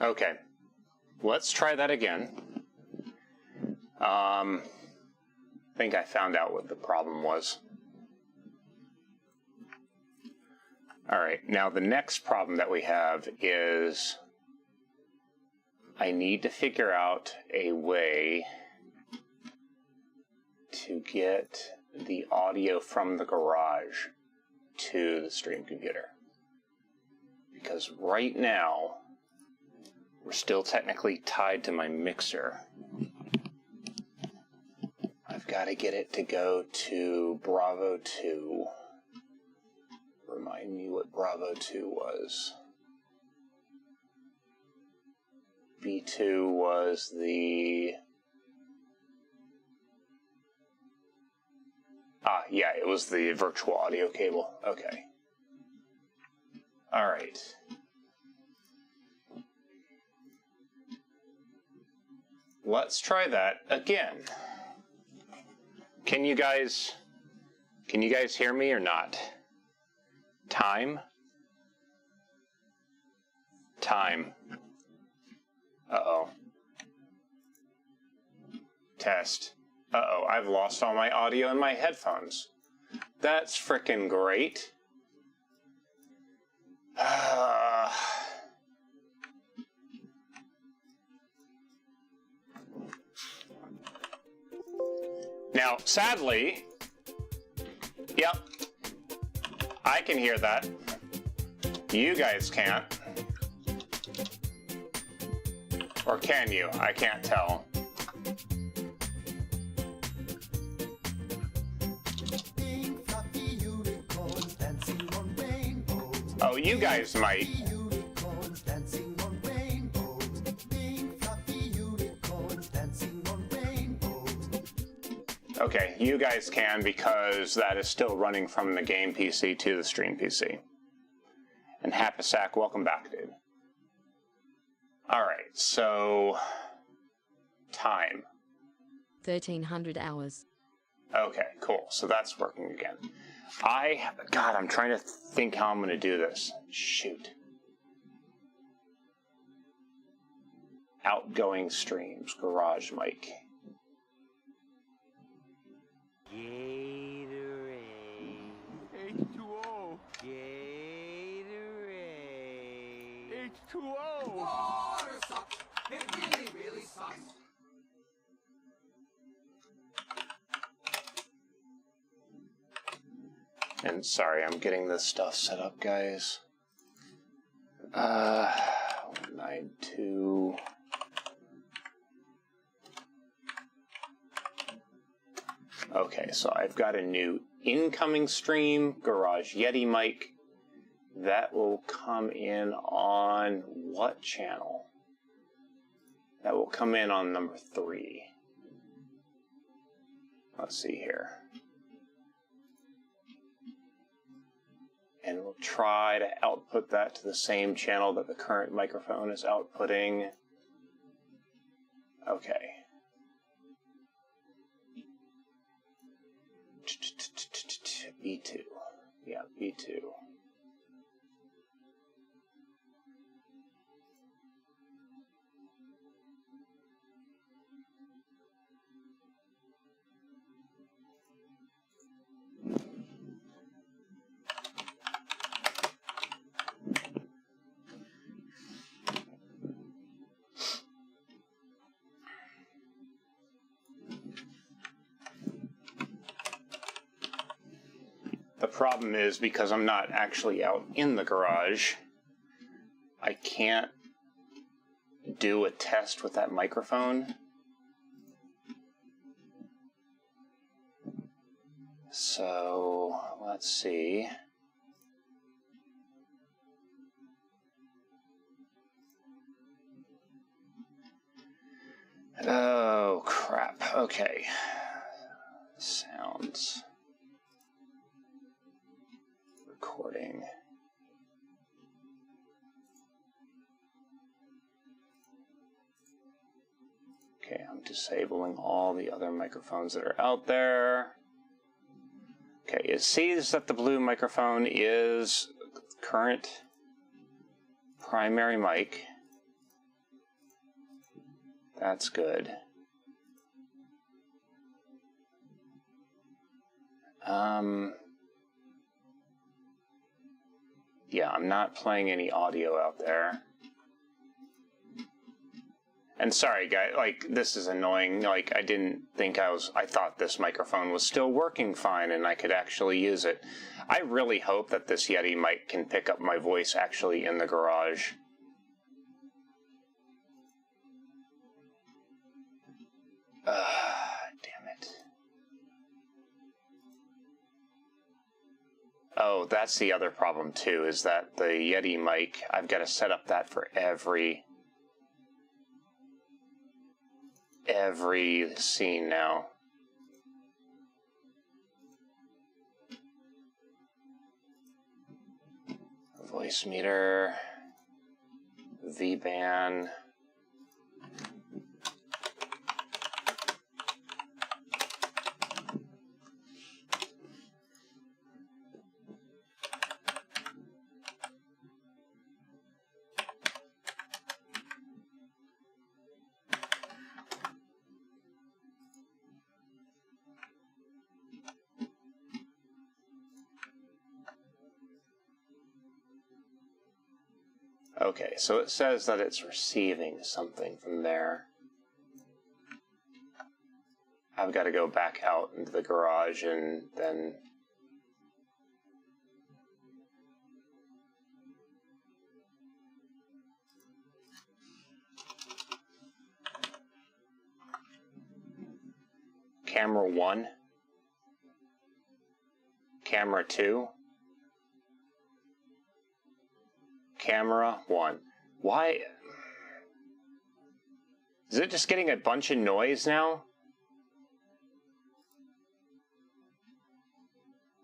Okay, let's try that again. I think I found out what the problem was. Alright, now the next problem that we have is I need to figure out a way to get the audio from the garage to the stream computer. Because right now, we're still technically tied to my mixer. I've got to get it to go to Bravo 2. Remind me what Bravo 2 was. B2 was the... Ah, yeah, it was the virtual audio cable. Okay. All right. Let's try that again. Can you guys hear me or not? Time? Time. Uh-oh. Test. Uh-oh, I've lost all my audio in my headphones. That's frickin' great. Now, sadly, yep, I can hear that. You guys can't. Or can you? I can't tell. Oh, you guys might. Okay, you guys can because that is still running from the game PC to the stream PC. And Happasack, welcome back, dude. Alright, so... time. 1300 hours. Okay, cool. So that's working again. God, I'm trying to think how I'm going to do this. Shoot. Outgoing streams, garage mic. Gatorade. H2O. Gatorade. H2O. Water sucks. It really, really sucks. And sorry, I'm getting this stuff set up, guys. 192. Okay, so I've got a new incoming stream, Garage Yeti mic. That will come in on what channel? That will come in on number 3. Let's see here. And we'll try to output that to the same channel that the current microphone is outputting. Okay. B2. Yeah, B2. The problem is because I'm not actually out in the garage, I can't do a test with that microphone. So, let's see. Oh, crap. Okay. Sounds. Recording. Okay, I'm disabling all the other microphones that are out there. Okay, it sees that the blue microphone is current primary mic. That's good. Yeah, I'm not playing any audio out there. And sorry, guys, like, this is annoying. Like, I didn't think I thought this microphone was still working fine and I could actually use it. I really hope that this Yeti mic can pick up my voice actually in the garage. Damn it. Oh, that's the other problem too, is that the Yeti mic, I've got to set up that for every scene now. Voice meter, V-band. Okay, so it says that it's receiving something from there. I've got to go back out into the garage and then... Camera 1. Camera 2. Camera 1. Why? Is it just getting a bunch of noise now?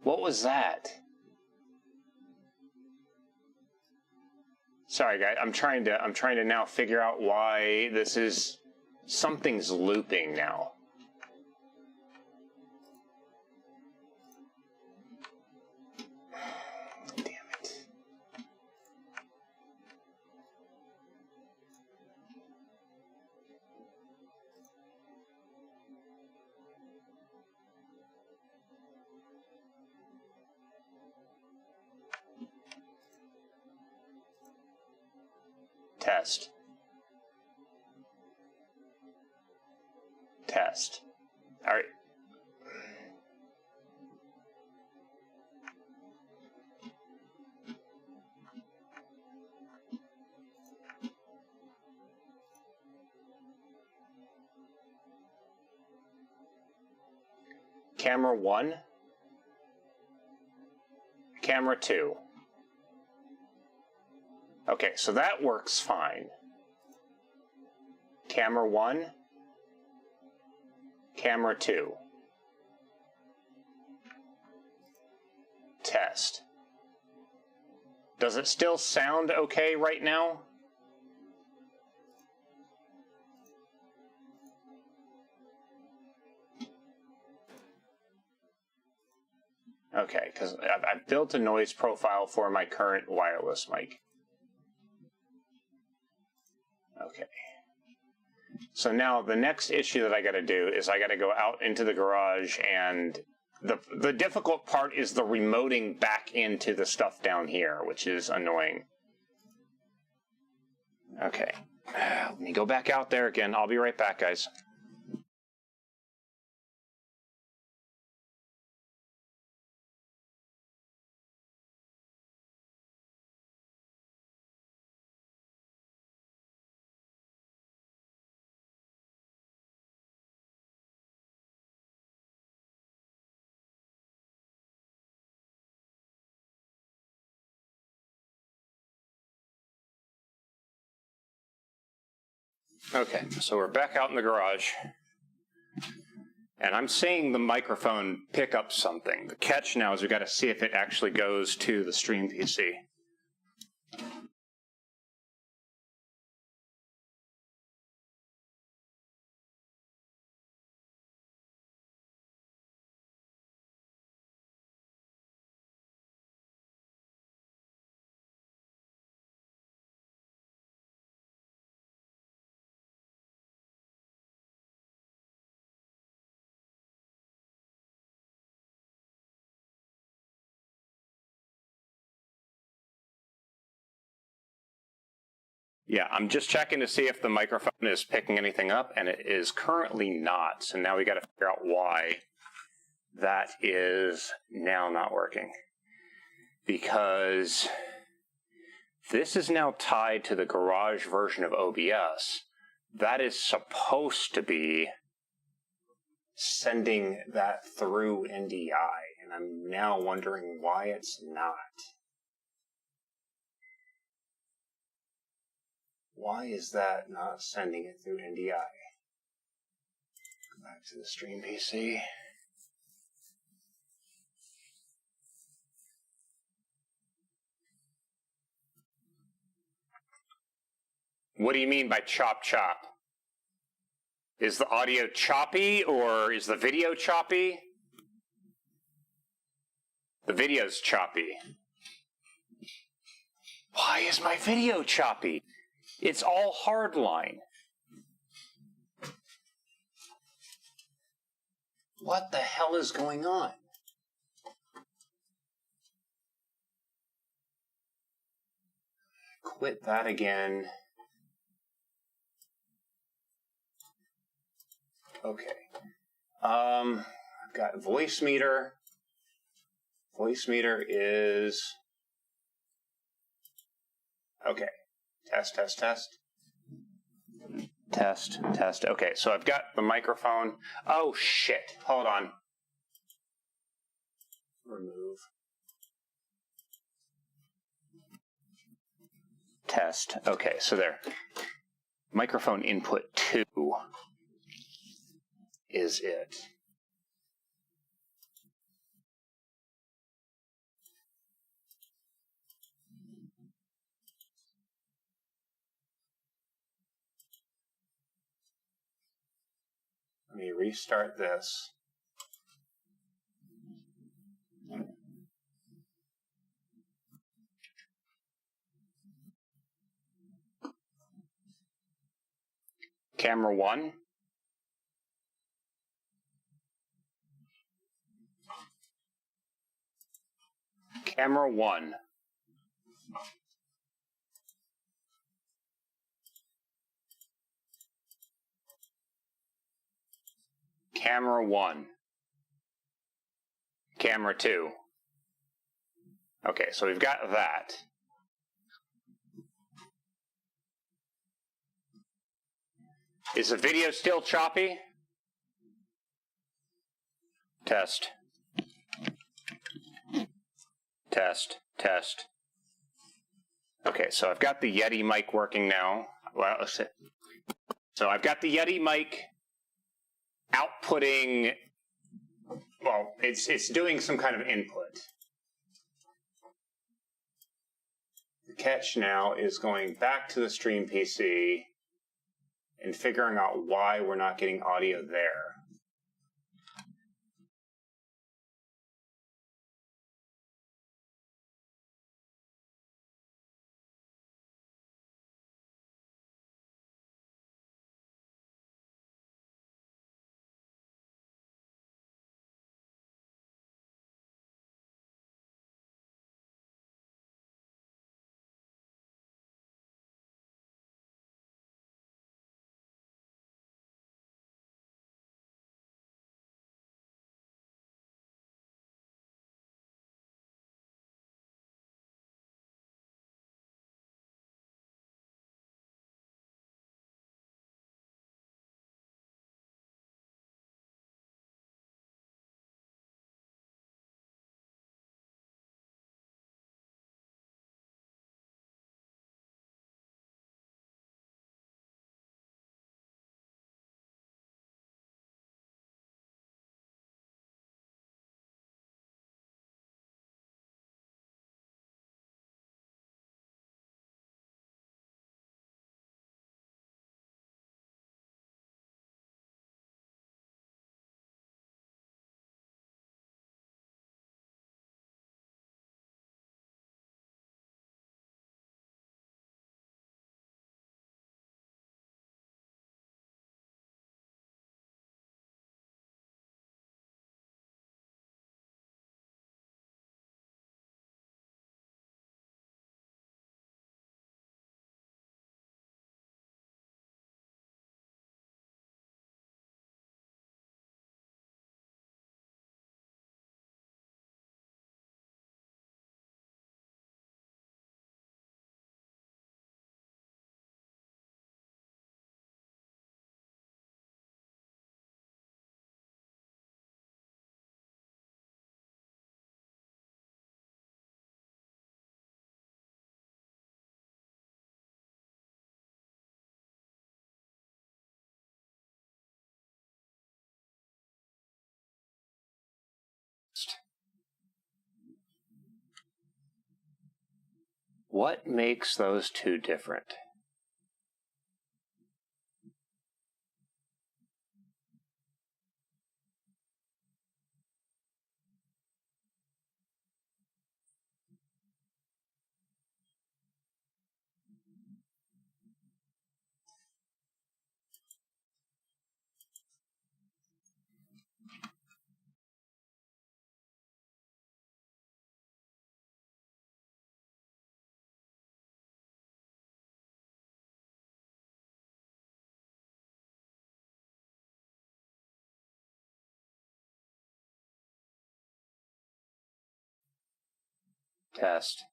What was that? Sorry, guys. I'm trying to now figure out why this is... Something's looping now. Test. Test. All right. Camera 1. Camera 2. Okay, so that works fine. Camera 1. Camera 2. Test. Does it still sound okay right now? Okay, because I've built a noise profile for my current wireless mic. Okay. So now the next issue that I got to do is I got to go out into the garage, and the difficult part is the remoting back into the stuff down here, which is annoying. Okay. Let me go back out there again. I'll be right back, guys. Okay, so we're back out in the garage, and I'm seeing the microphone pick up something. The catch now is we've got to see if it actually goes to the Stream PC. Yeah, I'm just checking to see if the microphone is picking anything up, and it is currently not. So now we got to figure out why that is now not working. Because this is now tied to the garage version of OBS. That is supposed to be sending that through NDI, and I'm now wondering why it's not. Why is that not sending it through NDI? Go back to the stream PC. What do you mean by chop chop? Is the audio choppy or is the video choppy? The video's choppy. Why is my video choppy? It's all hardline. What the hell is going on? Quit that again. Okay. I've got voice meter. Voice meter is... Okay. Test, test, test. Test, test. Okay, so I've got the microphone. Oh, shit. Hold on. Remove. Test. Okay, so there. Microphone input 2 is it. Let me restart this. Camera 1. Camera 1. Camera 1. Camera 2. Okay, so we've got that. Is the video still choppy? Test. Test, test. Okay, so I've got the Yeti mic working now. Well, so I've got the Yeti mic outputting, well, it's doing some kind of input. The catch now is going back to the stream PC and figuring out why we're not getting audio there. What makes those two different? Test.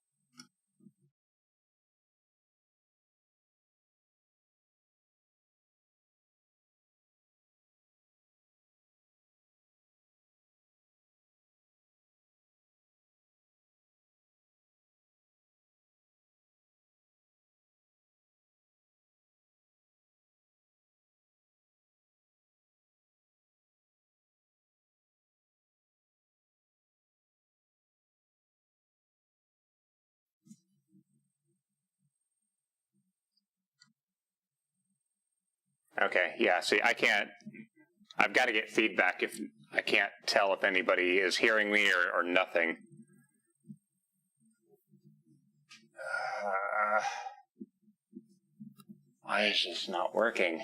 Okay, yeah, see, I've got to get feedback if I can't tell if anybody is hearing me or nothing. Why is this not working?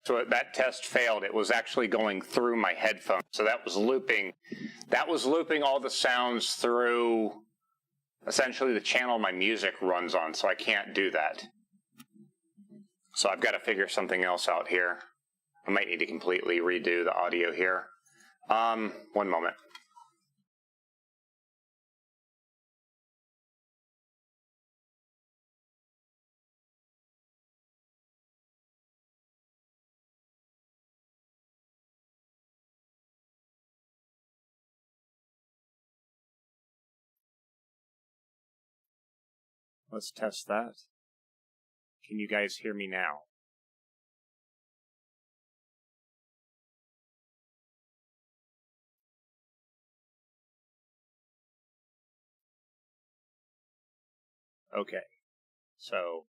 So that test failed. It was actually going through my headphones. So that was looping. That was looping all the sounds through essentially the channel my music runs on. So I can't do that. So I've got to figure something else out here. I might need to completely redo the audio here. One moment. Let's test that. Can you guys hear me now? Okay. So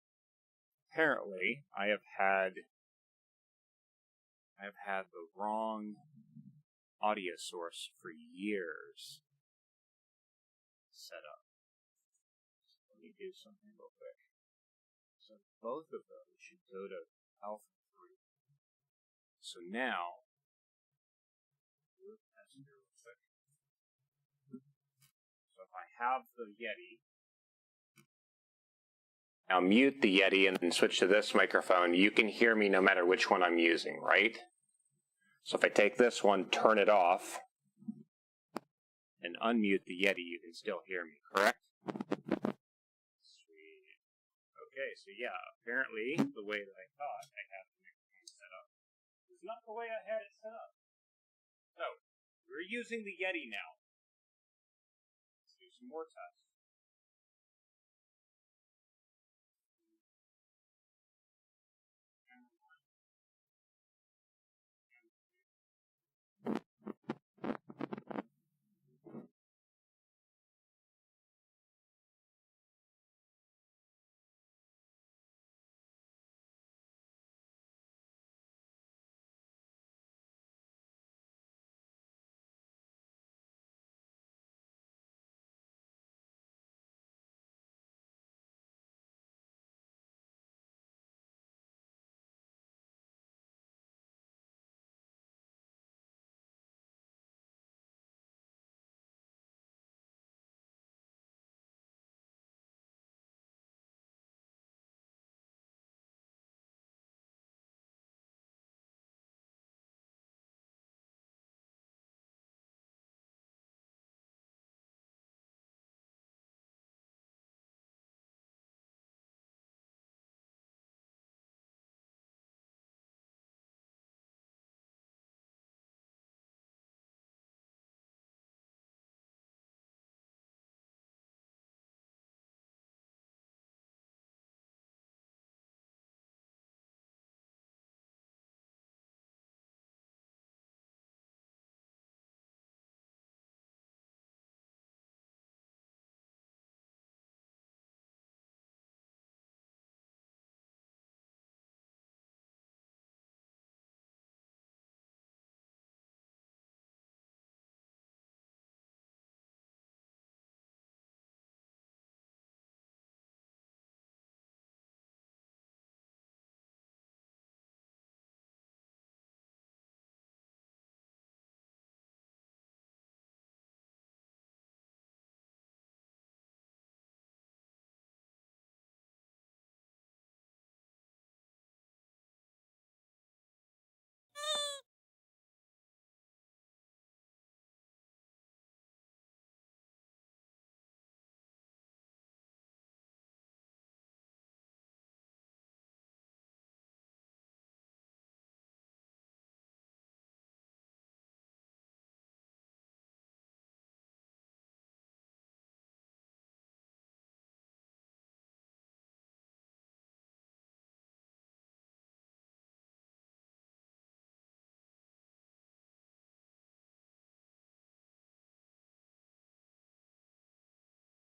apparently I have had the wrong audio source for years set up. So let me do something real quick. So both of those should go to alpha 3. So now, so if I have the Yeti, now mute the Yeti and then switch to this microphone, you can hear me no matter which one I'm using, right? So if I take this one, turn it off, and unmute the Yeti, you can still hear me, correct? Sweet. Okay, so yeah, apparently the way that I thought I had the microphone set up is not the way I had it set up. So, we're using the Yeti now. Let's do some more tests.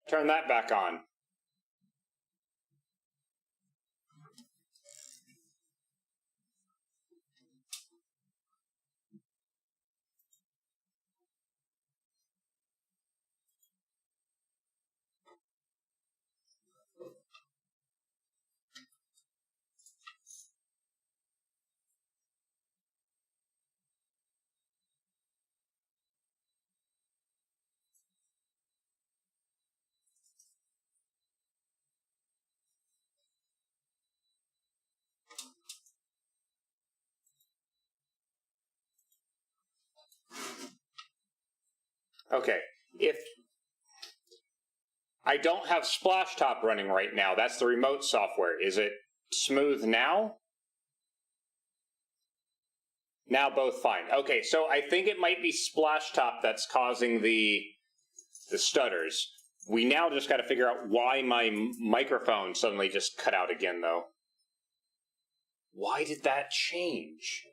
Turn that back on. Okay, if I don't have Splashtop running right now, that's the remote software. Is it smooth now? Now both fine. Okay, so I think it might be Splashtop that's causing the stutters. We now just got to figure out why my microphone suddenly just cut out again, though. Why did that change?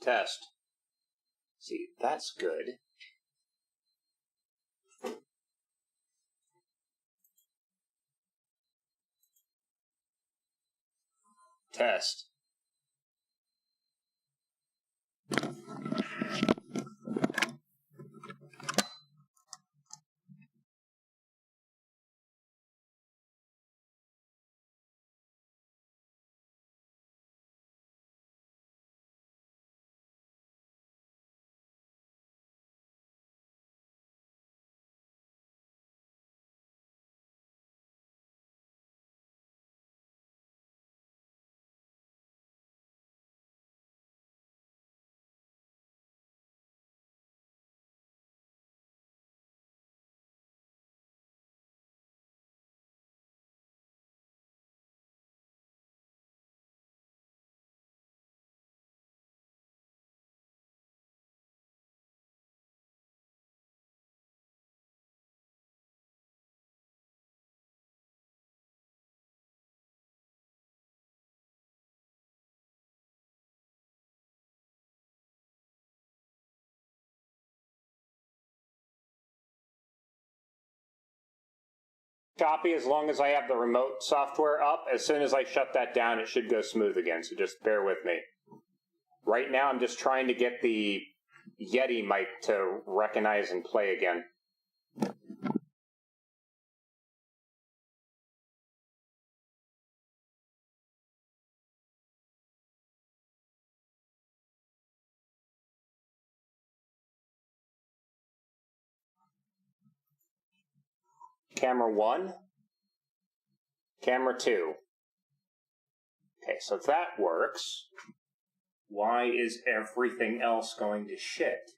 Test. See, that's good. Test. Choppy as long as I have the remote software up. As soon as I shut that down, it should go smooth again, so just bear with me. Right now, I'm just trying to get the Yeti mic to recognize and play again. Camera 1. Camera 2. Okay, so that works. Why is everything else going to shit?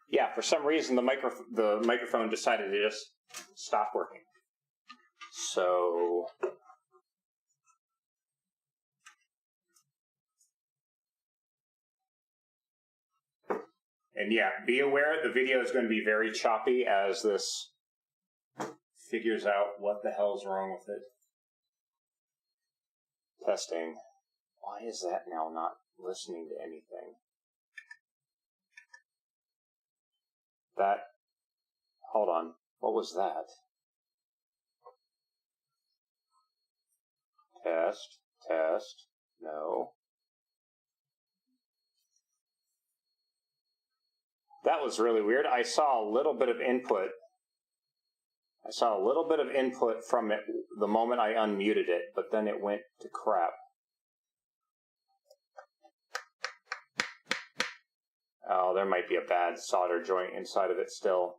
Yeah, for some reason the microphone decided to just stop working. So and yeah, be aware the video is going to be very choppy as this figures out what the hell's wrong with it. Testing. Why is that now not listening to anything? That, hold on, what was that? Test, test, no. That was really weird. I saw a little bit of input. I saw a little bit of input from it the moment I unmuted it, but then it went to crap. Oh, there might be a bad solder joint inside of it still.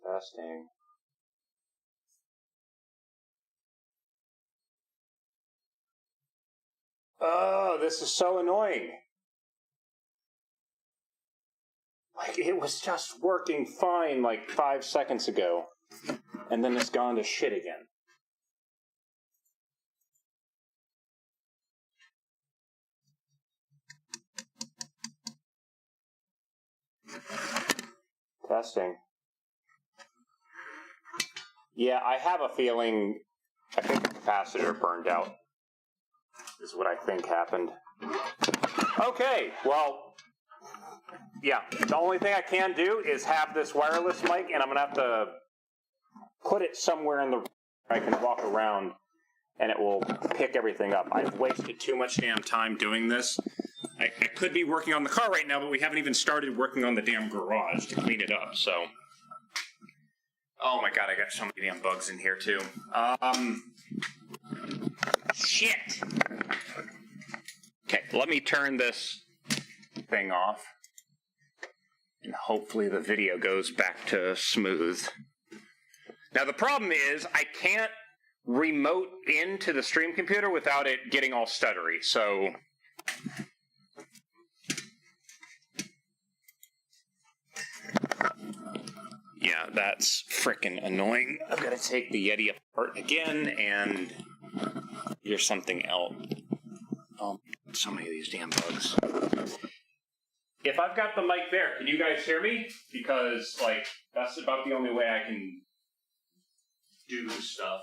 Testing. Oh, this is so annoying. Like, it was just working fine like 5 seconds ago, and then it's gone to shit again. Testing. Yeah, I have a feeling, I think the capacitor burned out, is what I think happened. Okay, well, yeah, the only thing I can do is have this wireless mic, and I'm going to have to put it somewhere in the room where I can walk around, and it will pick everything up. I've wasted too much damn time doing this. I could be working on the car right now, but we haven't even started working on the damn garage to clean it up, so... Oh my god, I got so many damn bugs in here, too. Shit! Okay, let me turn this thing off. And hopefully the video goes back to smooth. Now the problem is, I can't remote into the stream computer without it getting all stuttery, so... Yeah, that's frickin' annoying. I've got to take the Yeti apart again and here's something else. Oh, so many of these damn bugs. If I've got the mic there, can you guys hear me? Because, like, that's about the only way I can do stuff.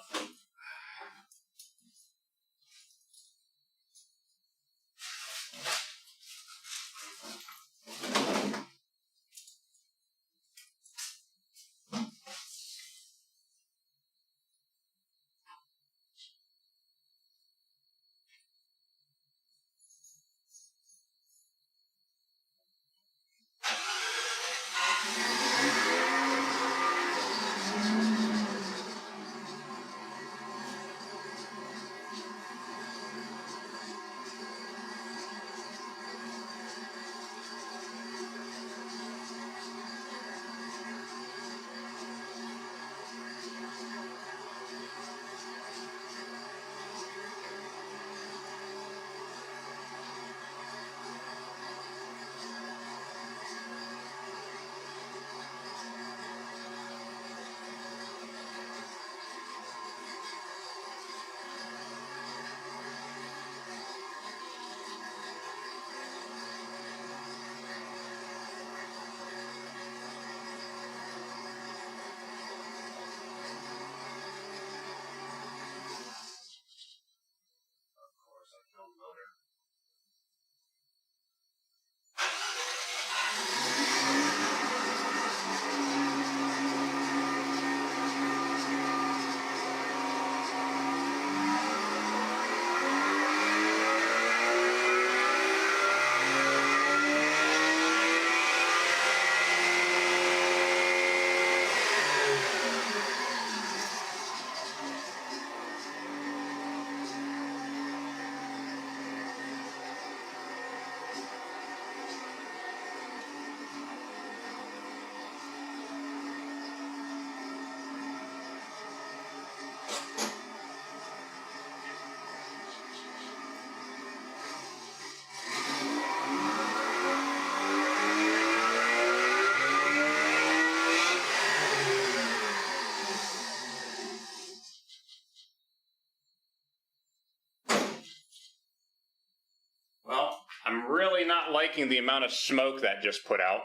Well, I'm really not liking the amount of smoke that just put out.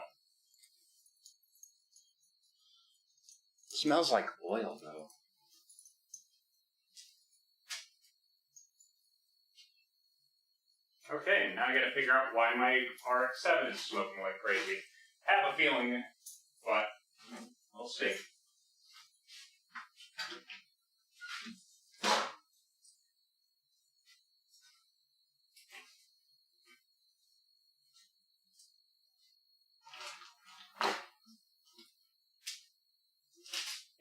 It smells like oil, though. Okay, now I gotta figure out why my RX-7 is smoking like crazy. Have a feeling, but we'll see.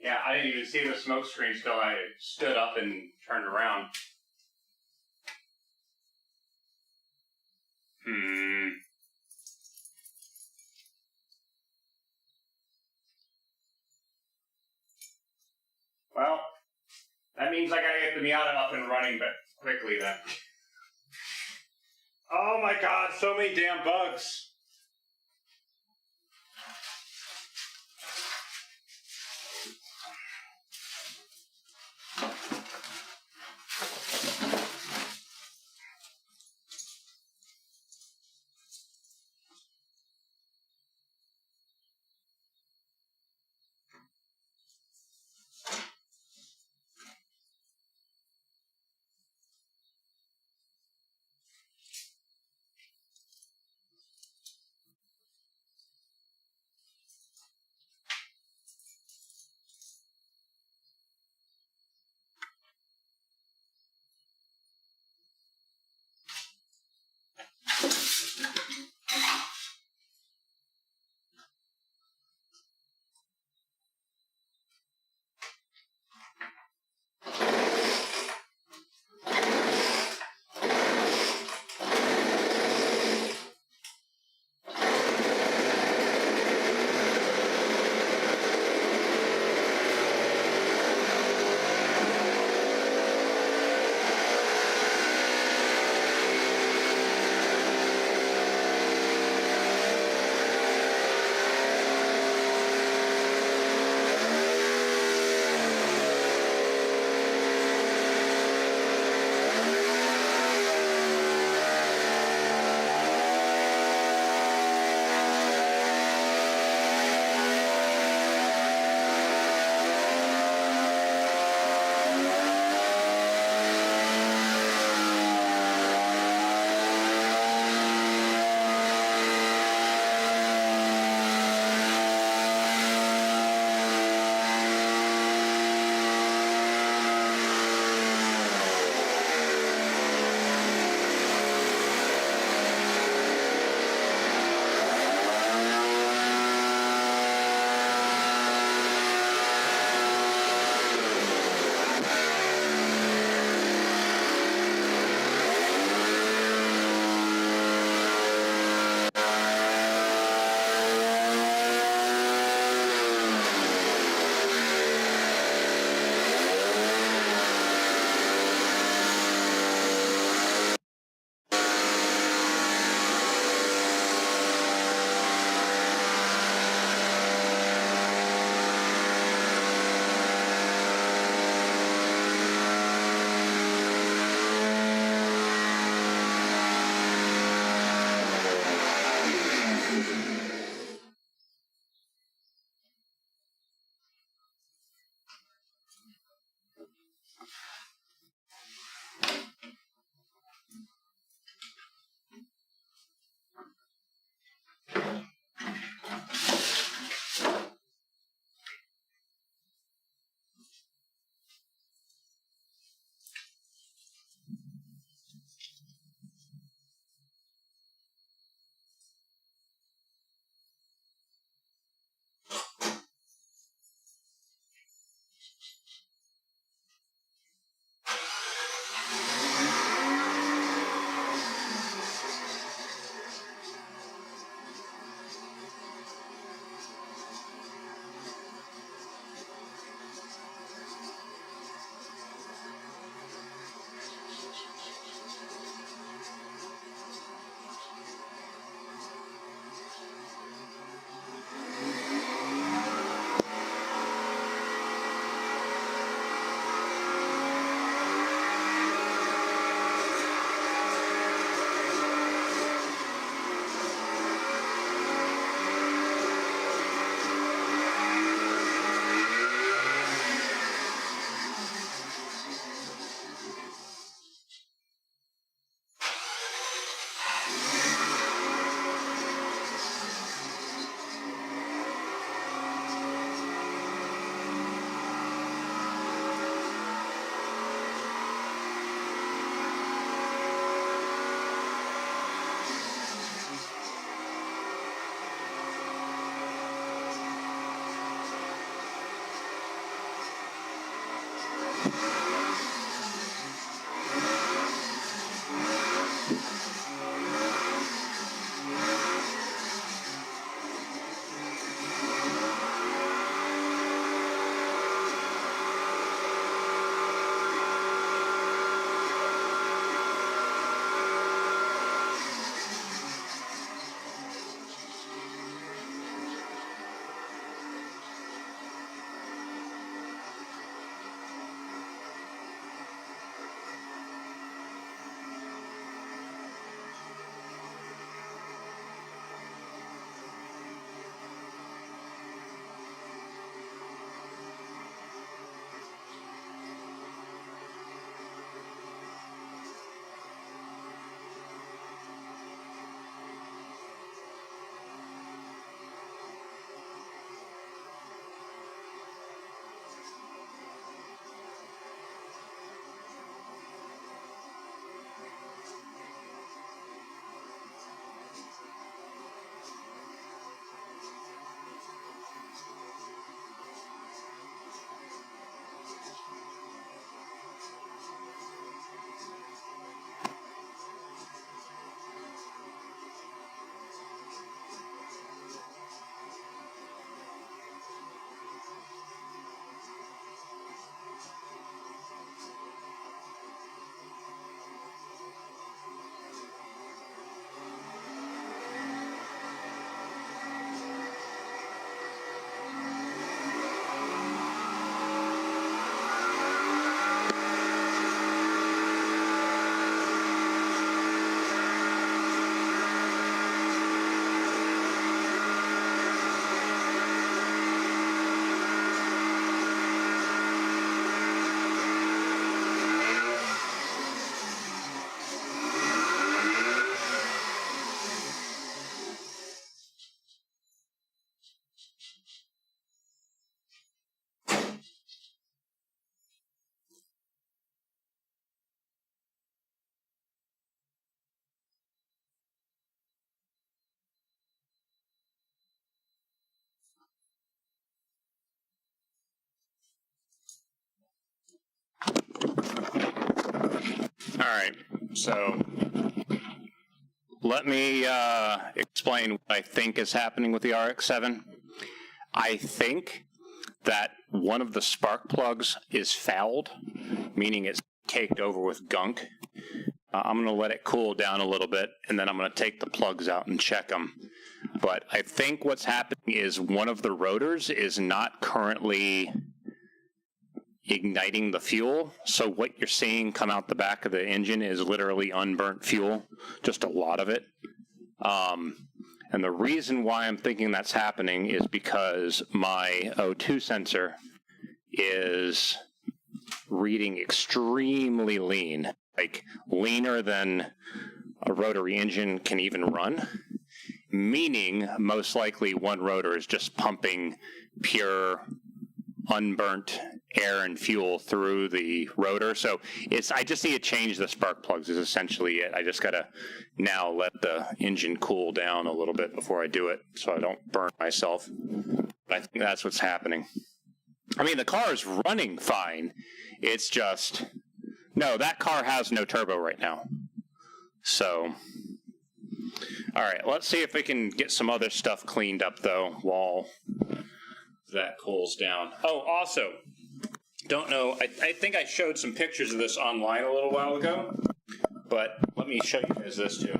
Yeah, I didn't even see the smoke screen till I stood up and turned around. Well, that means I gotta get the Miata up and running, but quickly then. Oh my god, so many damn bugs. right, so let me explain what I think is happening with the RX-7. I think that one of the spark plugs is fouled, meaning it's caked over with gunk. I'm going to let it cool down a little bit, and then I'm going to take the plugs out and check them. But I think what's happening is one of the rotors is not currently igniting the fuel, so what you're seeing come out the back of the engine is literally unburnt fuel, just a lot of it. And the reason why I'm thinking that's happening is because my O2 sensor is reading extremely lean, like leaner than a rotary engine can even run, meaning most likely one rotor is just pumping pure unburnt air and fuel through the rotor. So I just need to change the spark plugs is essentially it. I just got to now let the engine cool down a little bit before I do it so I don't burn myself. But I think that's what's happening. I mean, the car is running fine. It's just, no, that car has no turbo right now. So, all right, let's see if we can get some other stuff cleaned up, though, while that cools down. Oh, also, don't know, I think I showed some pictures of this online a little while ago, but let me show you guys this, too.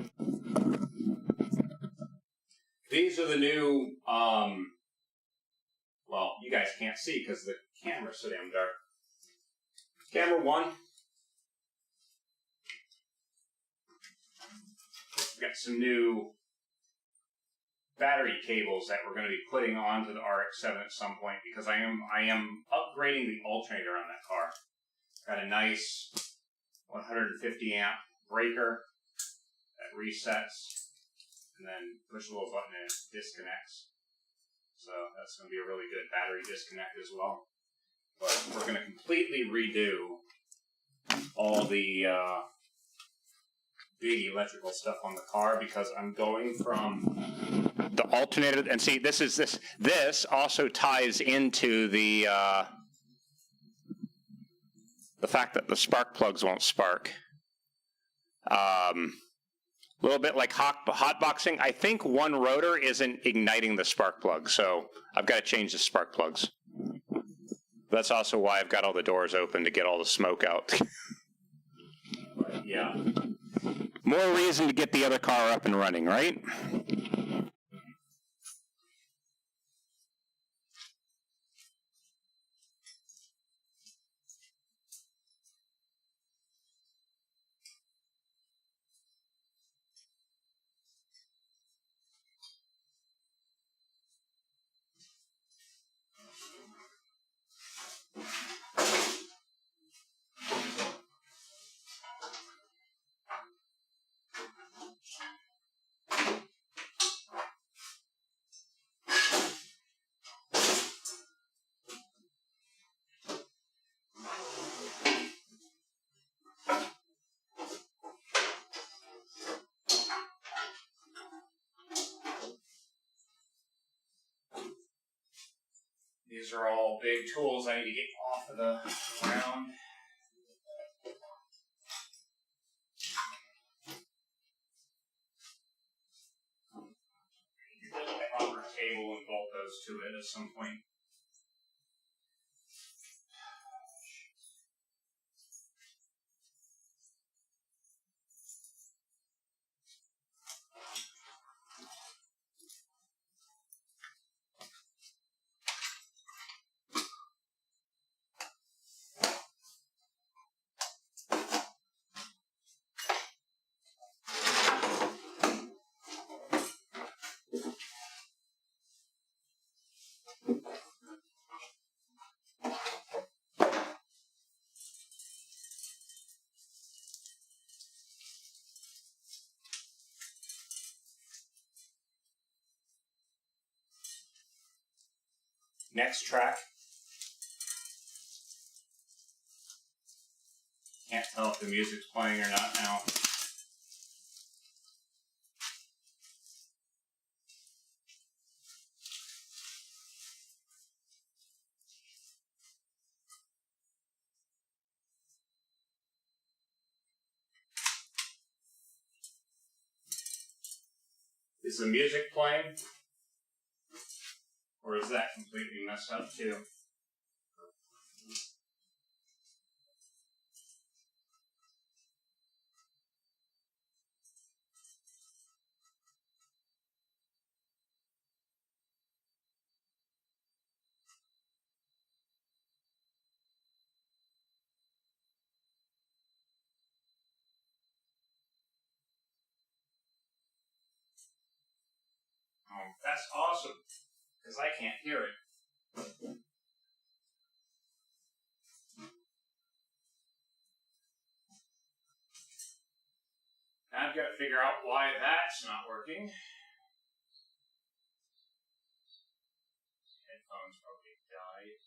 These are the new, well, you guys can't see because the camera's so damn dark. Camera 1. We've got some new battery cables that we're going to be putting onto the RX-7 at some point because I am upgrading the alternator on that car. Got a nice 150 amp breaker that resets and then push a little button and it disconnects. So that's going to be a really good battery disconnect as well. But we're going to completely redo all the big electrical stuff on the car because I'm going from the alternator, and see, this also ties into the fact that the spark plugs won't spark. A little bit like hotboxing. I think one rotor isn't igniting the spark plug, so I've got to change the spark plugs. That's also why I've got all the doors open to get all the smoke out. But yeah. More reason to get the other car up and running, right? These are all big tools I need to get off of the ground. Build a proper table and bolt those to it at some point. Next track. Can't tell if the music's playing or not now. Is the music playing? Or is that completely messed up too? Oh, that's awesome, because I can't hear it. Now I've got to figure out why that's not working. Headphones probably died.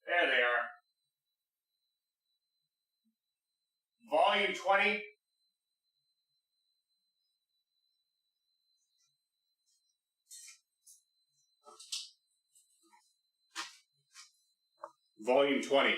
There they are. Volume 20. Volume 20.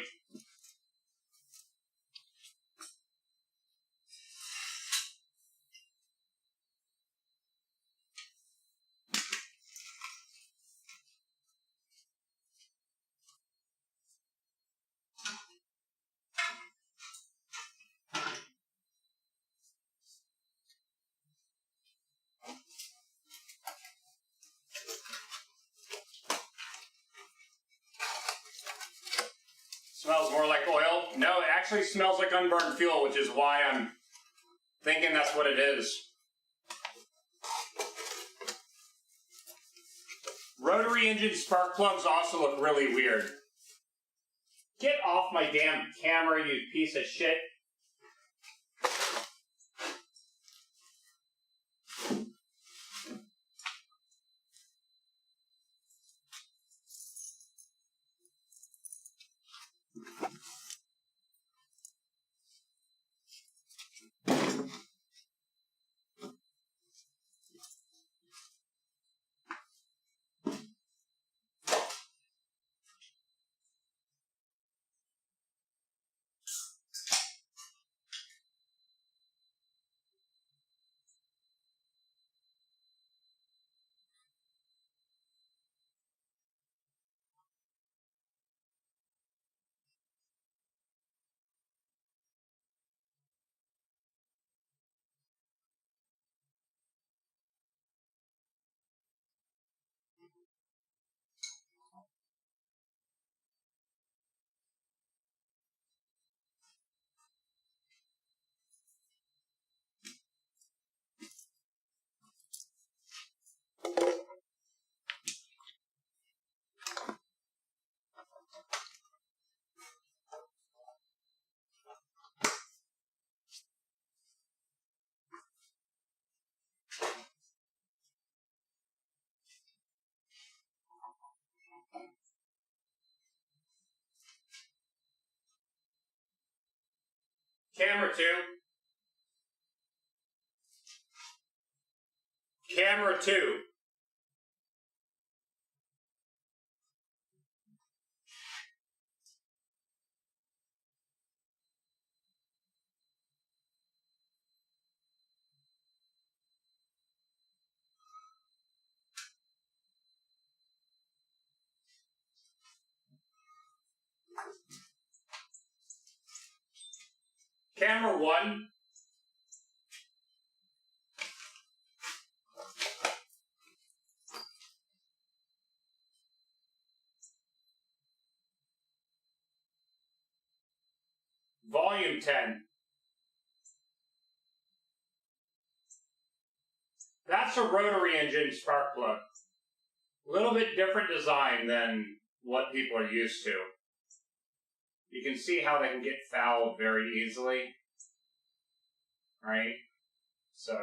Smells more like oil. No, it actually smells like unburned fuel, which is why I'm thinking that's what it is. Rotary engine spark plugs also look really weird. Get off my damn camera, you piece of shit. Camera 2. Camera 2. Camera 1. Volume 10. That's a rotary engine spark plug. A little bit different design than what people are used to. You can see how they can get fouled very easily, right? So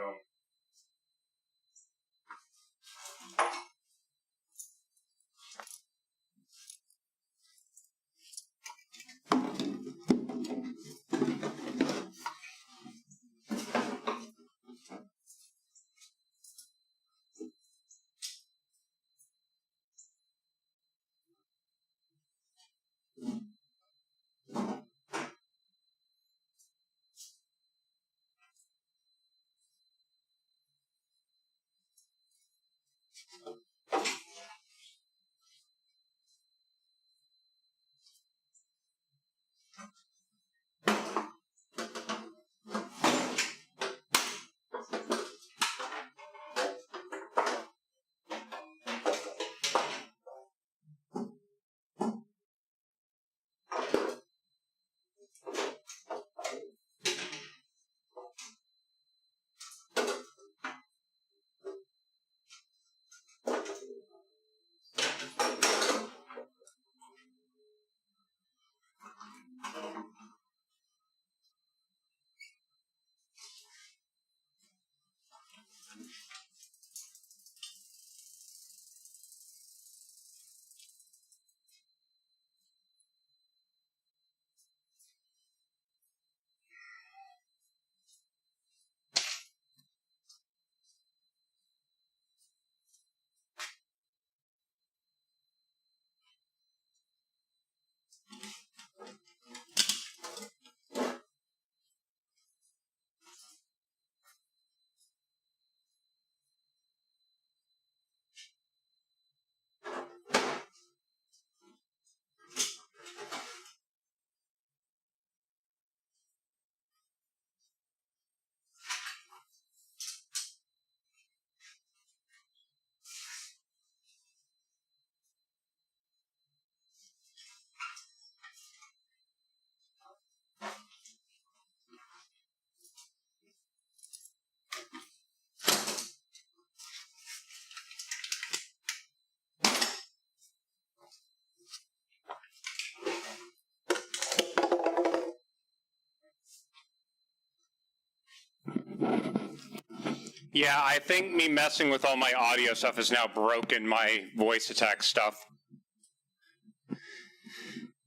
Yeah, I think me messing with all my audio stuff has now broken my voice to text stuff.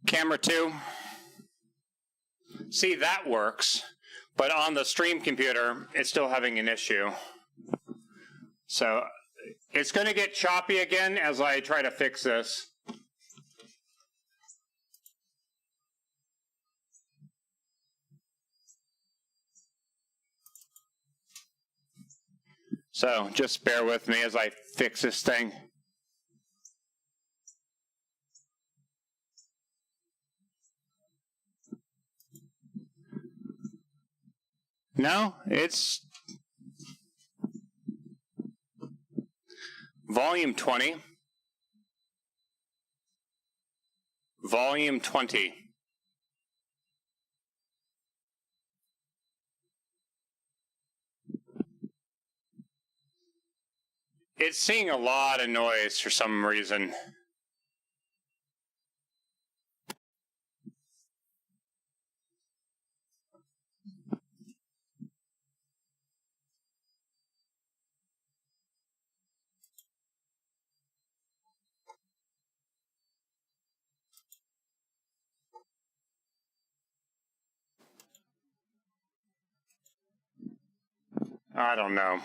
Camera 2. See, that works, but on the stream computer, it's still having an issue. So it's going to get choppy again as I try to fix this. So just bear with me as I fix this thing. No, it's volume 20. Volume 20. It's seeing a lot of noise for some reason. I don't know.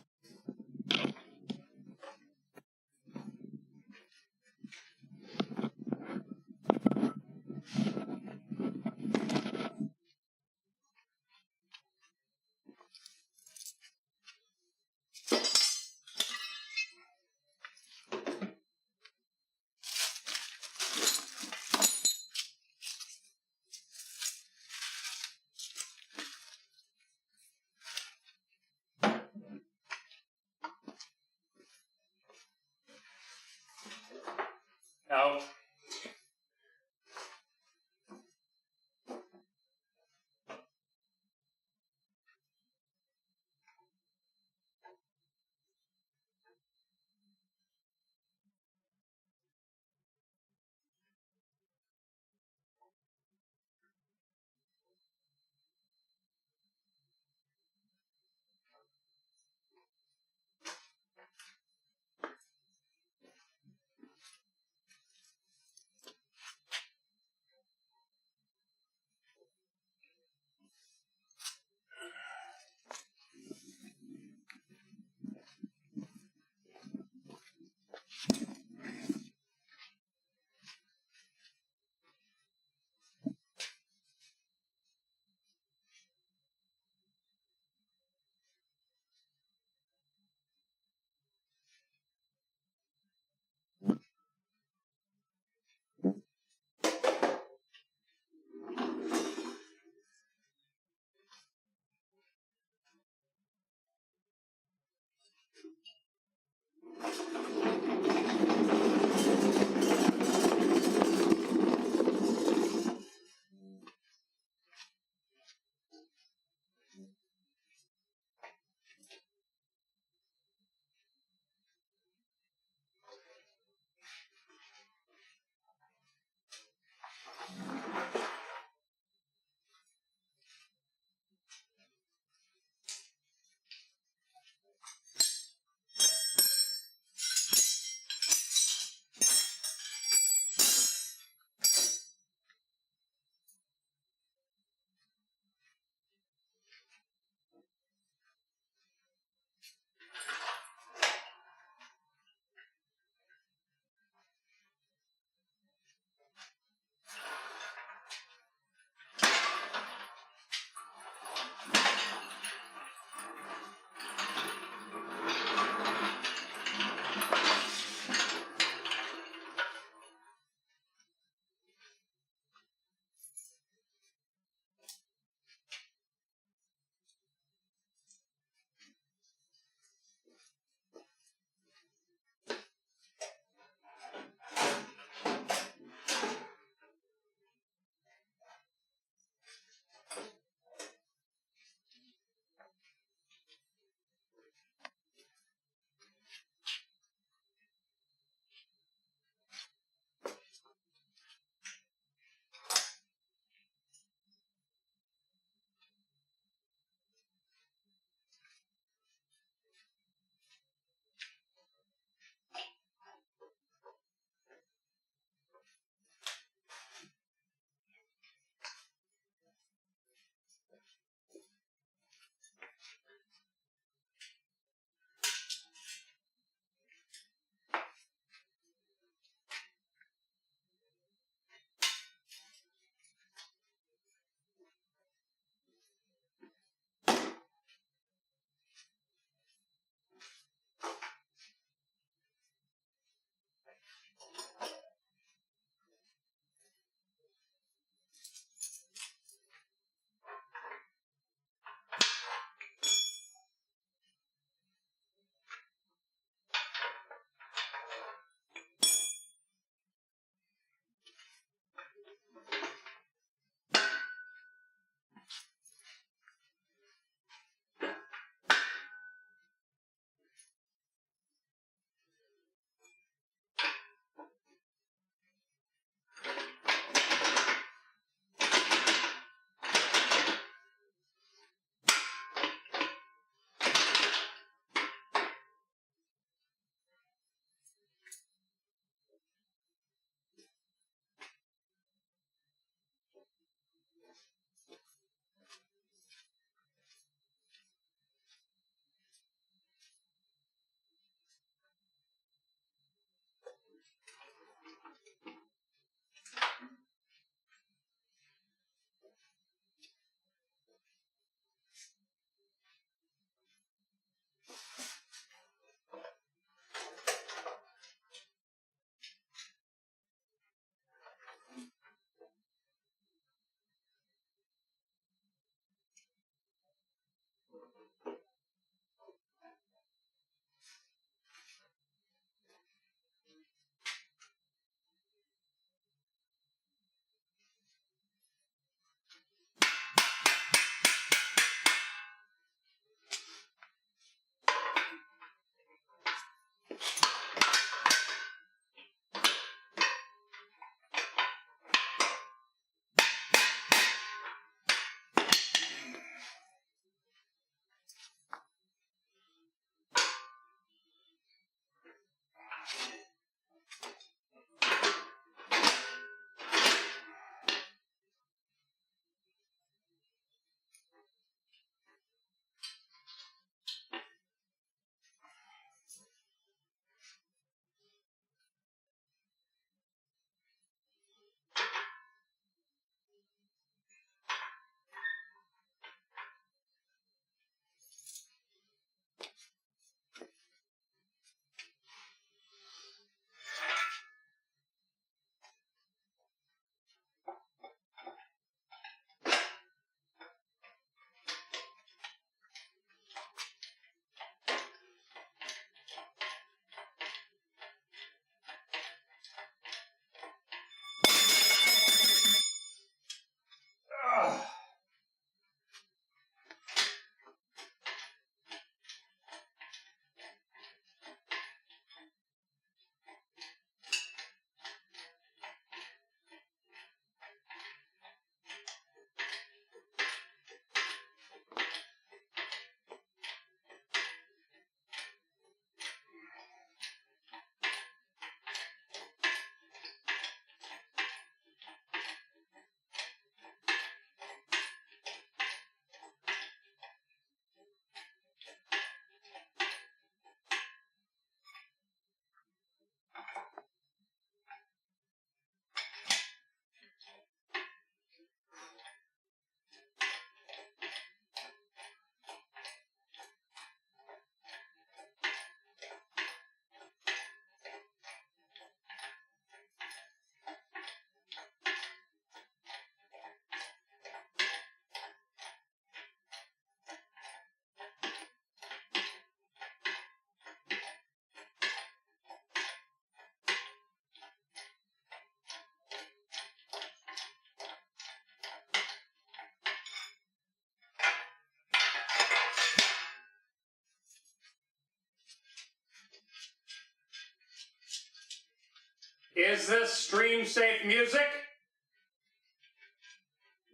Is this stream safe music?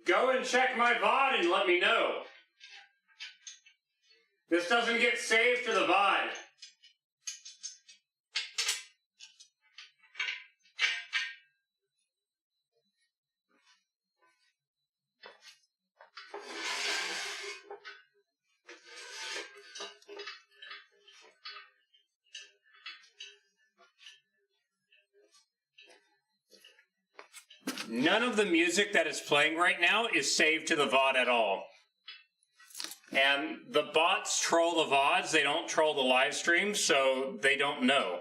Go and check my VOD and let me know. This doesn't get saved to the VOD. None of the music that is playing right now is saved to the VOD at all. And the bots troll the VODs, they don't troll the live streams, so they don't know.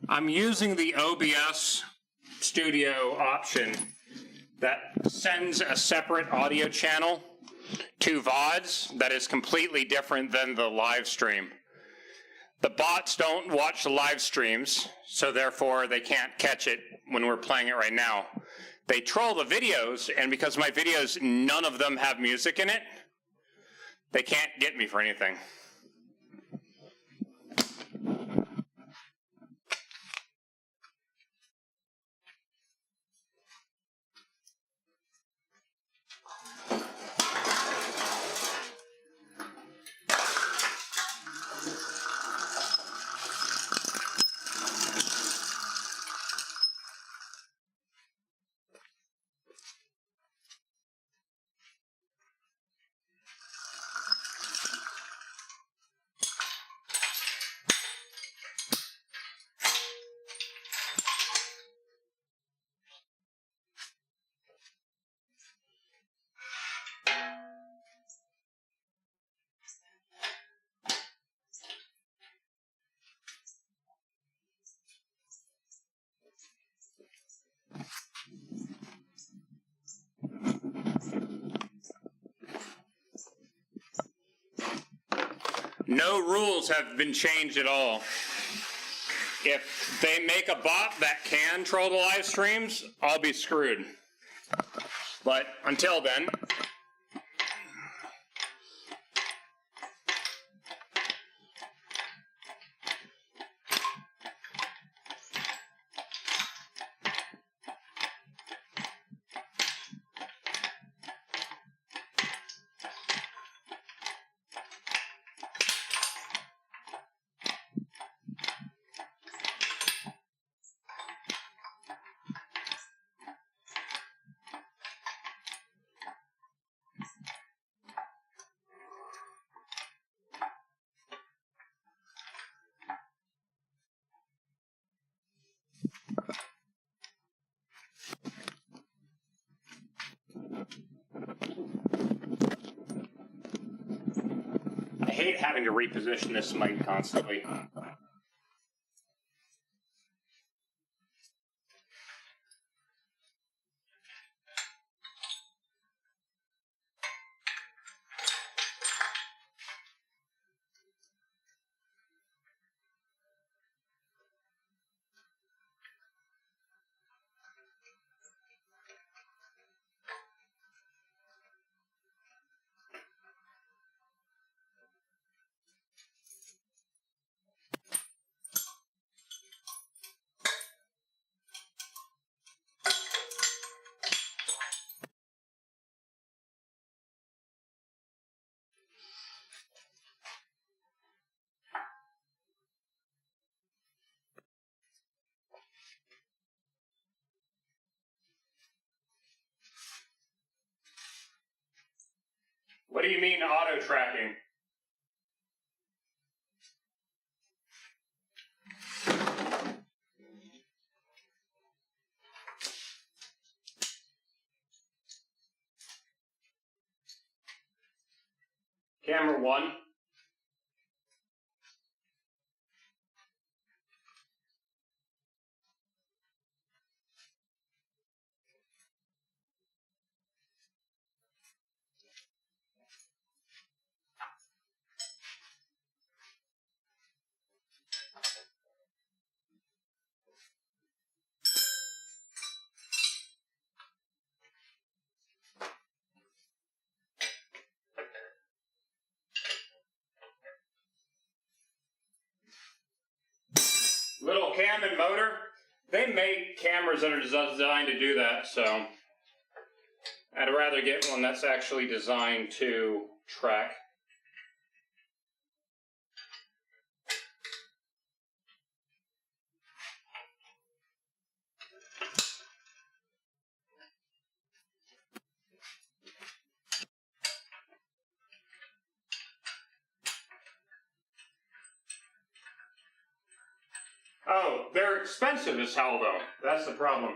I'm using the OBS Studio option that sends a separate audio channel to VODs that is completely different than the live stream. The bots don't watch the live streams, so therefore they can't catch it when we're playing it right now. They troll the videos, and because my videos, none of them have music in it, they can't get me for anything. No rules have been changed at all. If they make a bot that can troll the live streams, I'll be screwed. But until then, I hate having to reposition this mic constantly. What do you mean auto tracking? Camera 1. Little cam and motor. They make cameras that are designed to do that, so I'd rather get one that's actually designed to track. Oh, they're expensive as hell, though. That's the problem.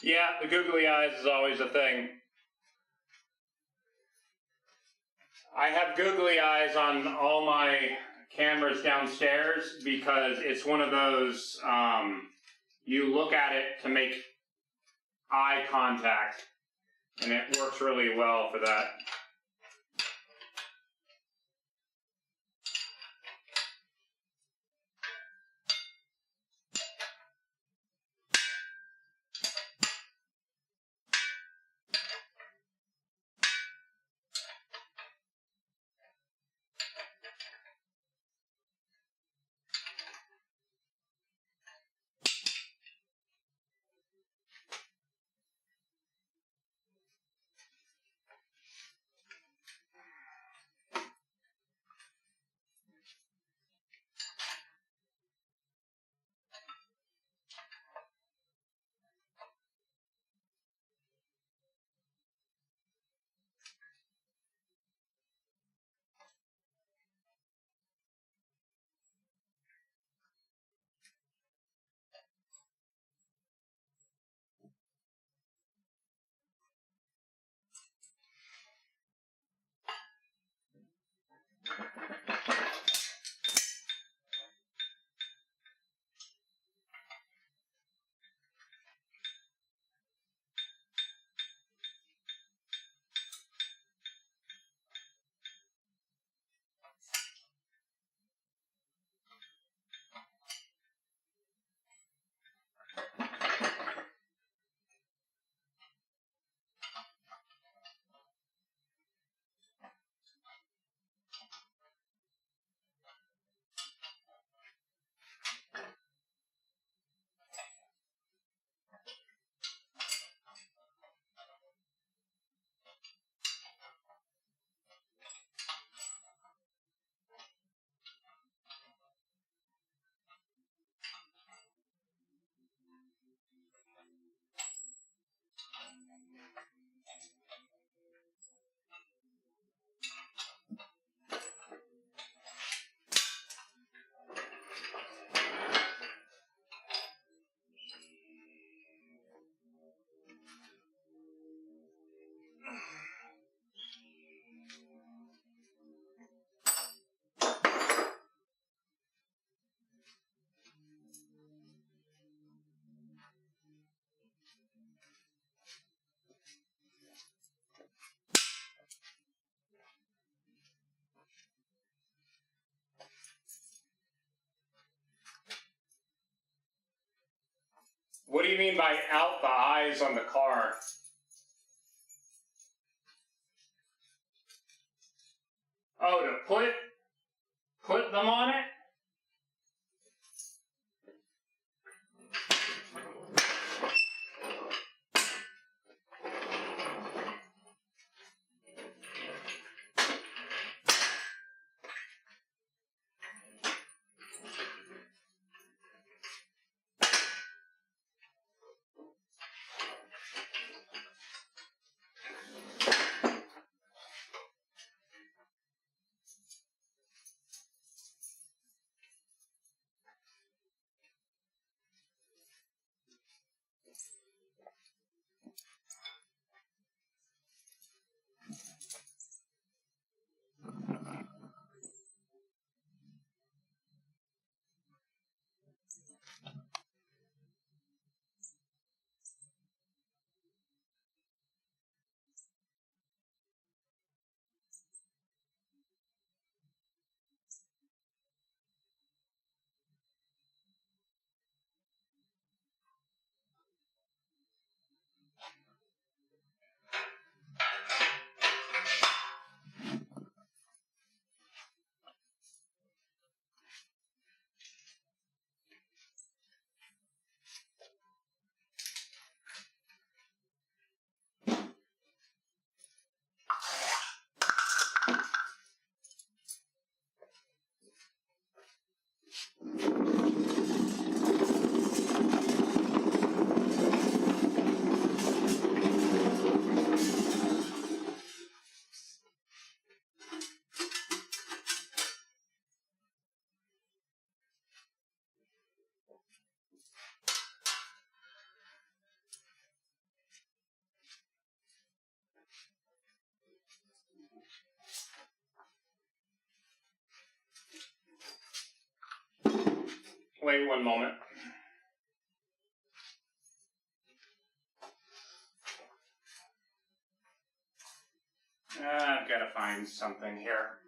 Yeah, the googly eyes is always a thing. I have googly eyes on all my cameras downstairs because it's one of those, you look at it to make eye contact, and it works really well for that. What do you mean by out the eyes on the car? Oh, to put them on it? Wait one moment. I've got to find something here.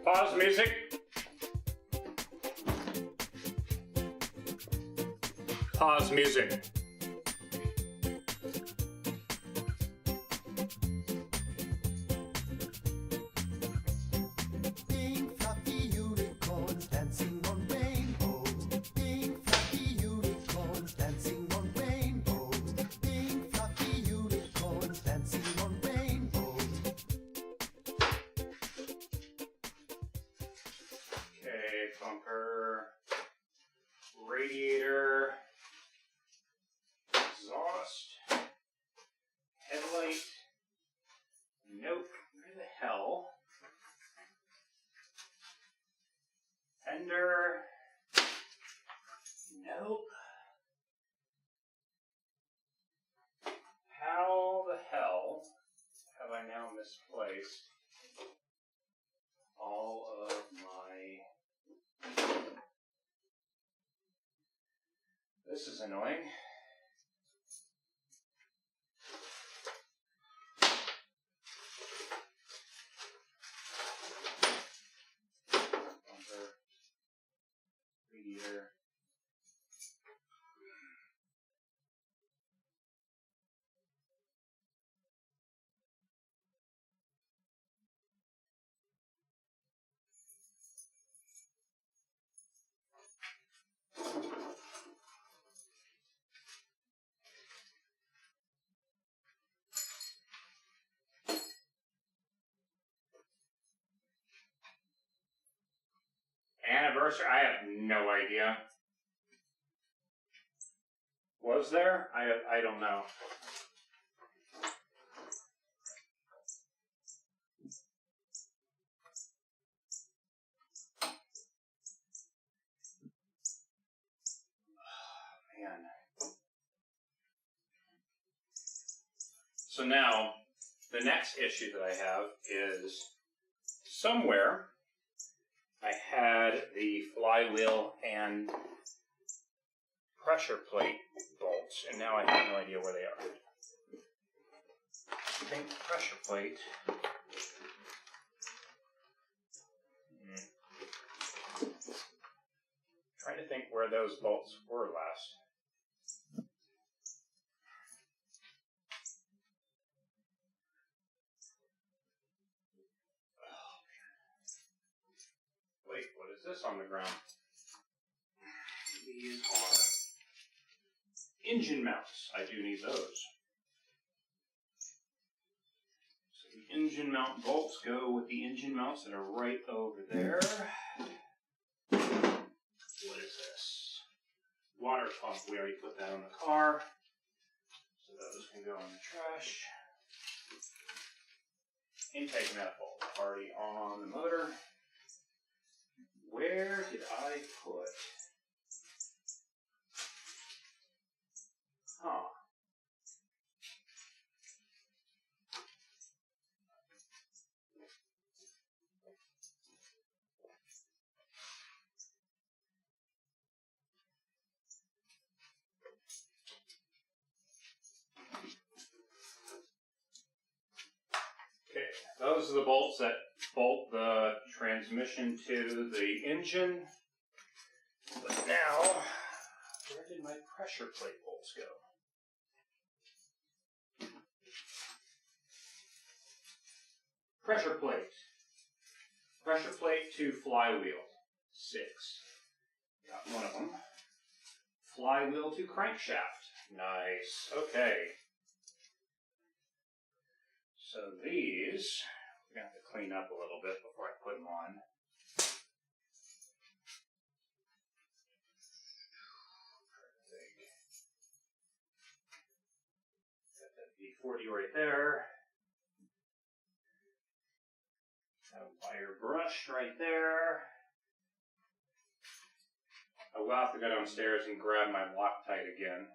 Pause music. Pause music. Pink fluffy unicorns dancing on rainbows. Pink fluffy unicorns dancing on rainbows. Pink fluffy unicorns dancing on rainbows. Okay, bunker. misplaced all of my... This is annoying. Bumper, radiator. Anniversary, I have no idea. Was there? I don't know. Man. So now, the next issue that I have is somewhere I had the flywheel and pressure plate bolts, and now I have no idea where they are. I think the pressure plate. Trying to think where those bolts were last. Wait, what is this on the ground? These are engine mounts. I do need those. So the engine mount bolts go with the engine mounts that are right over there. What is this? Water pump. We already put that on the car. So those can go in the trash. Intake manifold. Already on the motor. Where did I put? Huh. Okay, those are the bolts that bolt the transmission to the engine. But now, where did my pressure plate bolts go? Pressure plate. Pressure plate to flywheel. 6. Got one of them. Flywheel to crankshaft. Nice. Okay. So these, we're going to have to clean up a little bit before I put them on. Got that V40 right there. Got a wire brush right there. I will have to go downstairs and grab my Loctite again.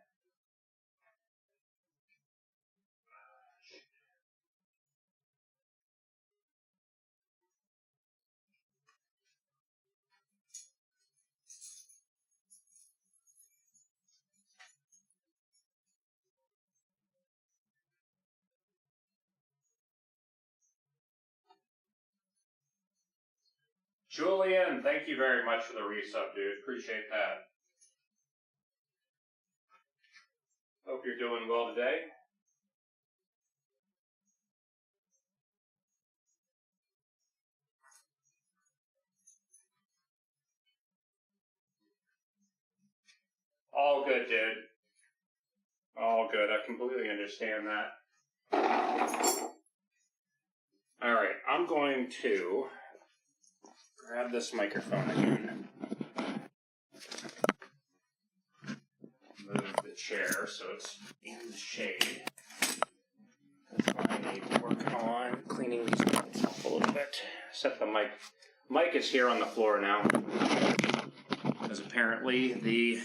Julian, thank you very much for the resub, dude. Appreciate that. Hope you're doing well today. All good, dude. All good. I completely understand that. All right, I'm going to grab this microphone again. Move the chair so it's in the shade. I need to work on cleaning these lights up a little bit. Set the mic. Mic is here on the floor now. Because apparently the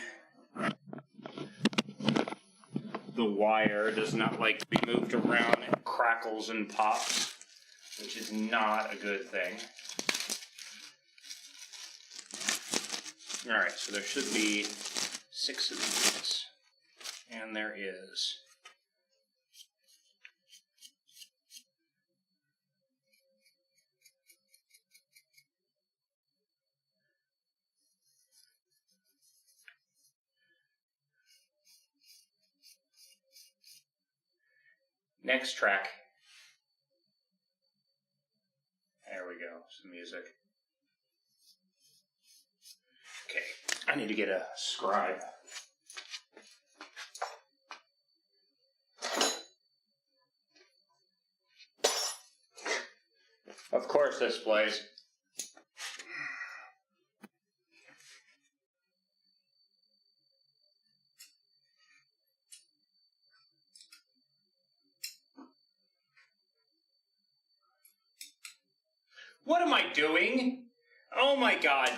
wire does not like to be moved around. It crackles and pops. which is not a good thing. All right, so there should be 6 of these, and there is. Next track. There we go, some music. Okay, I need to get a scribe. Of course this plays. What am I doing? Oh my God.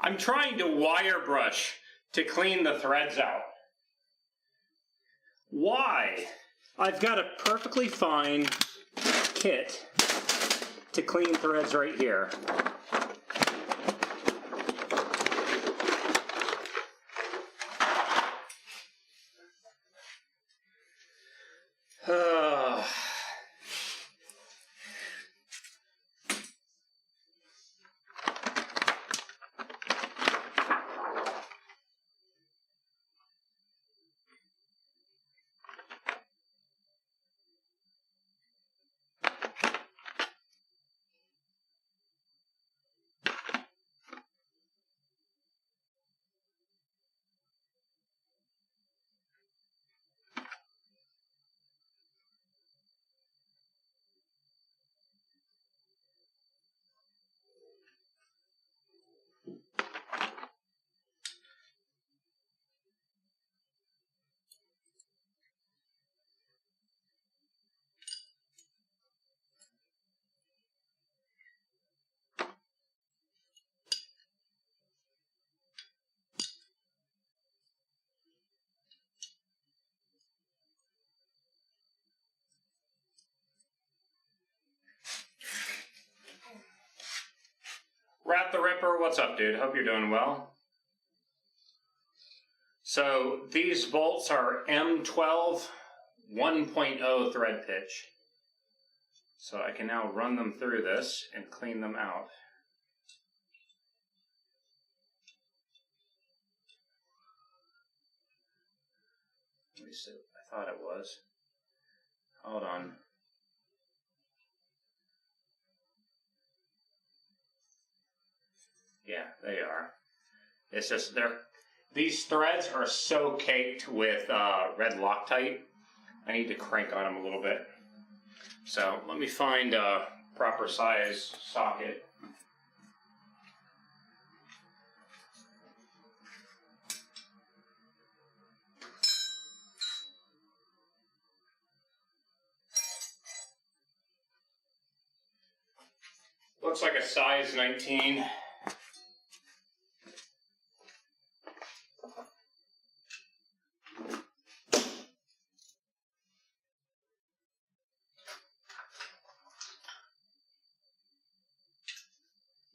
I'm trying to wire brush to clean the threads out. Why? I've got a perfectly fine kit to clean threads right here. Rat the Ripper, what's up, dude? Hope you're doing well. So these bolts are M12 1.0 thread pitch. So I can now run them through this and clean them out. Let me see. I thought it was. Hold on. Yeah, they are. It's just these threads are so caked with red Loctite. I need to crank on them a little bit. So let me find a proper size socket. Looks like a size 19.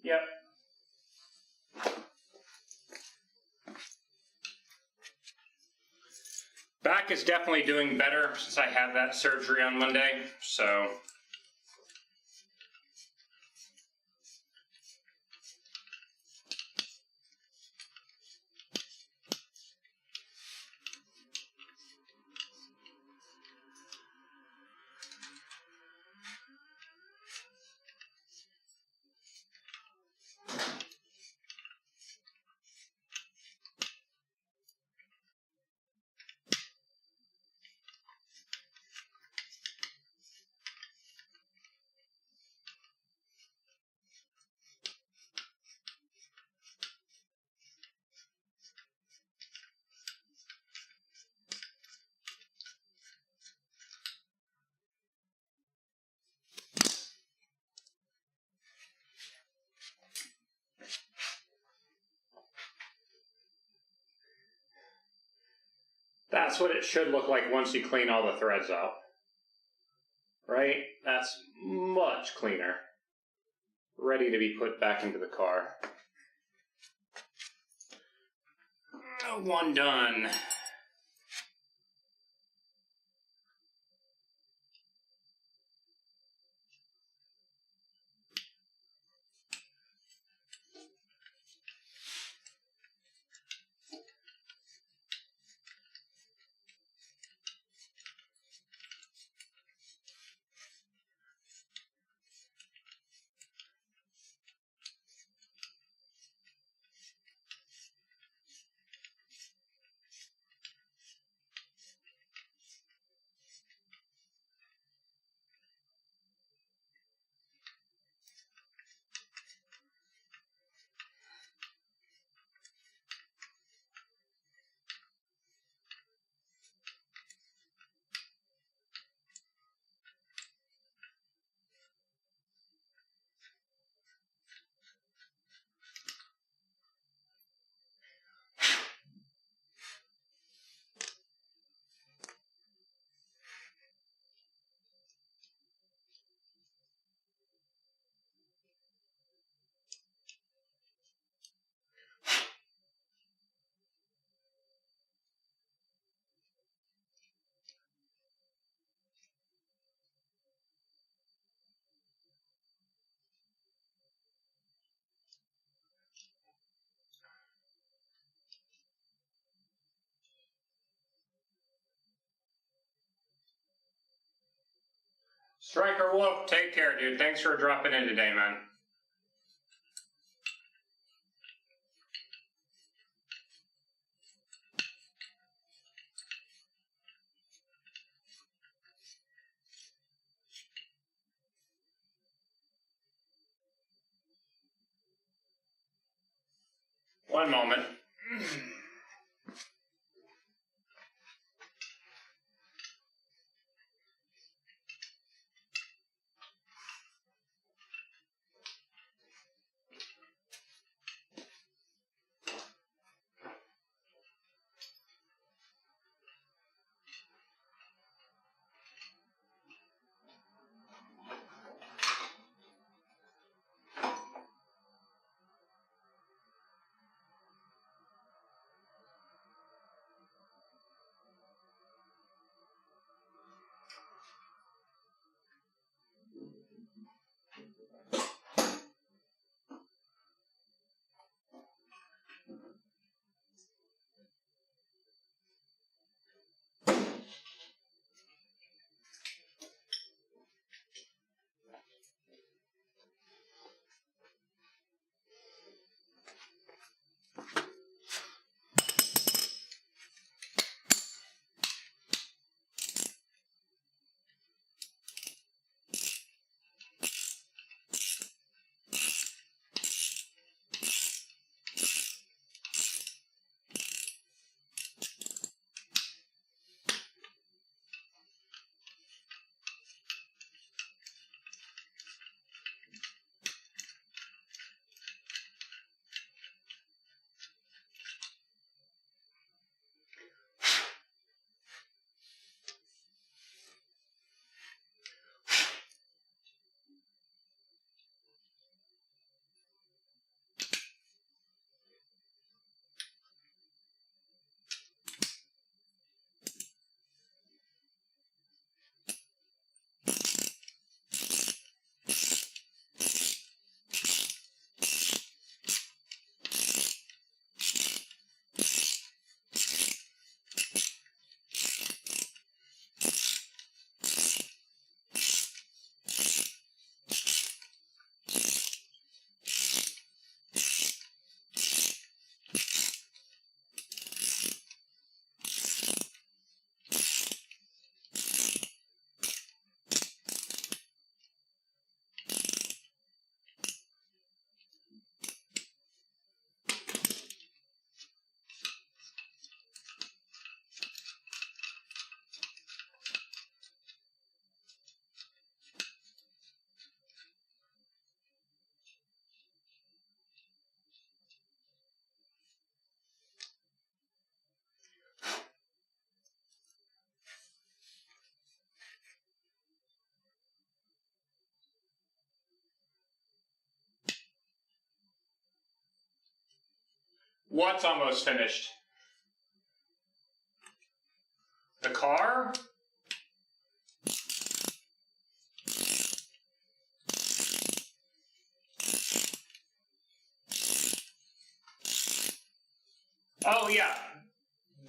Yep. Back is definitely doing better since I had that surgery on Monday, so. That's what it should look like once you clean all the threads out. Right? That's much cleaner. Ready to be put back into the car. One done. Striker Wolf, take care, dude. Thanks for dropping in today, man. One moment. What's almost finished? The car? Oh yeah,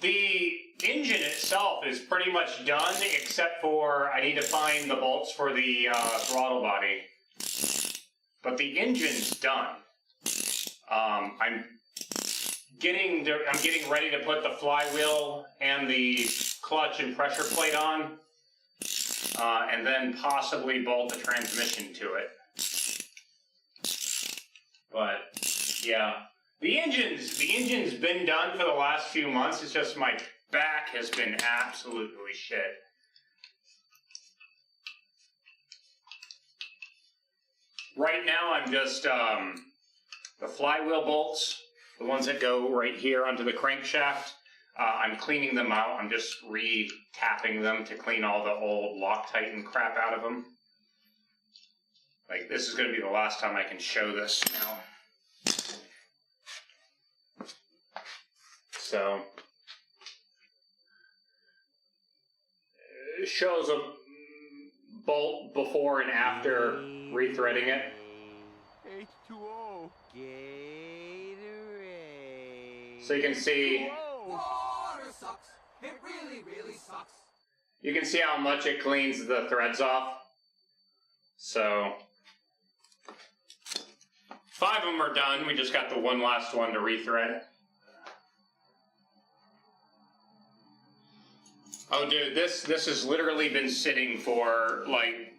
the engine itself is pretty much done, except for I need to find the bolts for the throttle body. But the engine's done. I'm getting ready to put the flywheel and the clutch and pressure plate on, and then possibly bolt the transmission to it. But yeah. The engine's been done for the last few months. It's just my back has been absolutely shit. Right now I'm just, the flywheel bolts, the ones that go right here onto the crankshaft, I'm cleaning them out. I'm just re-tapping them to clean all the old Loctite and crap out of them. Like, this is going to be the last time I can show this now. So, it shows a bolt before and after rethreading it. H2O. Gatorade. So you can see, Water sucks. It really, really sucks. you can see how much it cleans the threads off. So, 5 of them are done. We just got the one last one to rethread. Oh, dude, this has literally been sitting for like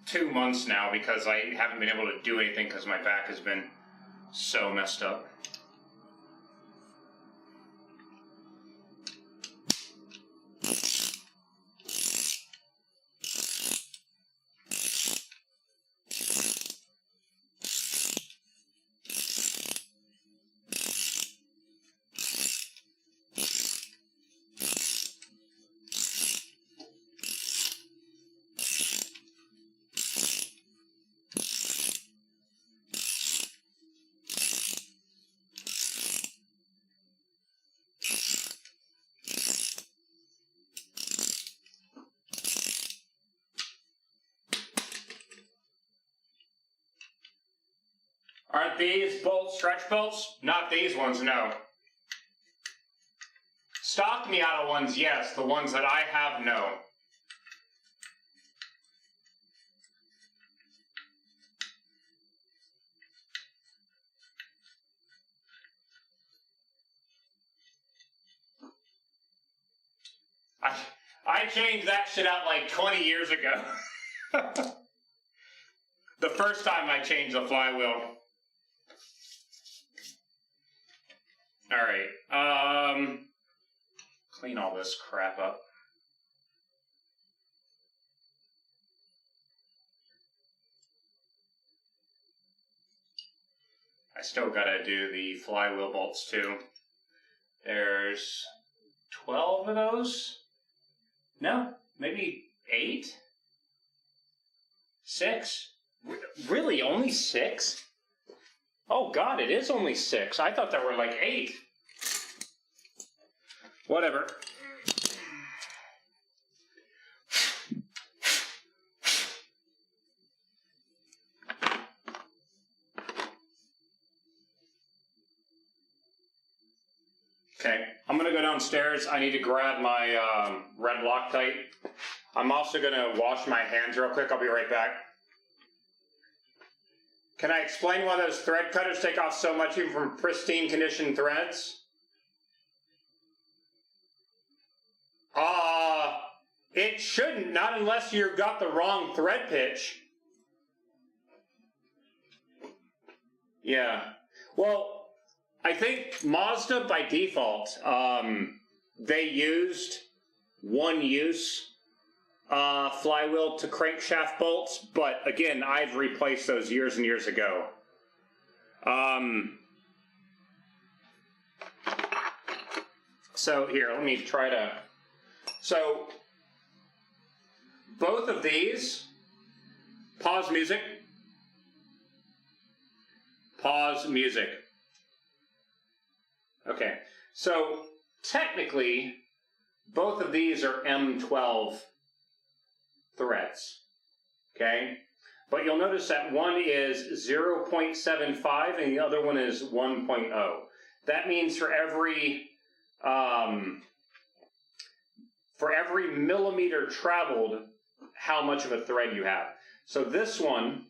2 months now because I haven't been able to do anything because my back has been so messed up. Aren't these bolts stretch bolts? Not these ones, no. Stock Miata ones, yes. The ones that I have, no. I changed that shit out like 20 years ago. The first time I changed the flywheel. Alright, clean all this crap up. I still gotta do the flywheel bolts too. There's 12 of those? No, maybe 8? 6? Really, only 6? Oh god, it is only 6. I thought there were like 8. Whatever. Okay, I'm gonna go downstairs. I need to grab my red Loctite. I'm also gonna wash my hands real quick. I'll be right back. Can I explain why those thread cutters take off so much even from pristine condition threads? It shouldn't, not unless you've got the wrong thread pitch. Yeah. Well, I think Mazda by default, they used one-use flywheel to crankshaft bolts, but again, I've replaced those years and years ago. So here, let me try to... So, both of these, pause music. Pause music. Okay, so technically, both of these are M12 threads, okay? But you'll notice that one is 0.75 and the other one is 1.0. That means for every millimeter traveled, how much of a thread you have. So this one,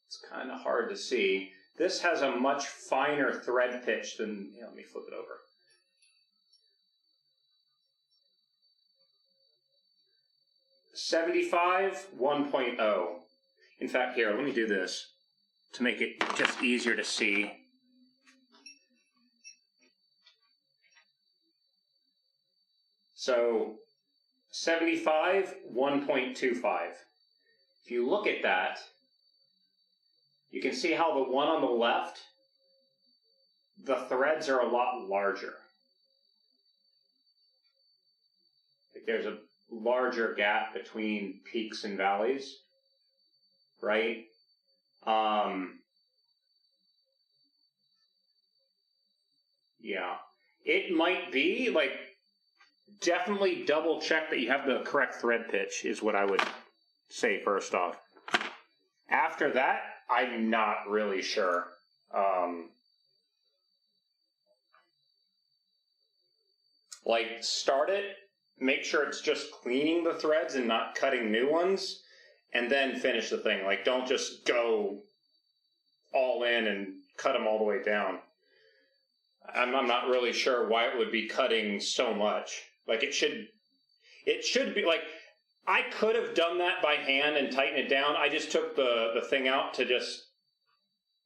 it's kind of hard to see. This has a much finer thread pitch than, let me flip it over. .75, 1.0. In fact, here, let me do this to make it just easier to see. So 75, 1.25. If you look at that, you can see how the one on the left, the threads are a lot larger. Like there's a larger gap between peaks and valleys, right? Yeah, it might be like, definitely double check that you have the correct thread pitch is what I would say first off. After that, I'm not really sure. Like start it, make sure it's just cleaning the threads and not cutting new ones, and then finish the thing. Like don't just go all in and cut them all the way down. I'm not really sure why it would be cutting so much. Like it should be like, I could have done that by hand and tighten it down. I just took the thing out to just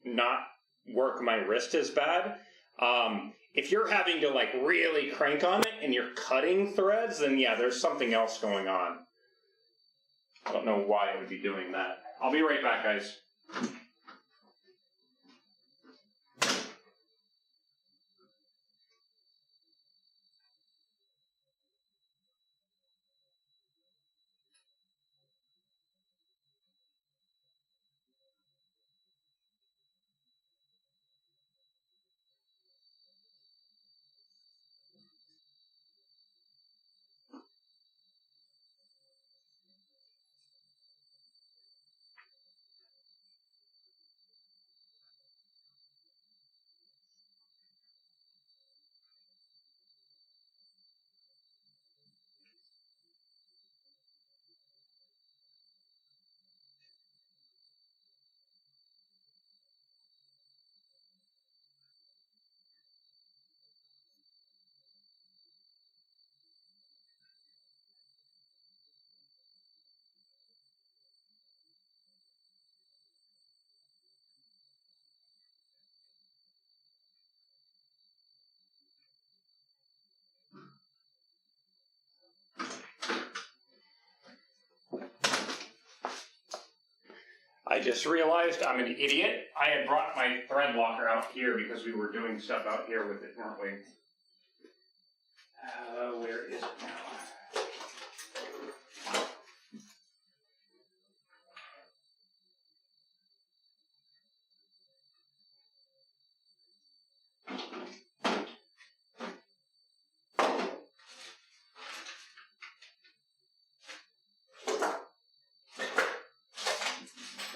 not work my wrist as bad. If you're having to like really crank on it and you're cutting threads, then yeah, there's something else going on. I don't know why I would be doing that. I'll be right back, guys. I just realized I'm an idiot. I had brought my thread locker out here because we were doing stuff out here with it, weren't we? Where is it now?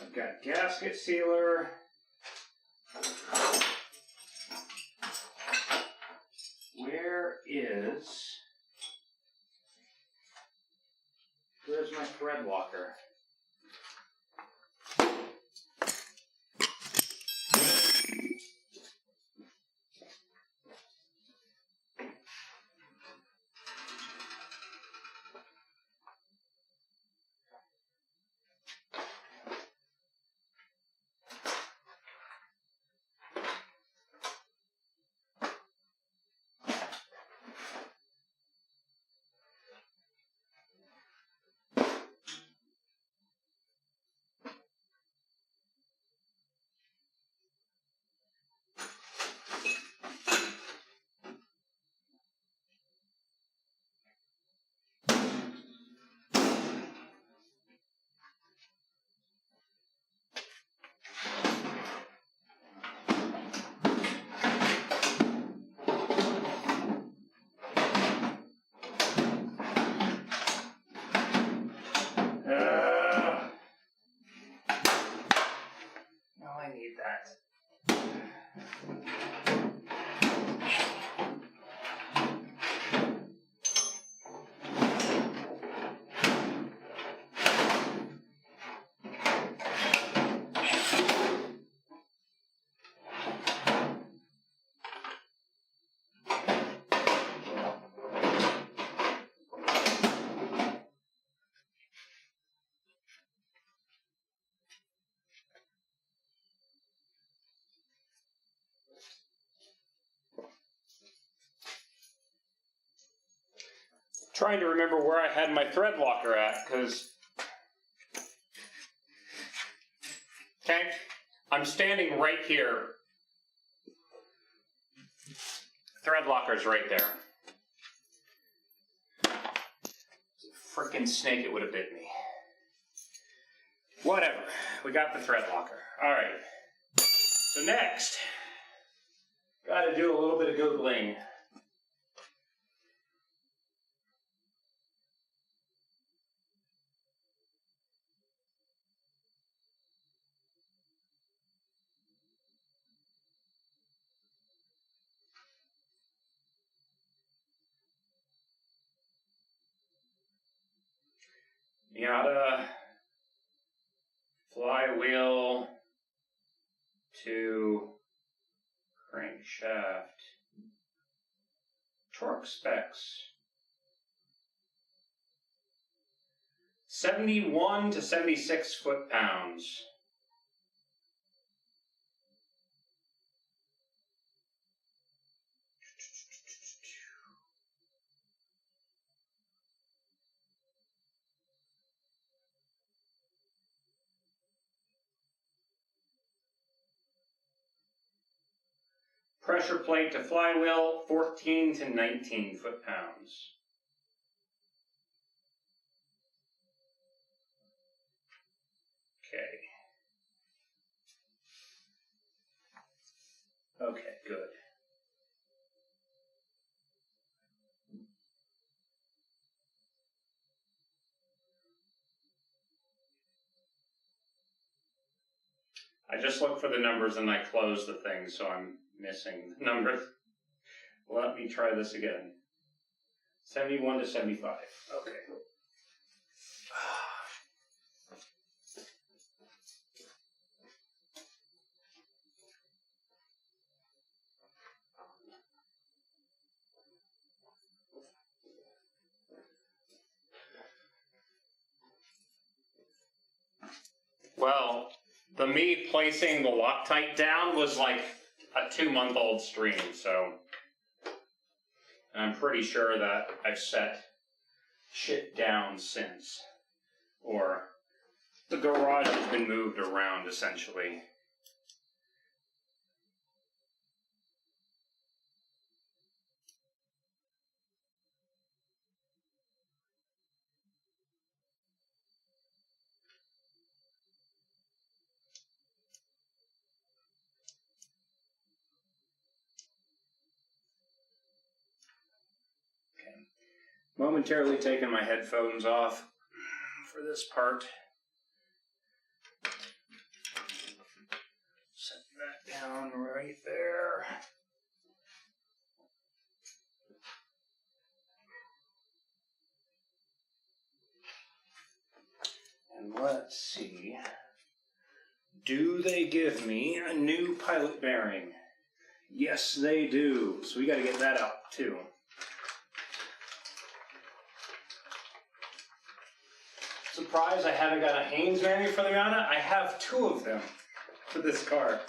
I've got gasket sealer. Where's my thread locker? trying to remember where I had my thread locker at, because... Okay, I'm standing right here. Thread locker's right there. Frickin' snake, it would have bit me. Whatever, we got the thread locker. Alright, so next, gotta do a little bit of Googling. Miata flywheel to crankshaft torque specs 71 to 76 foot-pounds. Pressure plate to flywheel, 14 to 19 foot-pounds. Okay. Okay, good. I just looked for the numbers and I closed the thing, so I'm missing the numbers. Let me try this again. 71 to 75. Okay. Well, the me placing the Loctite down was like a 2-month-old stream, so I'm pretty sure that I've set shit down since. Or the garage has been moved around, essentially. Momentarily taking my headphones off for this part. Set that down right there. And let's see. Do they give me a new pilot bearing? Yes, they do. So we got to get that out too. Surprised I haven't got a Haynes manual for the Miata. I have 2 of them for this car.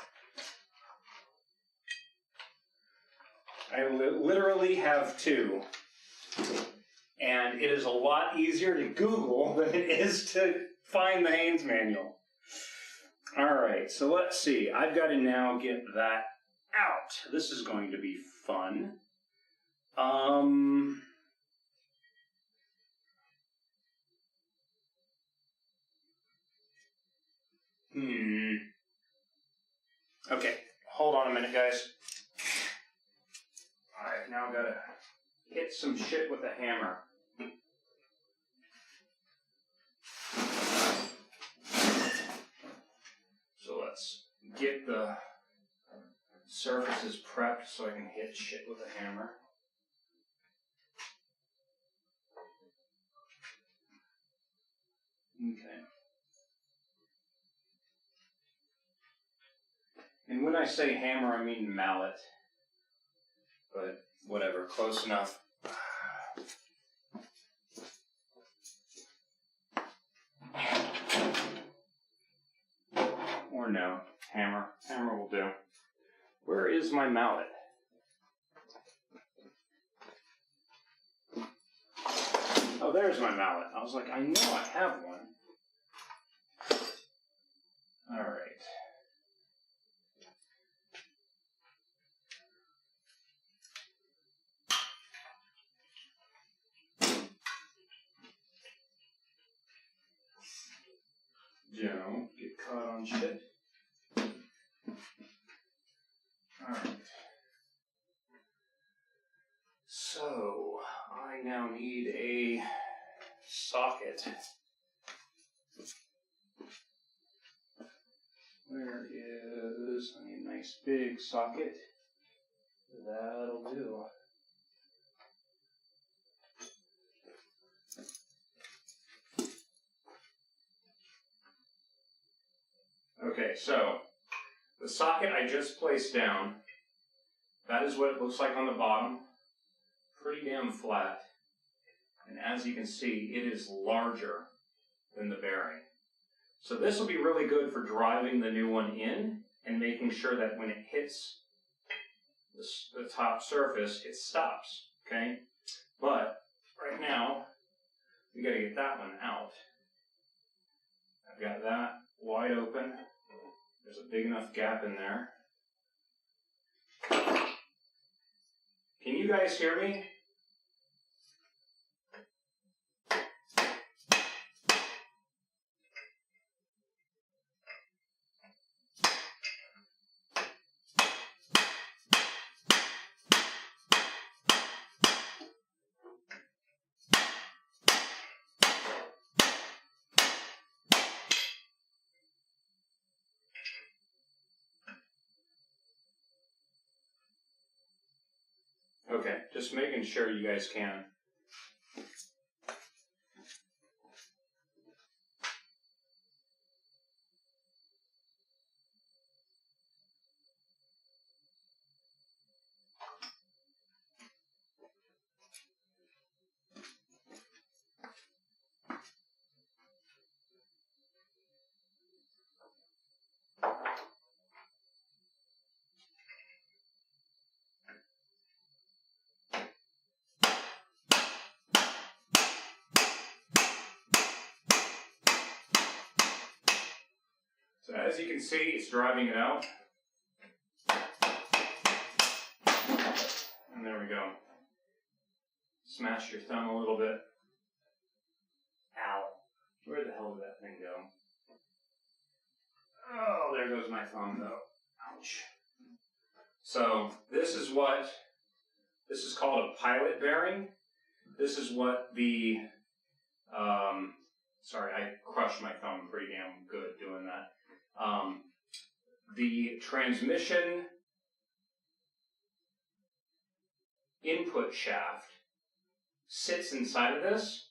I literally have 2. And it is a lot easier to Google than it is to find the Haynes manual. Alright, so let's see. I've got to now get that out. This is going to be fun. Okay, hold on a minute, guys. I've now got to hit some shit with a hammer. So let's get the surfaces prepped so I can hit shit with a hammer. Okay. And when I say hammer, I mean mallet. But whatever, close enough. Or no, hammer. Hammer will do. Where is my mallet? Oh, there's my mallet. I was like, I know I have one. All right. Don't get caught on shit. Alright. So, I now need a socket. Where is, I need a nice big socket. That'll do. Okay, so the socket I just placed down, that is what it looks like on the bottom. Pretty damn flat. And as you can see, it is larger than the bearing. So this will be really good for driving the new one in and making sure that when it hits the top surface, it stops, okay? But right now, we gotta get that one out. I've got that wide open. There's a big enough gap in there. Can you guys hear me? Okay, just making sure you guys can. So as you can see, it's driving it out. And there we go. Smash your thumb a little bit. Ow. Where the hell did that thing go? Oh, there goes my thumb though. Ouch. So this is called a pilot bearing. This is what the, sorry, I crushed my thumb pretty damn good doing that. The transmission input shaft sits inside of this.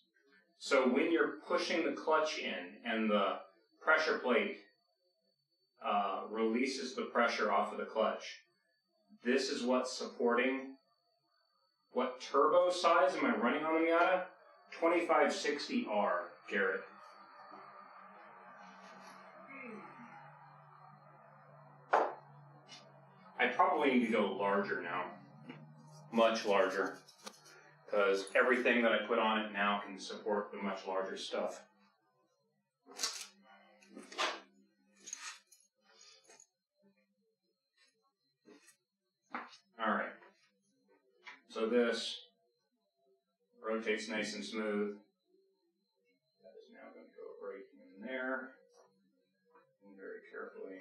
So when you're pushing the clutch in and the pressure plate releases the pressure off of the clutch, this is what's supporting. What turbo size am I running on the Miata? 2560R, Garrett. I probably need to go larger now. Much larger. Because everything that I put on it now can support the much larger stuff. Alright. So this rotates nice and smooth. That is now going to go right in there. And very carefully.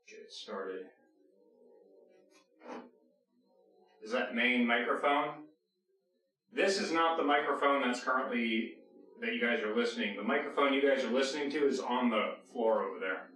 Get it started. Is that main microphone? This is not the microphone that's currently, that you guys are listening. The microphone you guys are listening to is on the floor over there.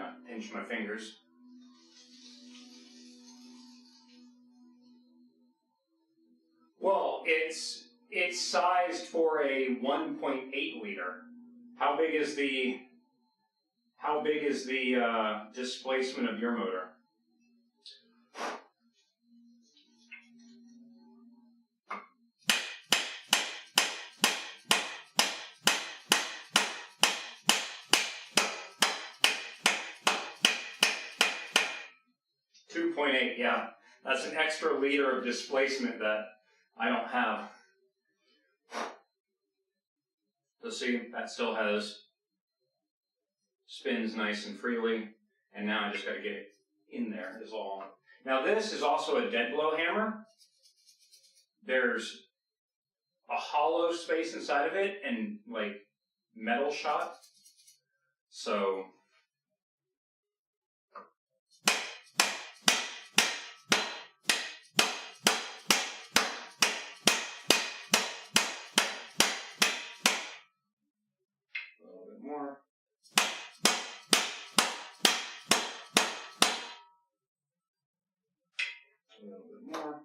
to pinch my fingers. Well, it's sized for a 1.8 liter. How big is the displacement of your motor? Yeah, that's an extra liter of displacement that I don't have. So see, that still spins nice and freely, and now I just got to get it in there is all. Now this is also a dead blow hammer. There's a hollow space inside of it and like metal shot. So more. A little bit more.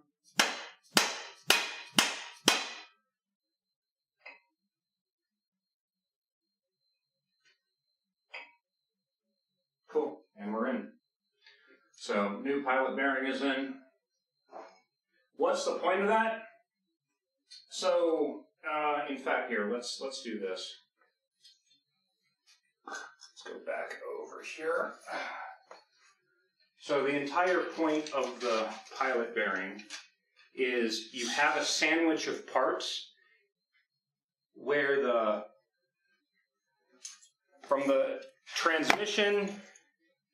Cool, and we're in. So, new pilot bearing is in. What's the point of that? So, in fact, here, let's do this. Let's go back over here. So the entire point of the pilot bearing is you have a sandwich of parts where from the transmission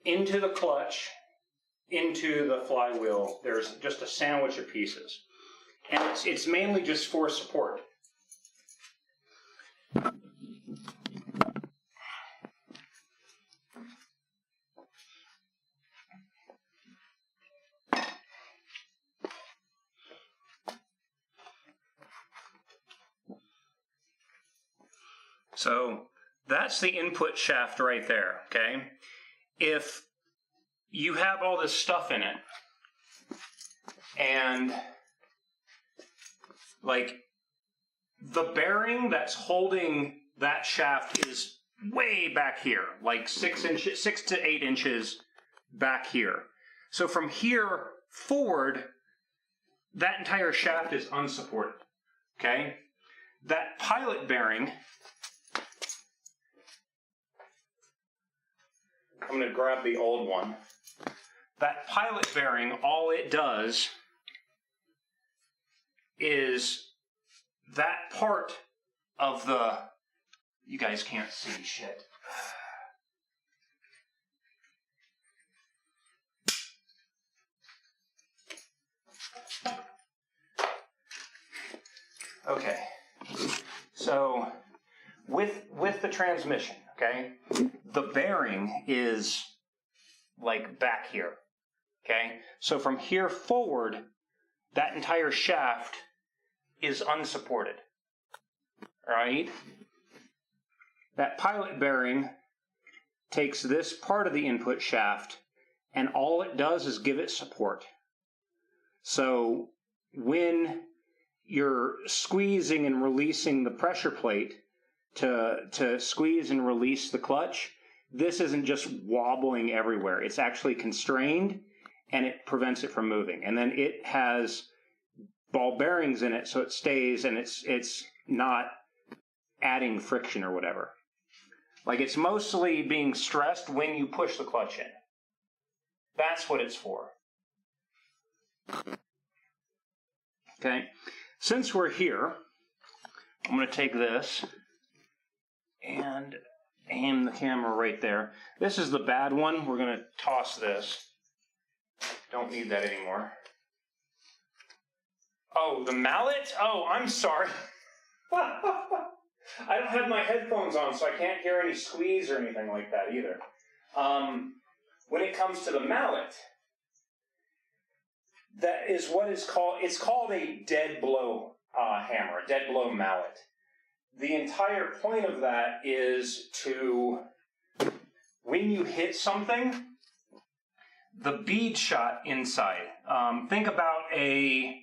into the clutch, into the flywheel, there's just a sandwich of pieces. And it's mainly just for support. So that's the input shaft right there, okay? If you have all this stuff in it, and like the bearing that's holding that shaft is way back here, like 6 to 8 inches back here. So from here forward, that entire shaft is unsupported, okay? That pilot bearing, I'm going to grab the old one. That pilot bearing, all it does is that part of the, you guys can't see shit. Okay, so with the transmission, okay, the bearing is like back here, okay? So from here forward, that entire shaft is unsupported, all right? That pilot bearing takes this part of the input shaft and all it does is give it support. So when you're squeezing and releasing the pressure plate to squeeze and release the clutch, this isn't just wobbling everywhere. It's actually constrained and it prevents it from moving. And then it has ball bearings in it so it stays and it's not adding friction or whatever. Like it's mostly being stressed when you push the clutch in. That's what it's for. Okay, since we're here, I'm going to take this and aim the camera right there. This is the bad one. We're going to toss this. Don't need that anymore. Oh, the mallet? Oh, I'm sorry. I don't have my headphones on, so I can't hear any squeeze or anything like that either. When it comes to the mallet, that is what is called, it's called a dead blow hammer, a dead blow mallet. The entire point of that is to when you hit something, the bead shot inside. Think about a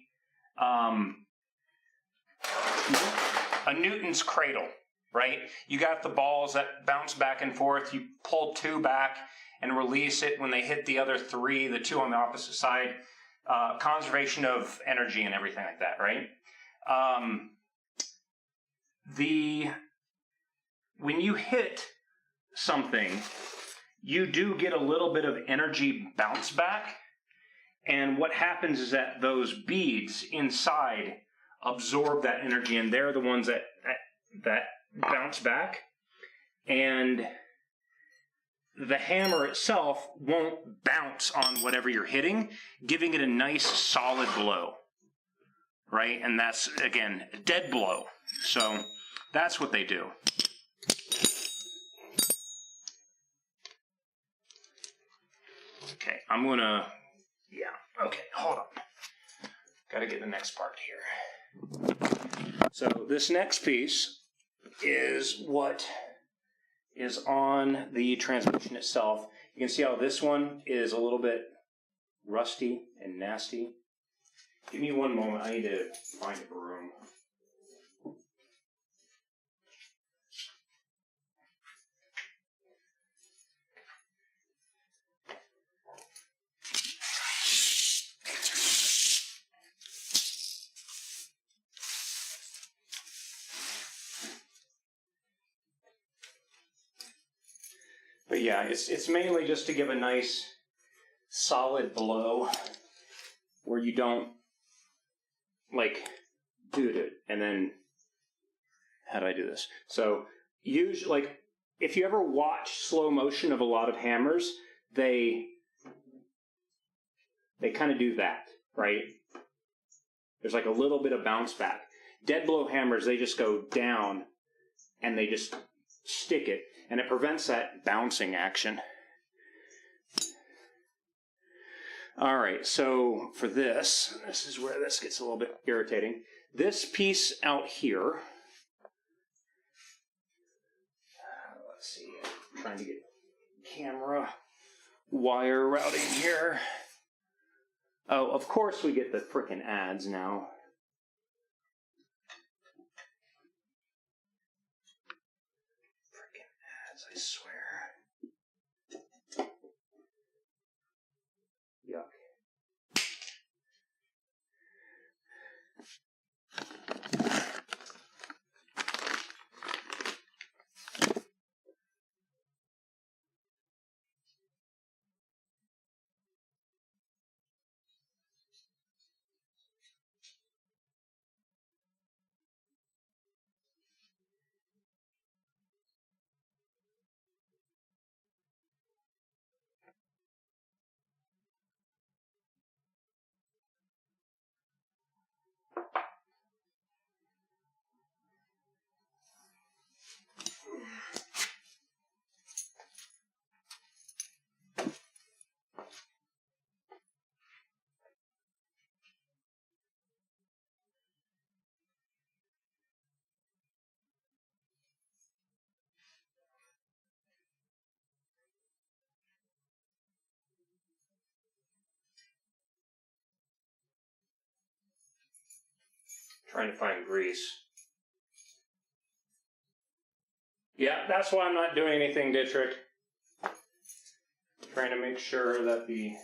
Newton's cradle, right? You got the balls that bounce back and forth. You pull two back and release it when they hit the other three, the two on the opposite side. Conservation of energy and everything like that, right? When you hit something, you do get a little bit of energy bounce back. And what happens is that those beads inside absorb that energy, and they're the ones that bounce back. And the hammer itself won't bounce on whatever you're hitting, giving it a nice solid blow, right? And that's, again, a dead blow. So that's what they do. Okay, I'm gonna, okay, hold on. Gotta get the next part here. So this next piece is what is on the transmission itself. You can see how this one is a little bit rusty and nasty. Give me one moment, I need to find a broom. But yeah, it's mainly just to give a nice solid blow where you don't like do it and then how do I do this? So usually, like if you ever watch slow motion of a lot of hammers, they kind of do that, right? There's like a little bit of bounce back. Dead blow hammers, they just go down and they just stick it. And it prevents that bouncing action. All right, so for this is where this gets a little bit irritating. This piece out here, let's see, I'm trying to get camera wire routing here. Oh, of course we get the frickin' ads now. I swear. Yuck. Trying to find grease. Yeah, that's why I'm not doing anything, Dittrich. Trying to make sure that the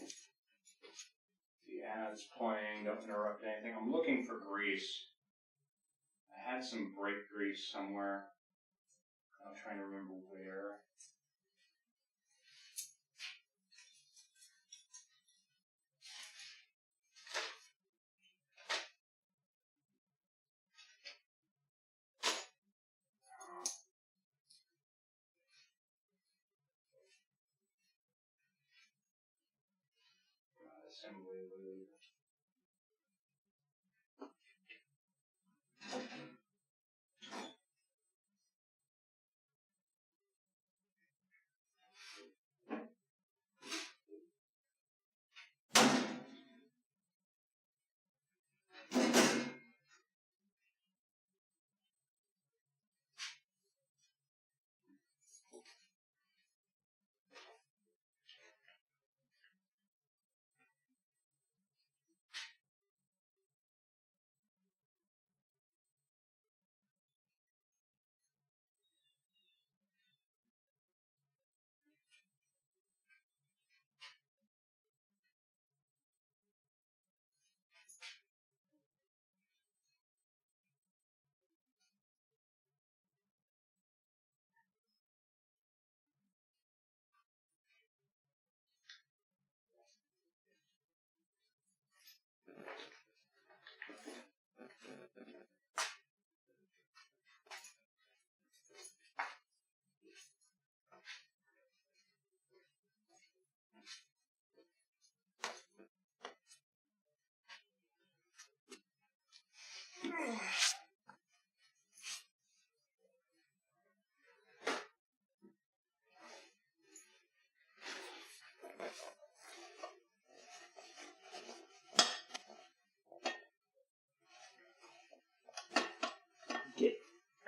ads playing don't interrupt anything. I'm looking for grease. I had some brake grease somewhere. I'm trying to remember where. Assembly lube.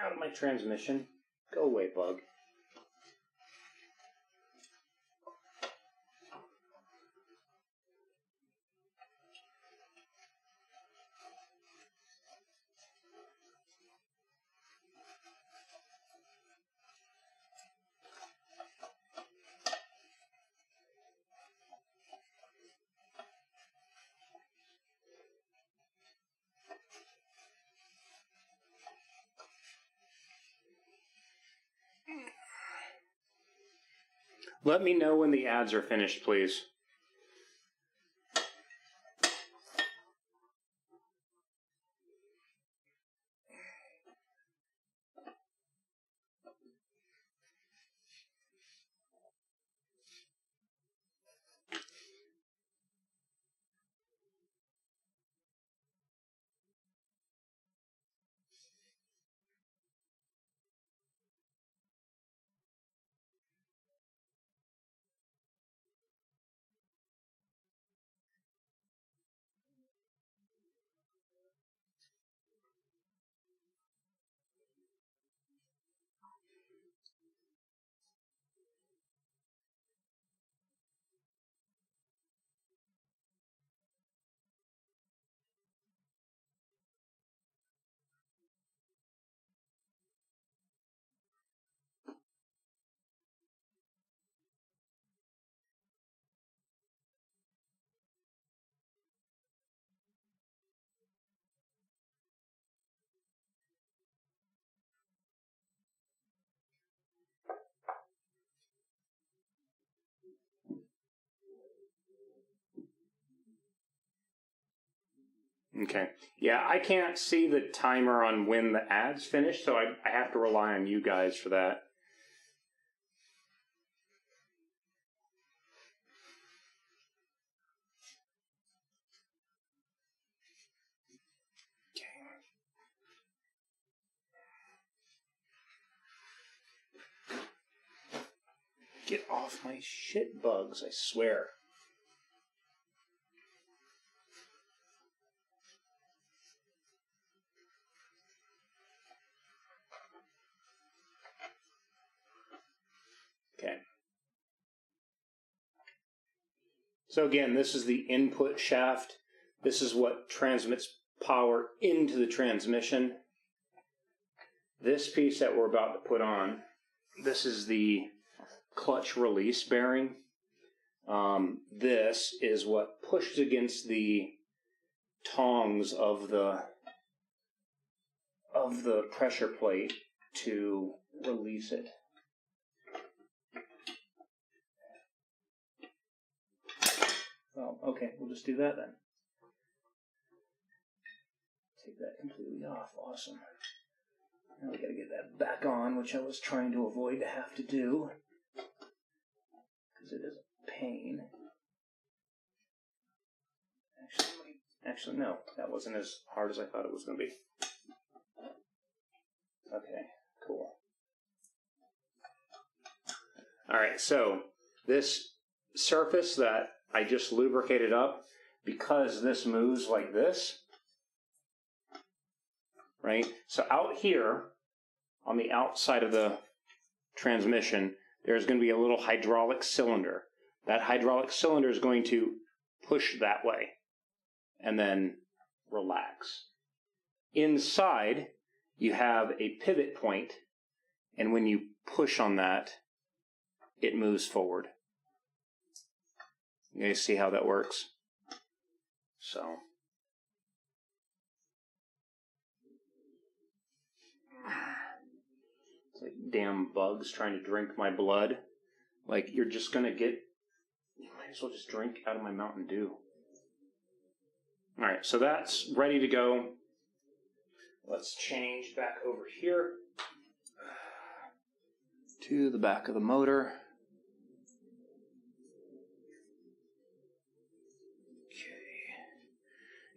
Out of my transmission. Go away, bug. Let me know when the ads are finished, please. Okay. Yeah, I can't see the timer on when the ad's finish, so I have to rely on you guys for that. Get off my shit, bugs, I swear. Okay. So again, this is the input shaft. This is what transmits power into the transmission. This piece that we're about to put on, this is the clutch release bearing. This is what pushes against the tongs of the pressure plate to release it. Well, okay, we'll just do that then. Take that completely off. Awesome. Now we gotta get that back on, which I was trying to avoid to have to do, because it is a pain. Actually, no, that wasn't as hard as I thought it was going to be. Okay, cool. All right, so this surface that I just lubricated up, because this moves like this, right? So out here, on the outside of the transmission, there's going to be a little hydraulic cylinder. That hydraulic cylinder is going to push that way and then relax. Inside, you have a pivot point, and when you push on that, it moves forward. You guys see how that works? So, it's like damn bugs trying to drink my blood. Like, you're just gonna get, you might as well just drink out of my Mountain Dew. All right, so that's ready to go. Let's change back over here to the back of the motor. Okay.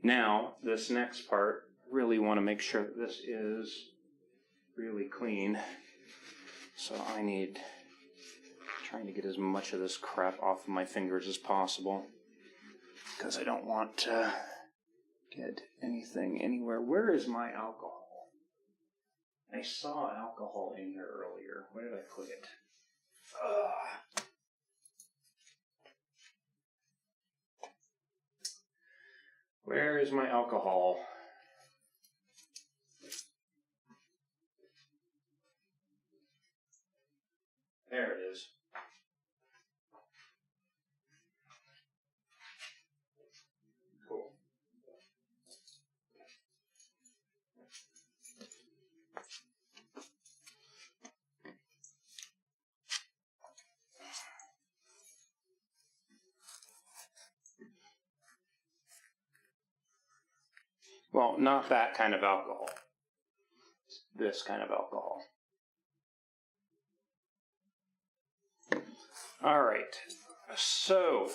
Now, this next part, really want to make sure that this is really clean. So I need, trying to get as much of this crap off of my fingers as possible, because I don't want to get anything anywhere. Where is my alcohol? I saw alcohol in here earlier. Where did I put it? Where is my alcohol? There it is. Cool. Well, not that kind of alcohol. This kind of alcohol. All right. So,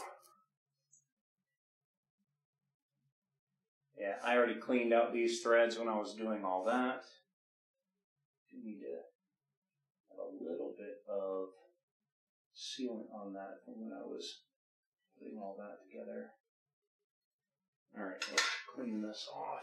yeah, I already cleaned out these threads when I was doing all that. You need to have a little bit of sealant on that from when I was putting all that together. All right, let's clean this off.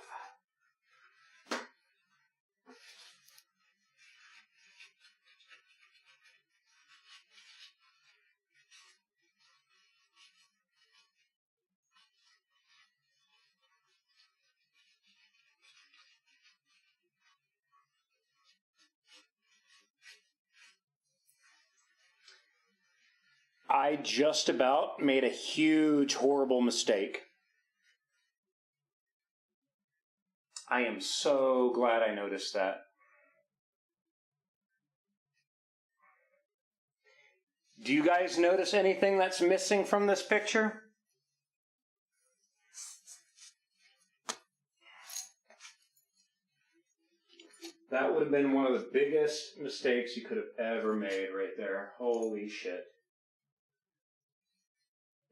I just about made a huge, horrible mistake. I am so glad I noticed that. Do you guys notice anything that's missing from this picture? That would have been one of the biggest mistakes you could have ever made right there. Holy shit.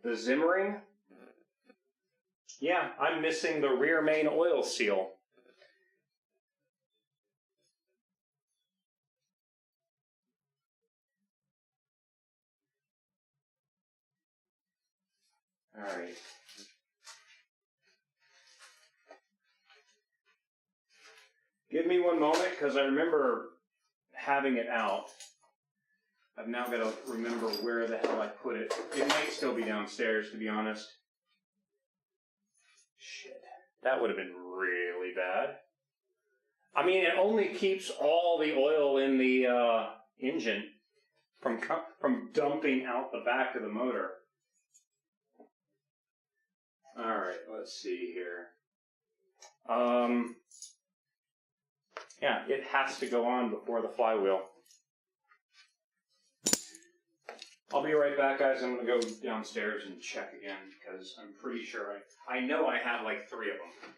The Zimmering? Yeah, I'm missing the rear main oil seal. All right. Give me one moment, because I remember having it out. I've now got to remember where the hell I put it. It might still be downstairs, to be honest. Shit. That would have been really bad. I mean, it only keeps all the oil in the engine from dumping out the back of the motor. All right, let's see here. Yeah, it has to go on before the flywheel. I'll be right back, guys. I'm going to go downstairs and check again, because I'm pretty sure I know I have like 3 of them.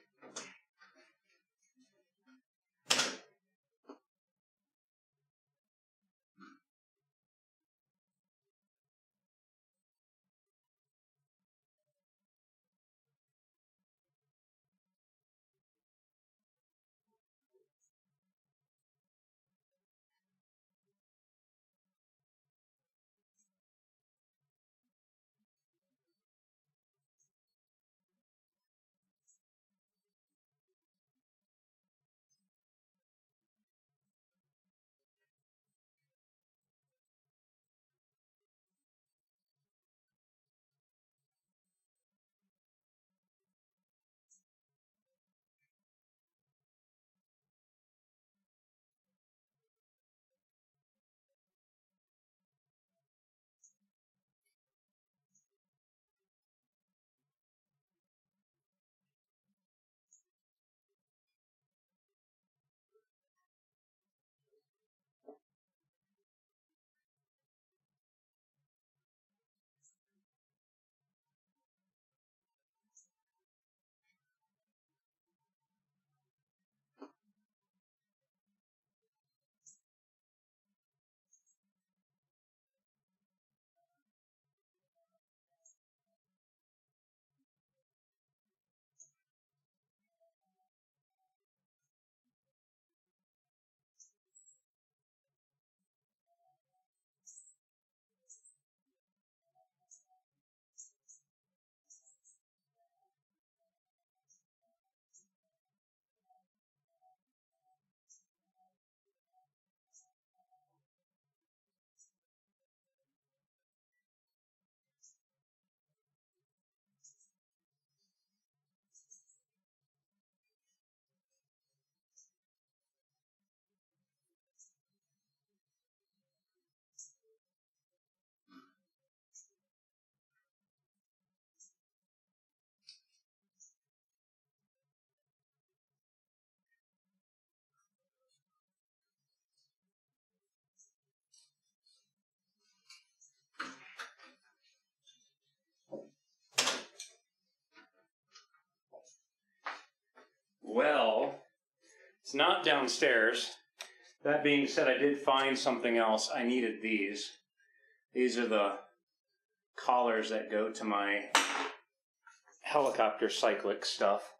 It's not downstairs. That being said, I did find something else. I needed these. These are the collars that go to my helicopter cyclic stuff.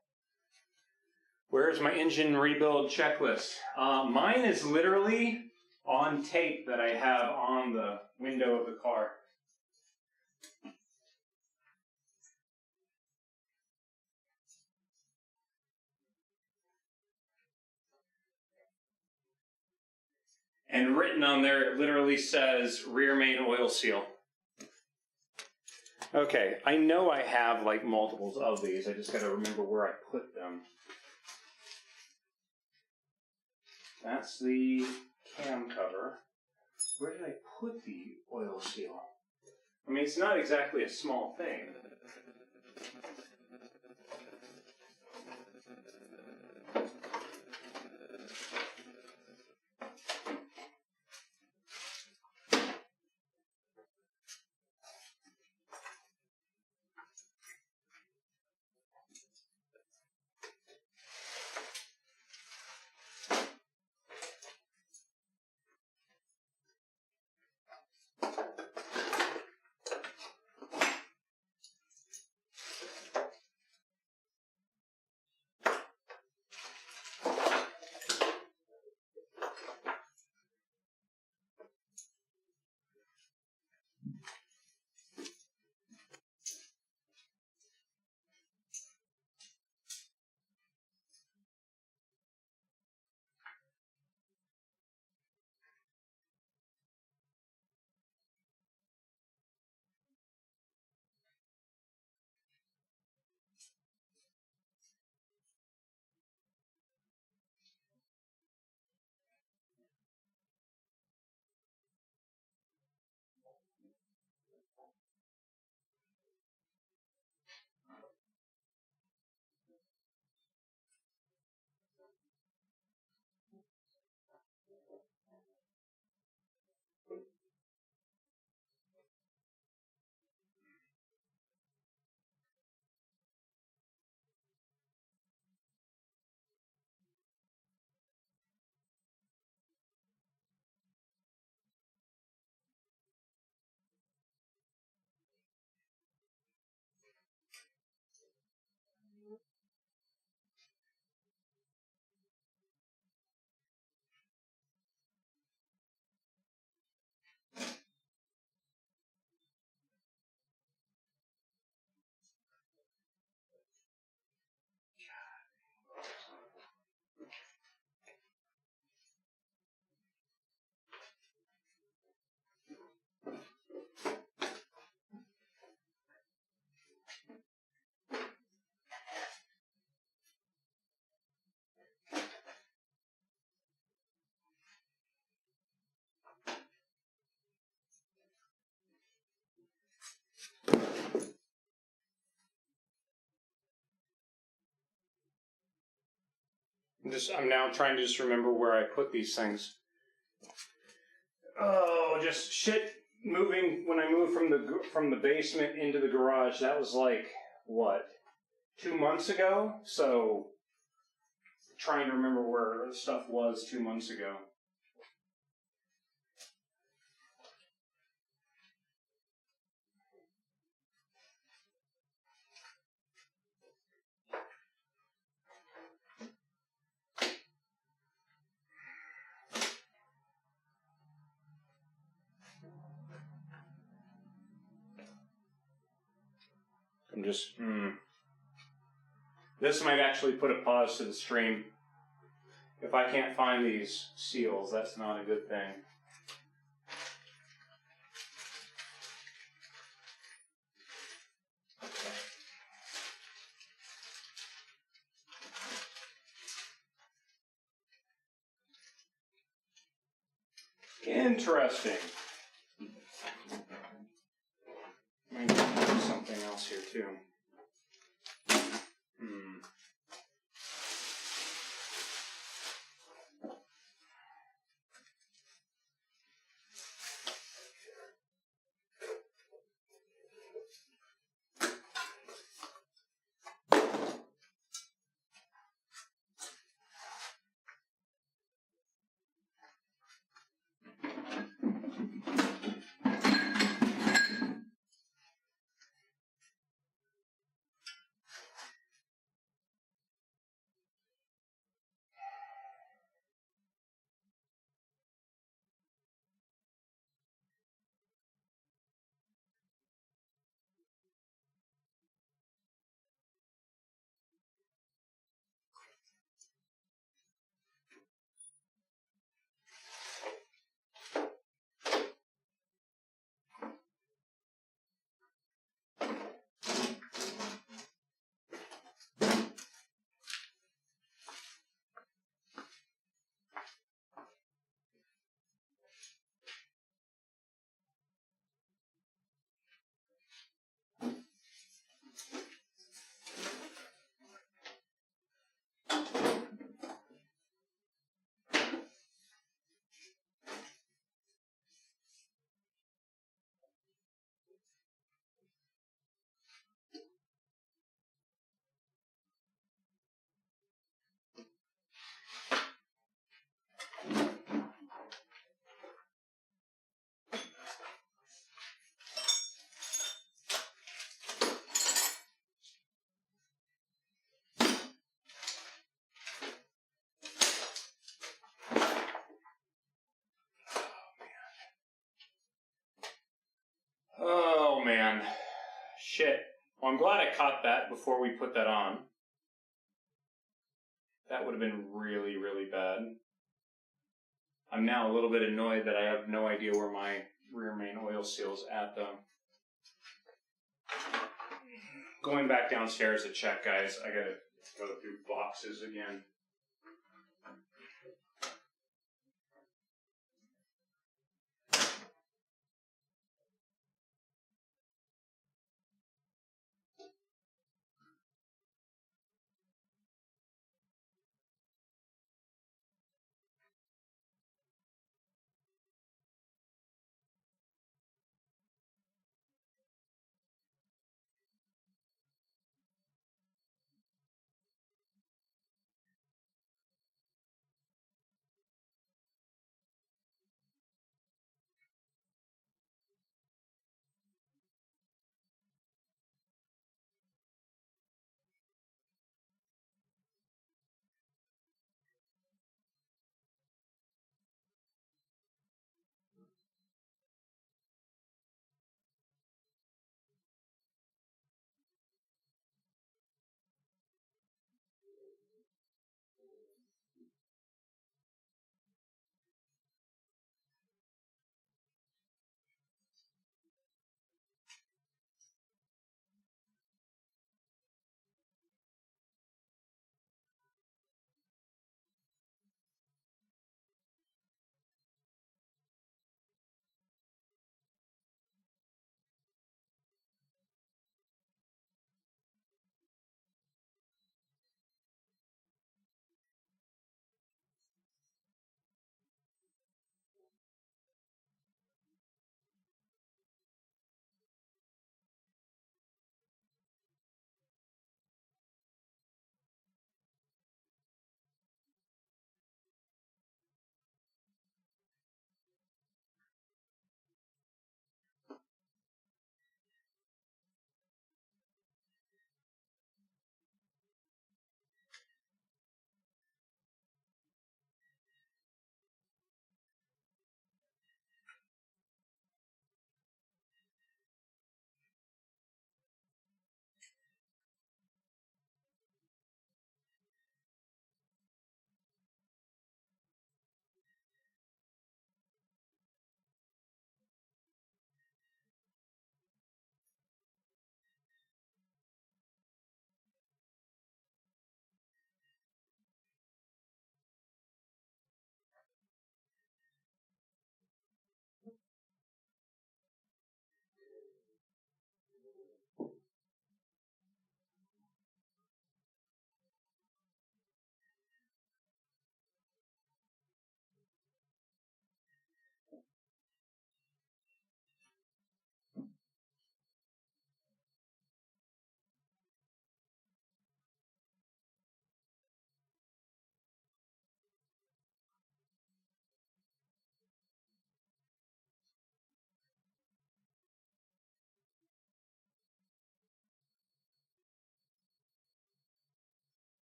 Where's my engine rebuild checklist? Mine is literally on tape that I have on the window of the car. And written on there, it literally says rear main oil seal. Okay, I know I have like multiples of these. I just got to remember where I put them. That's the cam cover. Where did I put the oil seal? I mean, it's not exactly a small thing. I'm now trying to just remember where I put these things. Oh, just shit moving. When I moved from the basement into the garage, that was like, what, 2 months ago? So, trying to remember where the stuff was 2 months ago. I'm just, This might actually put a pause to the stream. If I can't find these seals, that's not a good thing. Interesting. I might do something else here too. Well, I'm glad I caught that before we put that on. That would have been really, really bad. I'm now a little bit annoyed that I have no idea where my rear main oil seal is at, though. Going back downstairs to check, guys. I gotta go through boxes again.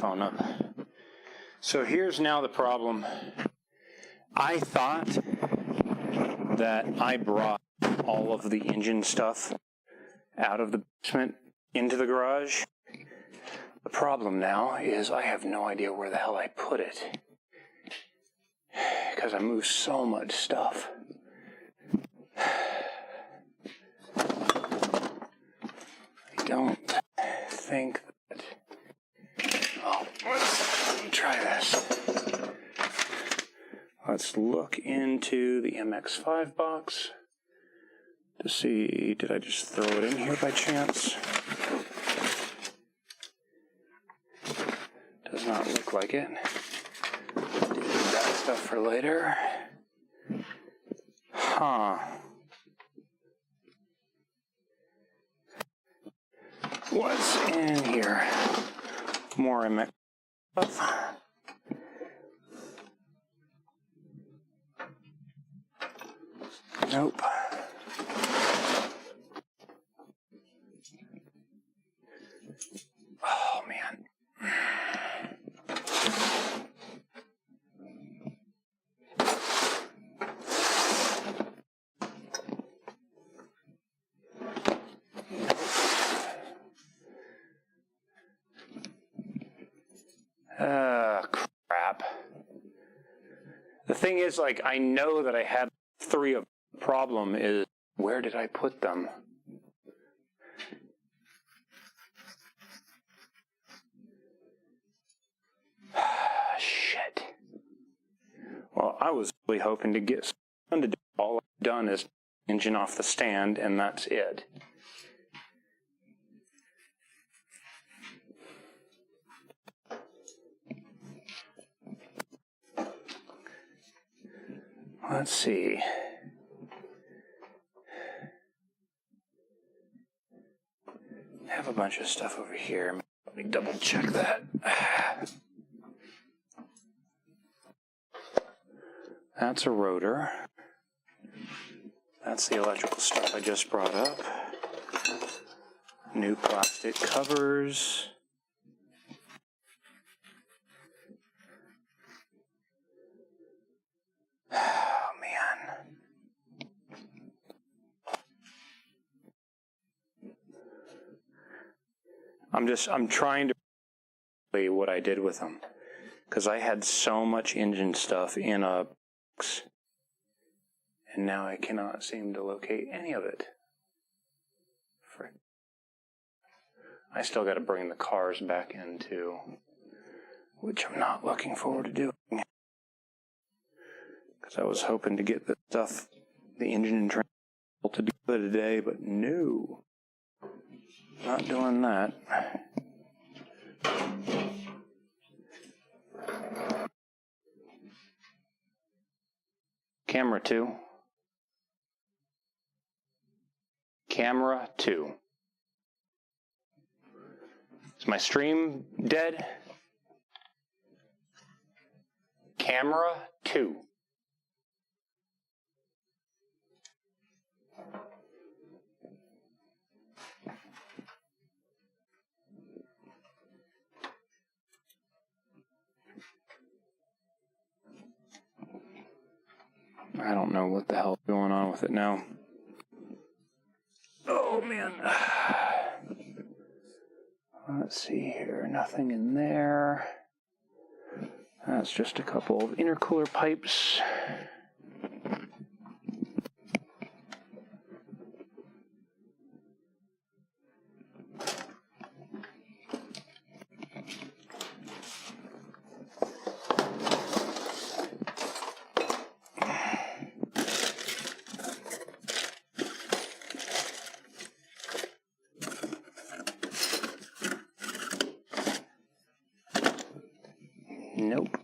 microphone up. So here's now the problem. I thought that I brought all of the engine stuff out of the basement into the garage. The problem now is I have no idea where the hell I put it, because I moved so much stuff. I don't think that... Oh, let me try this. Let's look into the MX-5 box to see, did I just throw it in here by chance? Does not look like it. Did that stuff for later. Huh. What's in here? More MX stuff. Nope. Oh, man. Crap. The thing is, like, I know that I had 3 of them. The problem is, where did I put them? Shit. Well, I was really hoping to get someone to do. All I've done is engine off the stand, and that's it. Let's see. I have a bunch of stuff over here. Let me double check that. That's a rotor. That's the electrical stuff I just brought up. New plastic covers. Oh, man. I'm trying to see what I did with them, because I had so much engine stuff in a box, and now I cannot seem to locate any of it. Frick. I still got to bring the cars back into, which I'm not looking forward to doing, because I was hoping to get the stuff, the engine and transmission to do it today, but no. Not doing that. Camera 2. Camera 2. Is my stream dead? Camera 2. I don't know what the hell's going on with it now. Oh, man. Let's see here. Nothing in there. That's just a couple of intercooler pipes. Nope.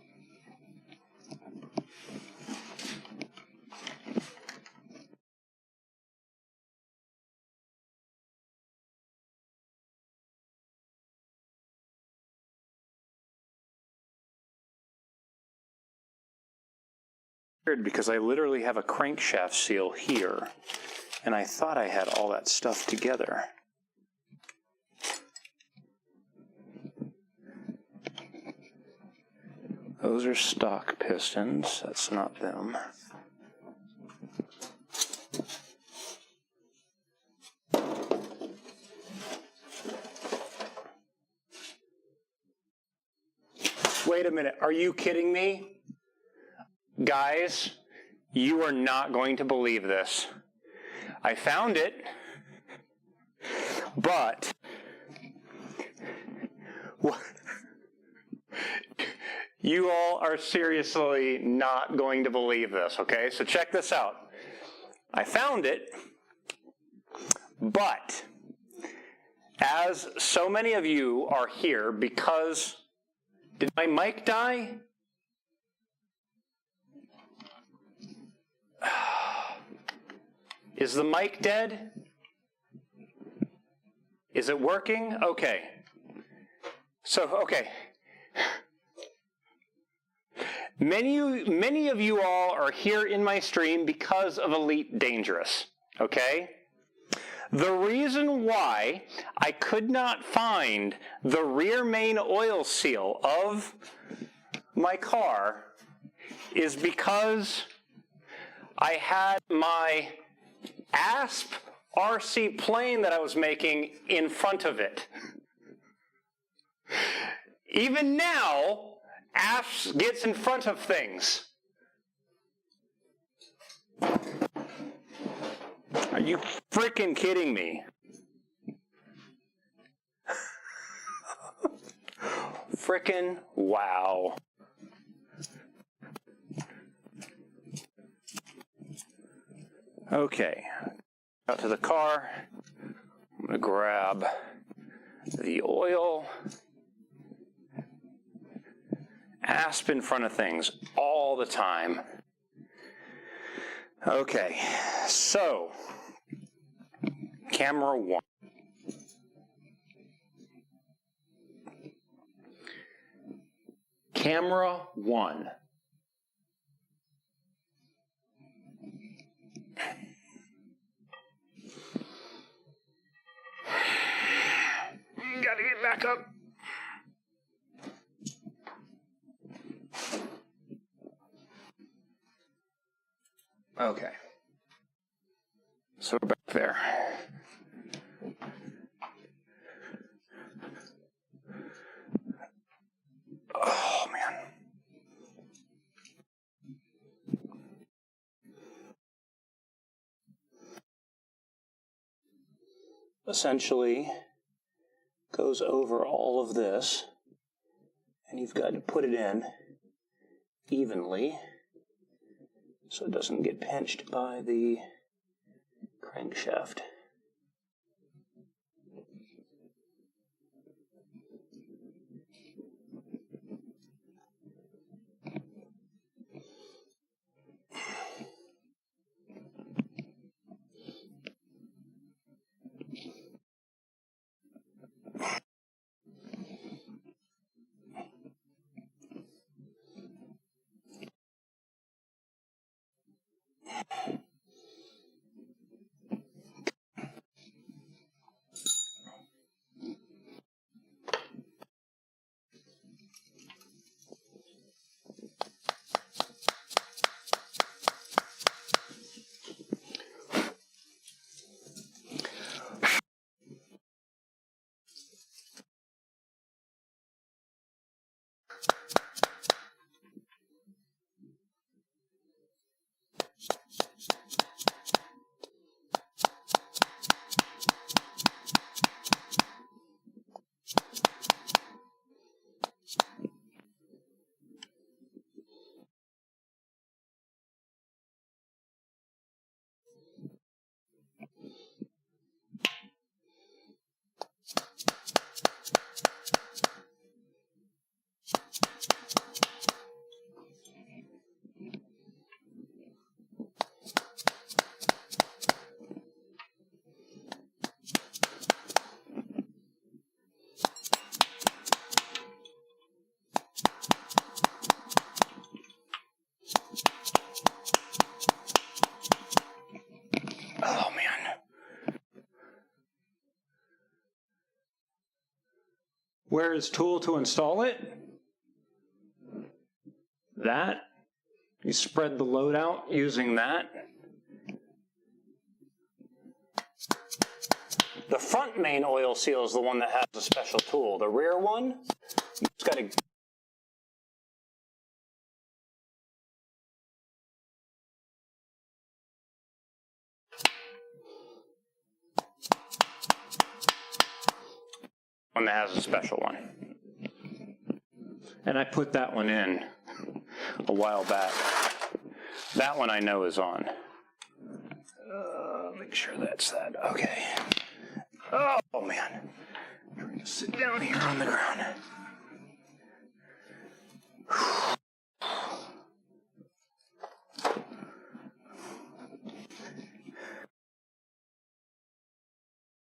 Because I literally have a crankshaft seal here, and I thought I had all that stuff together. Those are stock pistons. That's not them. Wait a minute. Are you kidding me? Guys, you are not going to believe this. I found it, but you all are seriously not going to believe this, okay? So check this out. I found it, but as so many of you are here because... Did my mic die? Is the mic dead? Is it working? Okay. So, okay. Many of you all are here in my stream because of Elite Dangerous, okay? The reason why I could not find the rear main oil seal of my car is because I had my ASP RC plane that I was making in front of it. Even now, ASP gets in front of things. Are you freaking kidding me? Frickin' wow. Okay, out to the car. I'm gonna grab the oil. ASP in front of things all the time. Okay, so camera one. Camera one. Gotta get back up. Okay. So we're back there. Oh, man. Essentially goes over all of this, and you've got to put it in evenly so it doesn't get pinched by the crankshaft. Oh, man. Where is tool to install it? that. You spread the load out using that. The front main oil seal is the one that has a special tool. The rear one, you just got to one that has a special one. And I put that one in a while back. That one I know is on. Make sure that's that. Okay. Oh man. I'm going to sit down here on the ground.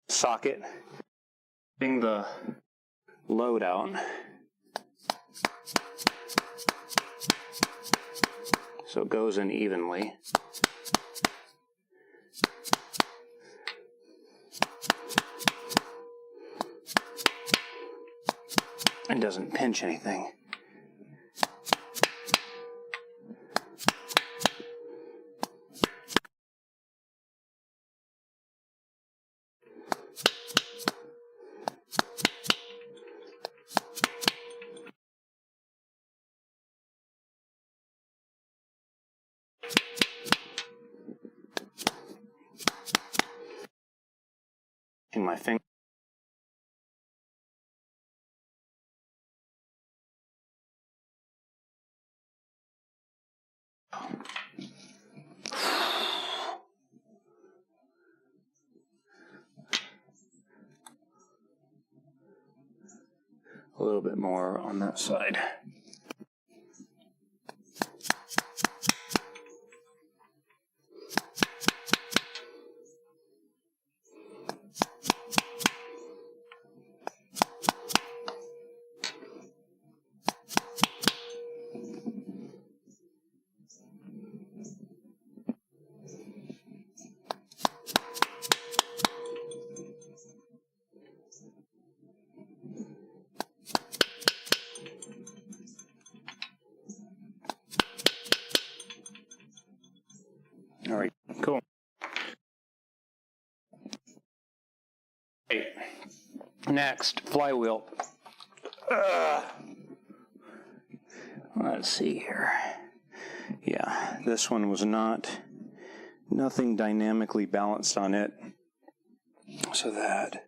Socket. Bring the load out. So it goes in evenly. And doesn't pinch anything. My finger. A little bit more on that side. All right, cool. Okay. Next, flywheel. Let's see here. Yeah, this one was nothing dynamically balanced on it. So that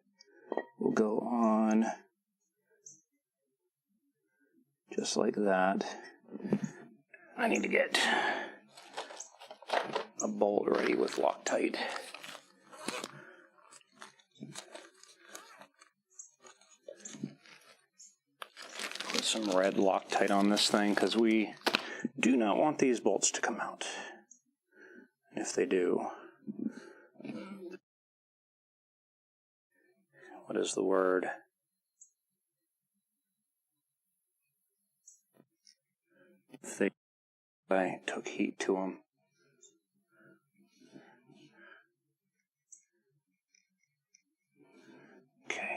will go on just like that. I need to get a bolt ready with Loctite. Put some red Loctite on this thing because we do not want these bolts to come out. And if they do, what is the word? If I took heat to them. Okay.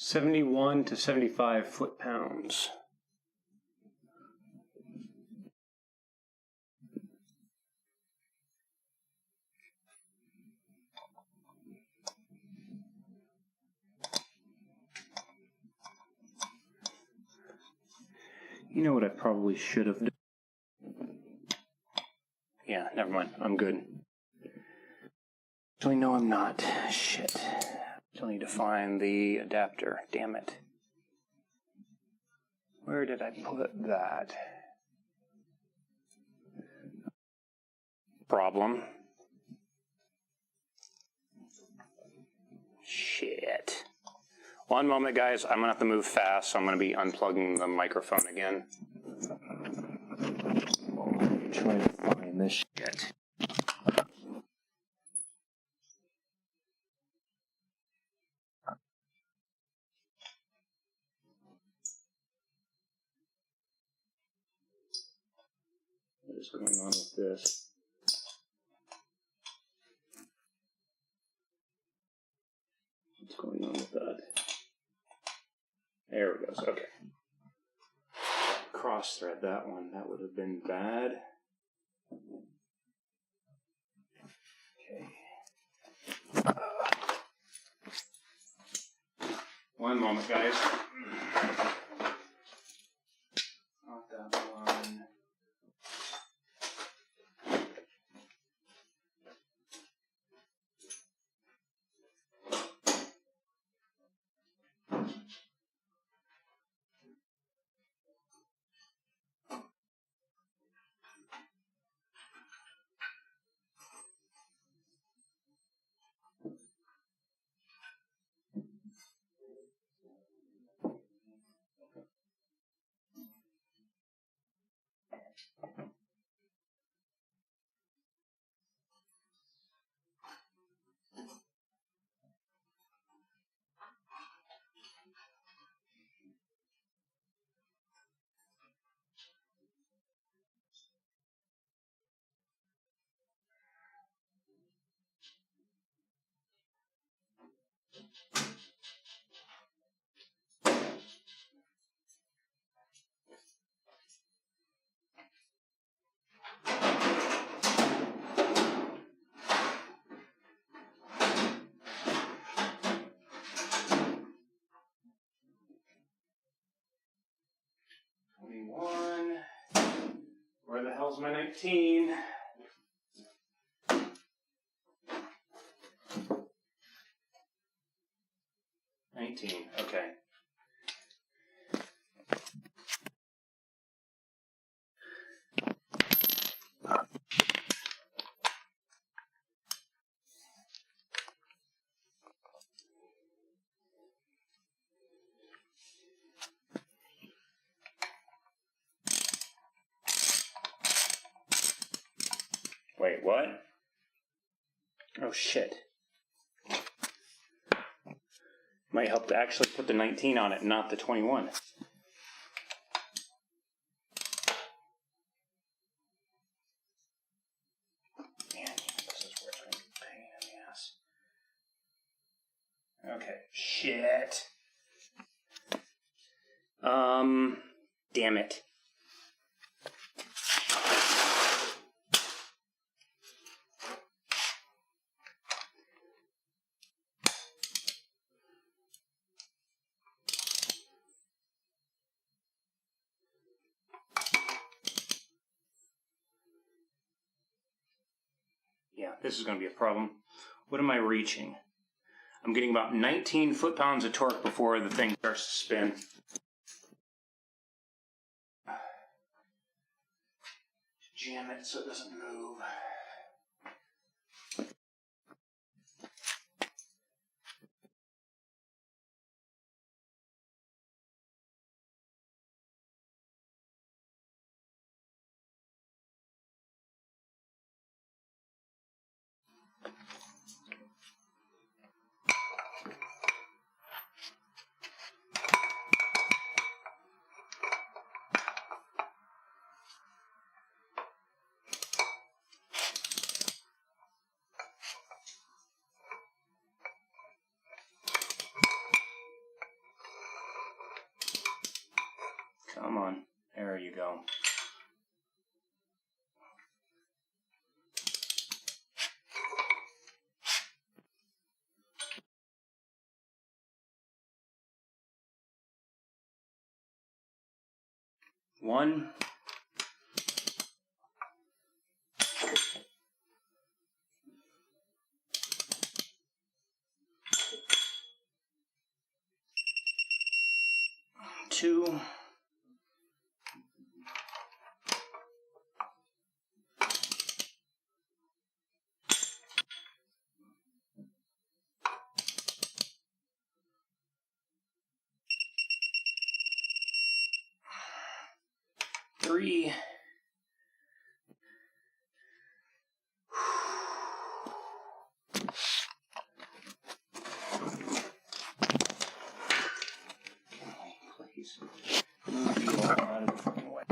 71 to 75 foot-pounds. You know what I probably should have done? Yeah, never mind. I'm good. Actually, no, I'm not. Shit. Still need to find the adapter. Damn it. Where did I put that? Problem. Shit. One moment, guys. I'm going to have to move fast, so I'm going to be unplugging the microphone again. I'm trying to find this shit. What is going on with this? What's going on with that? There it goes. Okay. Cross thread that one. That would have been bad. Okay. One moment, guys. Not that one. Where the hell's my 19? Okay. Wait, what? Oh, shit. Might help to actually put the 19 on it, not the 21. Man, this is where it's going to be a pain in the ass. Okay, shit. Damn it. Yeah, this is going to be a problem. What am I reaching? I'm getting about 19 foot-pounds of torque before the thing starts to spin. Jam it so it doesn't move. 1. 2. 3. Please move you all out of the fucking way.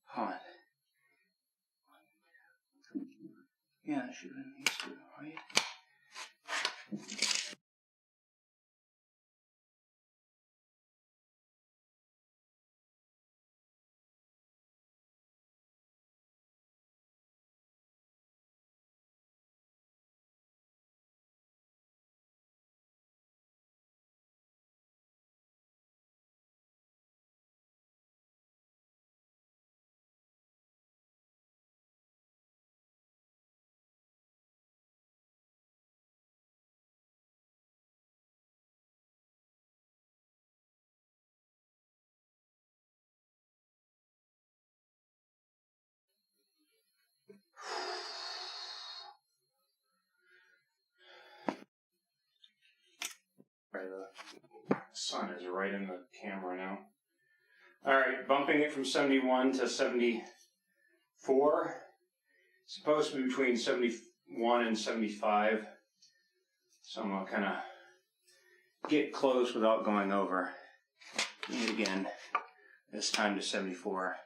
Hold on. Yeah, it should have been these two, right? The sun is right in the camera now. Alright, bumping it from 71 to 74. It's supposed to be between 71 and 75. So I'm going to kind of get close without going over. And again, this time to 74.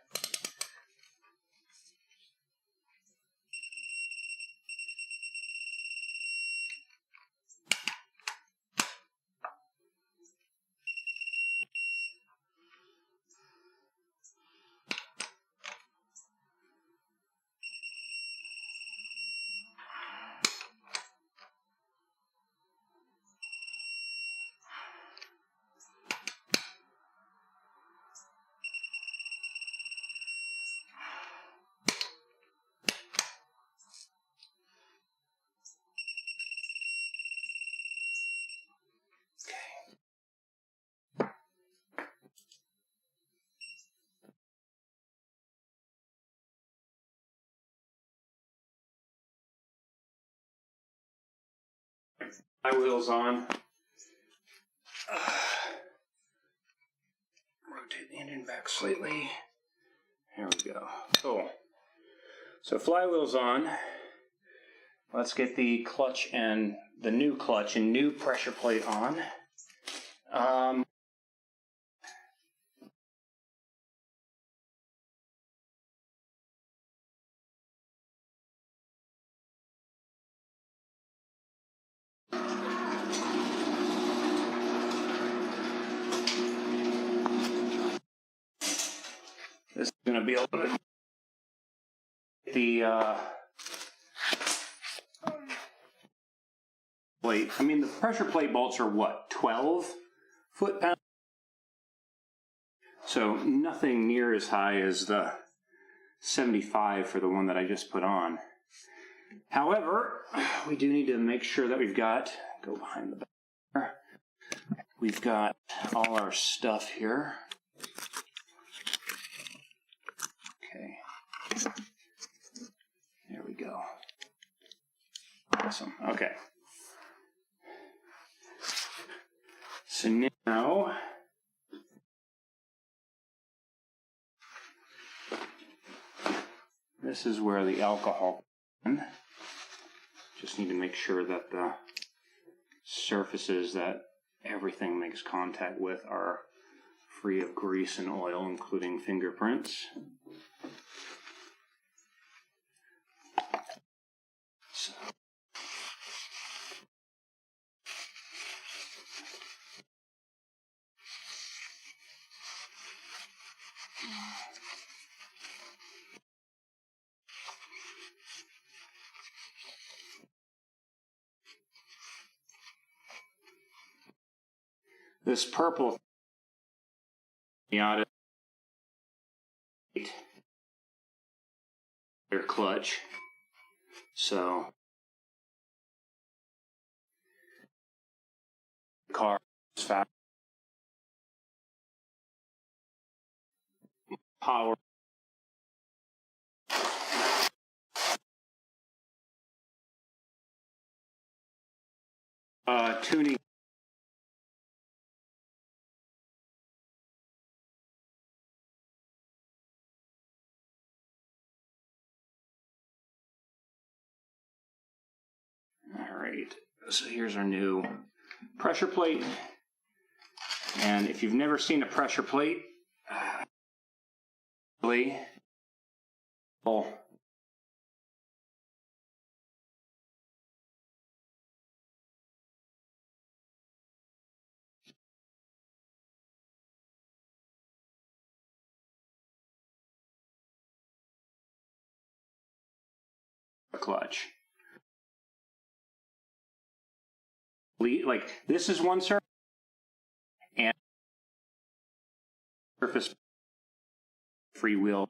Flywheels on. Rotate the engine back slightly. There we go. Cool. So flywheels on. Let's get the clutch and the new clutch and new pressure plate on. This is going to be a little bit. The plate. I mean, the pressure plate bolts are what, 12 foot-pounds? So nothing near as high as the 75 for the one that I just put on. However, we do need to make sure that we've got, go behind the back there, we've got all our stuff here. Okay. There we go. Awesome. Okay. So now, this is where the alcohol comes in. Just need to make sure that the surfaces that everything makes contact with are free of grease and oil, including fingerprints. So. This purple Miata their clutch, so the car is fast, power, tuning. All right, so here's our new pressure plate. And if you've never seen a pressure plate, clutch. Like this is one surface and surface freewheel.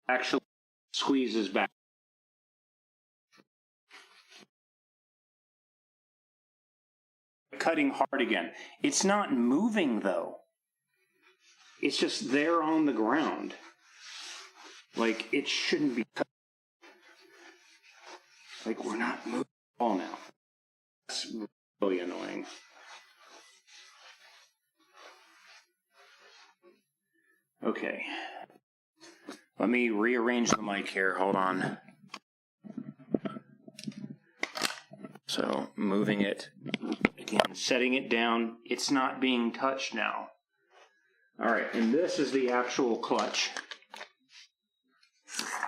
Actually squeezes back. Cutting hard again. It's not moving though. It's just there on the ground. Like it shouldn't be cut. Like we're not moving at all now. That's really annoying. Okay. Let me rearrange the mic here. Hold on. So moving it again, setting it down. It's not being touched now. All right, and this is the actual clutch.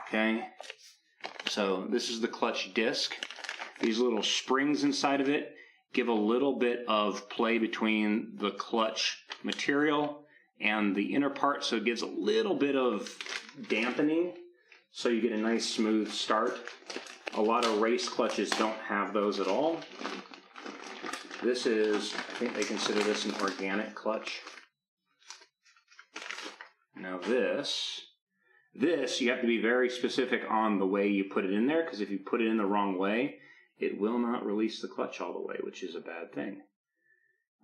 Okay, so this is the clutch disc. These little springs inside of it give a little bit of play between the clutch material and the inner part, so it gives a little bit of dampening, so you get a nice smooth start. A lot of race clutches don't have those at all. This is, I think they consider this an organic clutch. Now this you have to be very specific on the way you put it in there, because if you put it in the wrong way, it will not release the clutch all the way, which is a bad thing.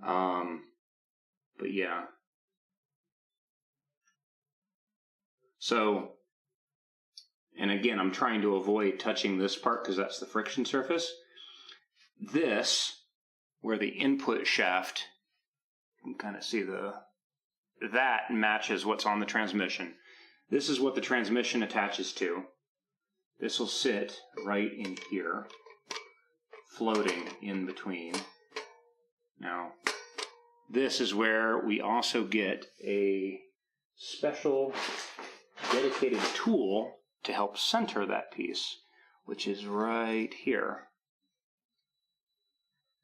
But yeah. So, and again, I'm trying to avoid touching this part because that's the friction surface. This, where the input shaft, you can kind of see that matches what's on the transmission. This is what the transmission attaches to. This will sit right in here, floating in between. Now, this is where we also get a special dedicated tool to help center that piece, which is right here,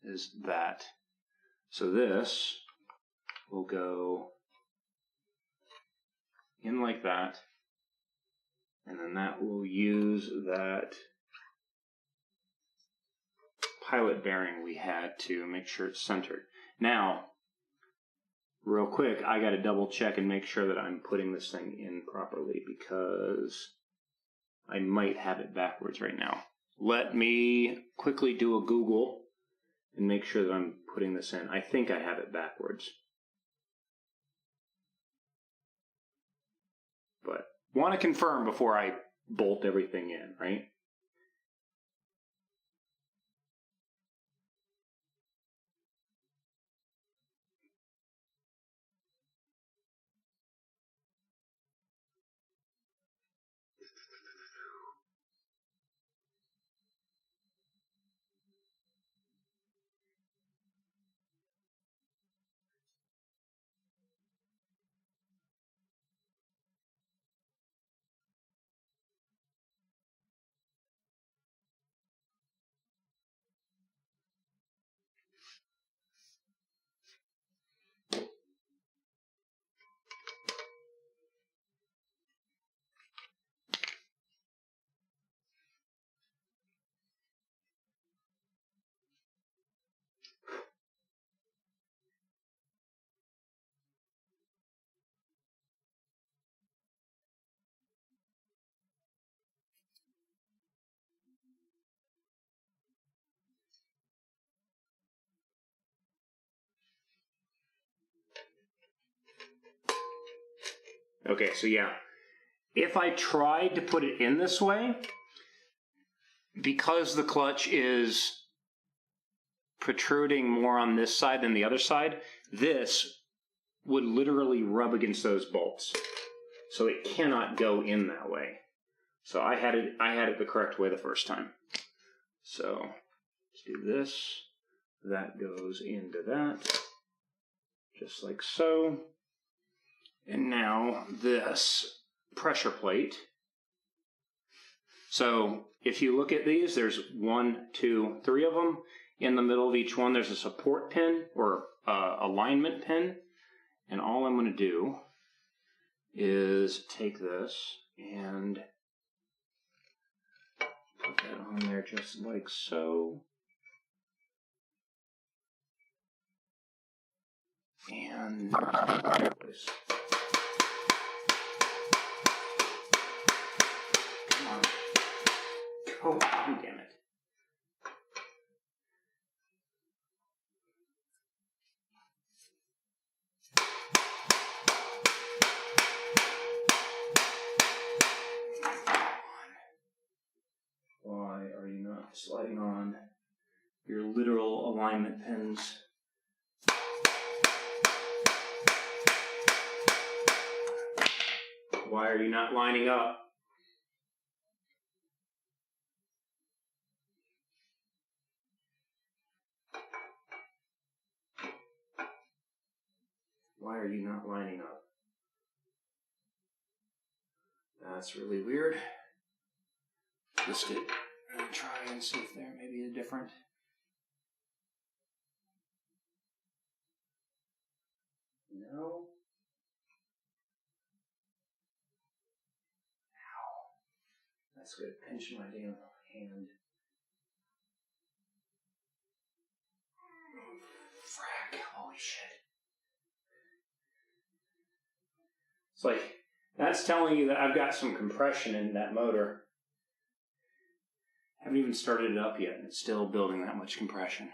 is that. So this will go in like that, and then that will use that pilot bearing we had to make sure it's centered. Now, real quick, I got to double check and make sure that I'm putting this thing in properly, because I might have it backwards right now. Let me quickly do a Google and make sure that I'm putting this in. I think I have it backwards. But want to confirm before I bolt everything in, right? Okay, so yeah. If I tried to put it in this way, because the clutch is protruding more on this side than the other side, this would literally rub against those bolts. So it cannot go in that way. So I had it the correct way the first time. So let's do this. That goes into that, just like so. And now this pressure plate. So if you look at these, there's 1, 2, 3 of them. In the middle of each one, there's a support pin or alignment pin. And all I'm going to do is take this and put that on there just like so. And this. Come on. Oh, damn it. Why are you not sliding on your literal alignment pins? Why are you not lining up? Why are you not lining up? That's really weird. Twist it and try and see if there may be a different. No. That's good. Pinch my damn hand. Frack. Holy shit. It's like, that's telling you that I've got some compression in that motor. Haven't even started it up yet, and it's still building that much compression.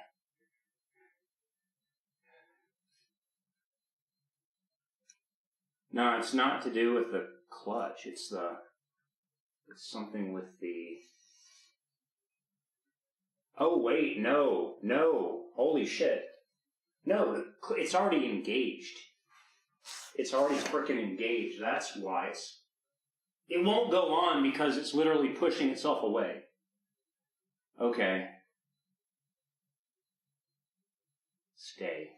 No, it's not to do with the clutch. It's something with the... Oh, wait, no. Holy shit. No, it's already engaged. It's already freaking engaged. That's why it won't go on because it's literally pushing itself away. Okay. Stay.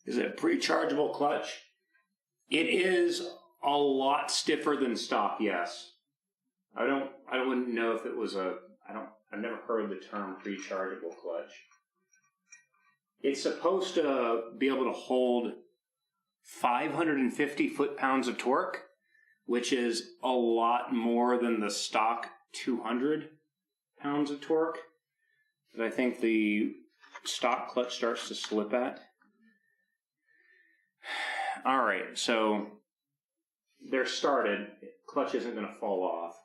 Is it a pre-chargeable clutch? It is a lot stiffer than stock, yes. I wouldn't know if it was I've never heard the term pre-chargeable clutch. It's supposed to be able to hold 550 foot-pounds of torque, which is a lot more than the stock 200 pounds of torque that I think the stock clutch starts to slip at. All right, so they're started. Clutch isn't going to fall off.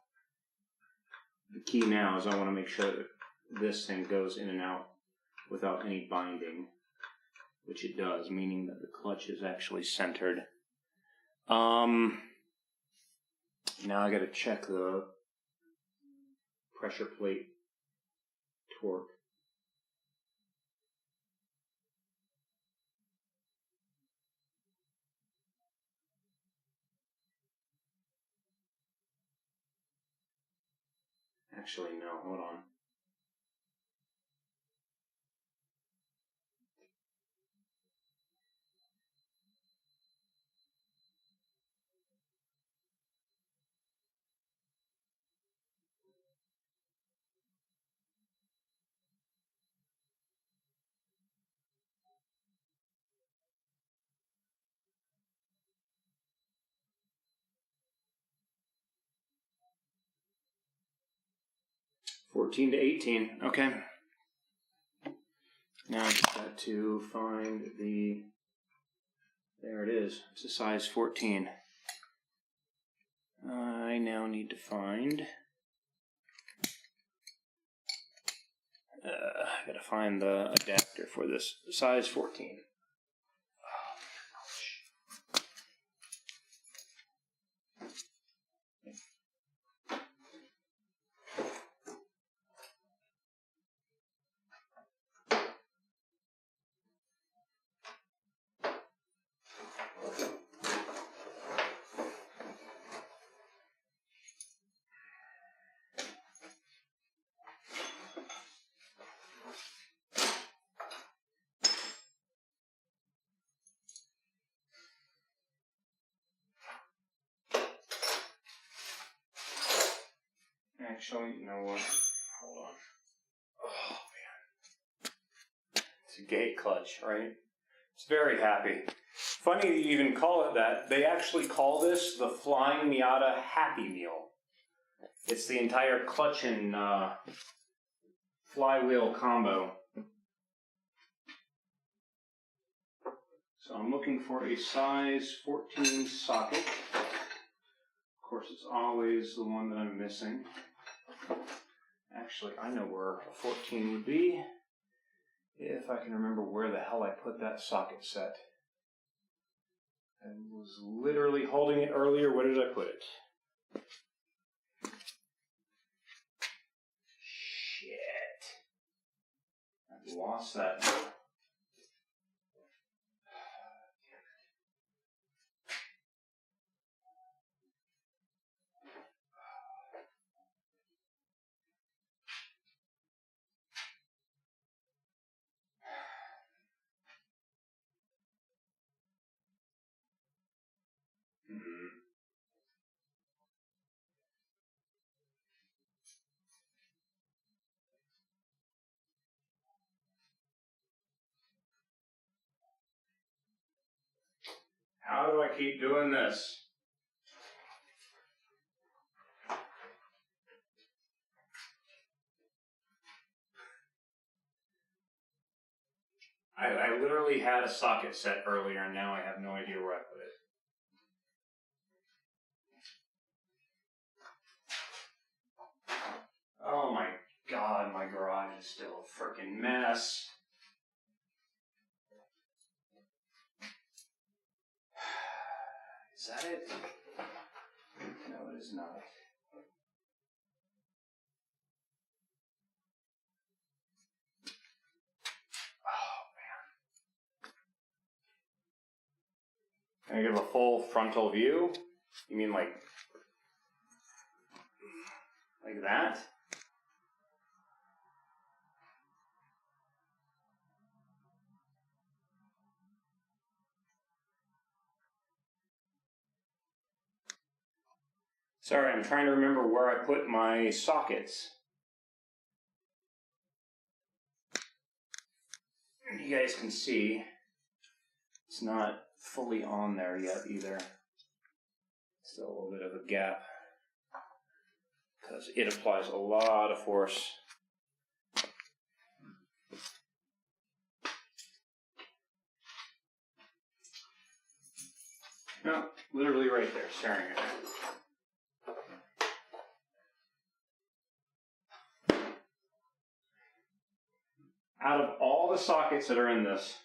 The key now is I want to make sure that this thing goes in and out without any binding, which it does, meaning that the clutch is actually centered. Now I got to check the pressure plate torque. Actually, no, hold on. $14 to $18. Okay. Now I just got to find the. There it is. It's a size 14. I now need to find. I gotta find the adapter for this size 14. Actually, you know what? Hold on. Oh, man. It's a gate clutch, right? It's very happy. Funny you even call it that. They actually call this the Flying Miata Happy Meal. It's the entire clutch and flywheel combo. So I'm looking for a size 14 socket. Of course, it's always the one that I'm missing. Actually, I know where a 14 would be, if I can remember where the hell I put that socket set. I was literally holding it earlier. Where did I put it? Shit. I've lost that now. How do I keep doing this? I literally had a socket set earlier and now I have no idea where I put it. Oh my god, my garage is still a freaking mess. Is that it? No, it is not. Oh, man. Can I give a full frontal view? You mean like that? Sorry, I'm trying to remember where I put my sockets. You guys can see it's not fully on there yet either. Still a little bit of a gap because it applies a lot of force. No, literally right there, staring at it. Out of all the sockets that are in this,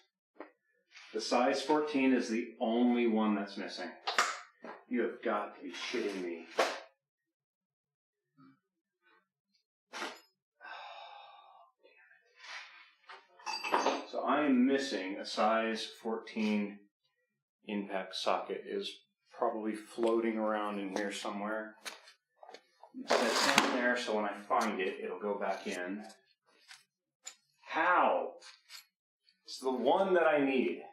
the size 14 is the only one that's missing. You have got to be shitting me. So I am missing a size 14 impact socket. Is probably floating around in here somewhere. That's in there, so when I find it, it'll go back in. How? It's the one that I need.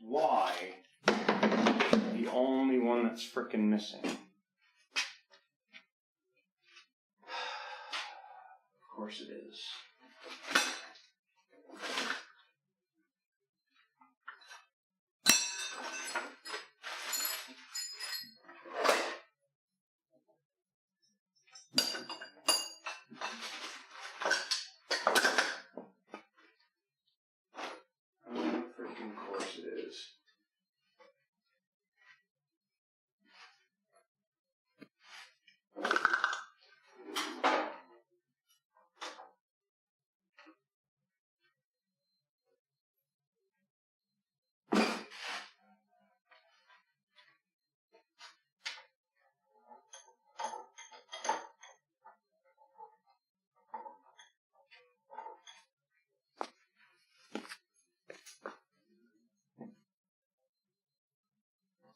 Why? The only one that's frickin' missing. Of course it is. Freaking course it is.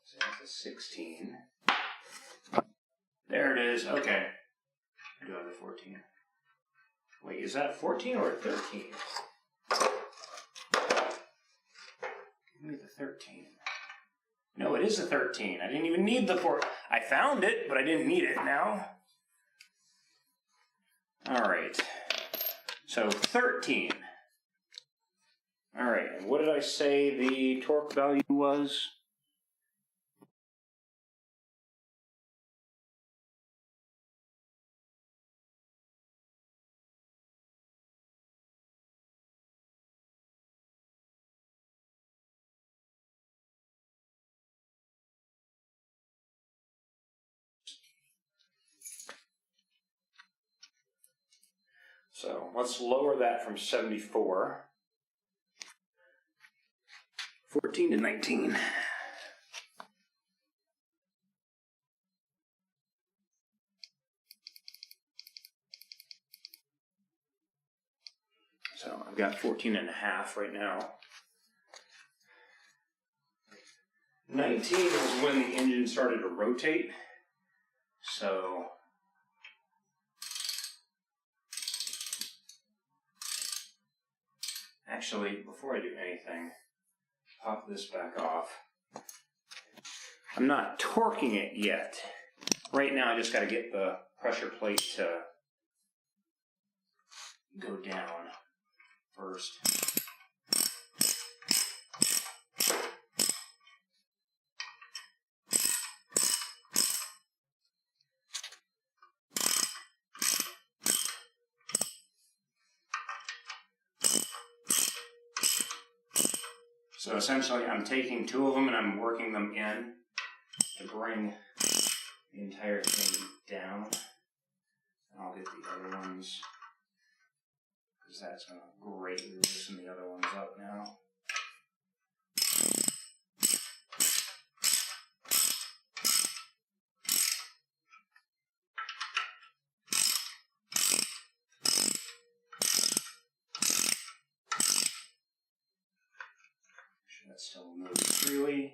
So that's a 16. There it is. Okay. I do have a 14. Wait, is that 14 or a 13? Give me the 13. No, it is a 13. I didn't even need the 4. I found it, but I didn't need it now. Alright. So 13. Alright, and what did I say the torque value was? So let's lower that from 74. 14 to 19. So I've got 14 and a half right now. 19 was when the engine started to rotate. So actually, before I do anything, pop this back off. I'm not torquing it yet. Right now, I just got to get the pressure plate to go down first. So essentially, I'm taking 2 of them and I'm working them in to bring the entire thing down. And I'll get the other ones, because that's going to greatly loosen the other ones up now. That still moves freely.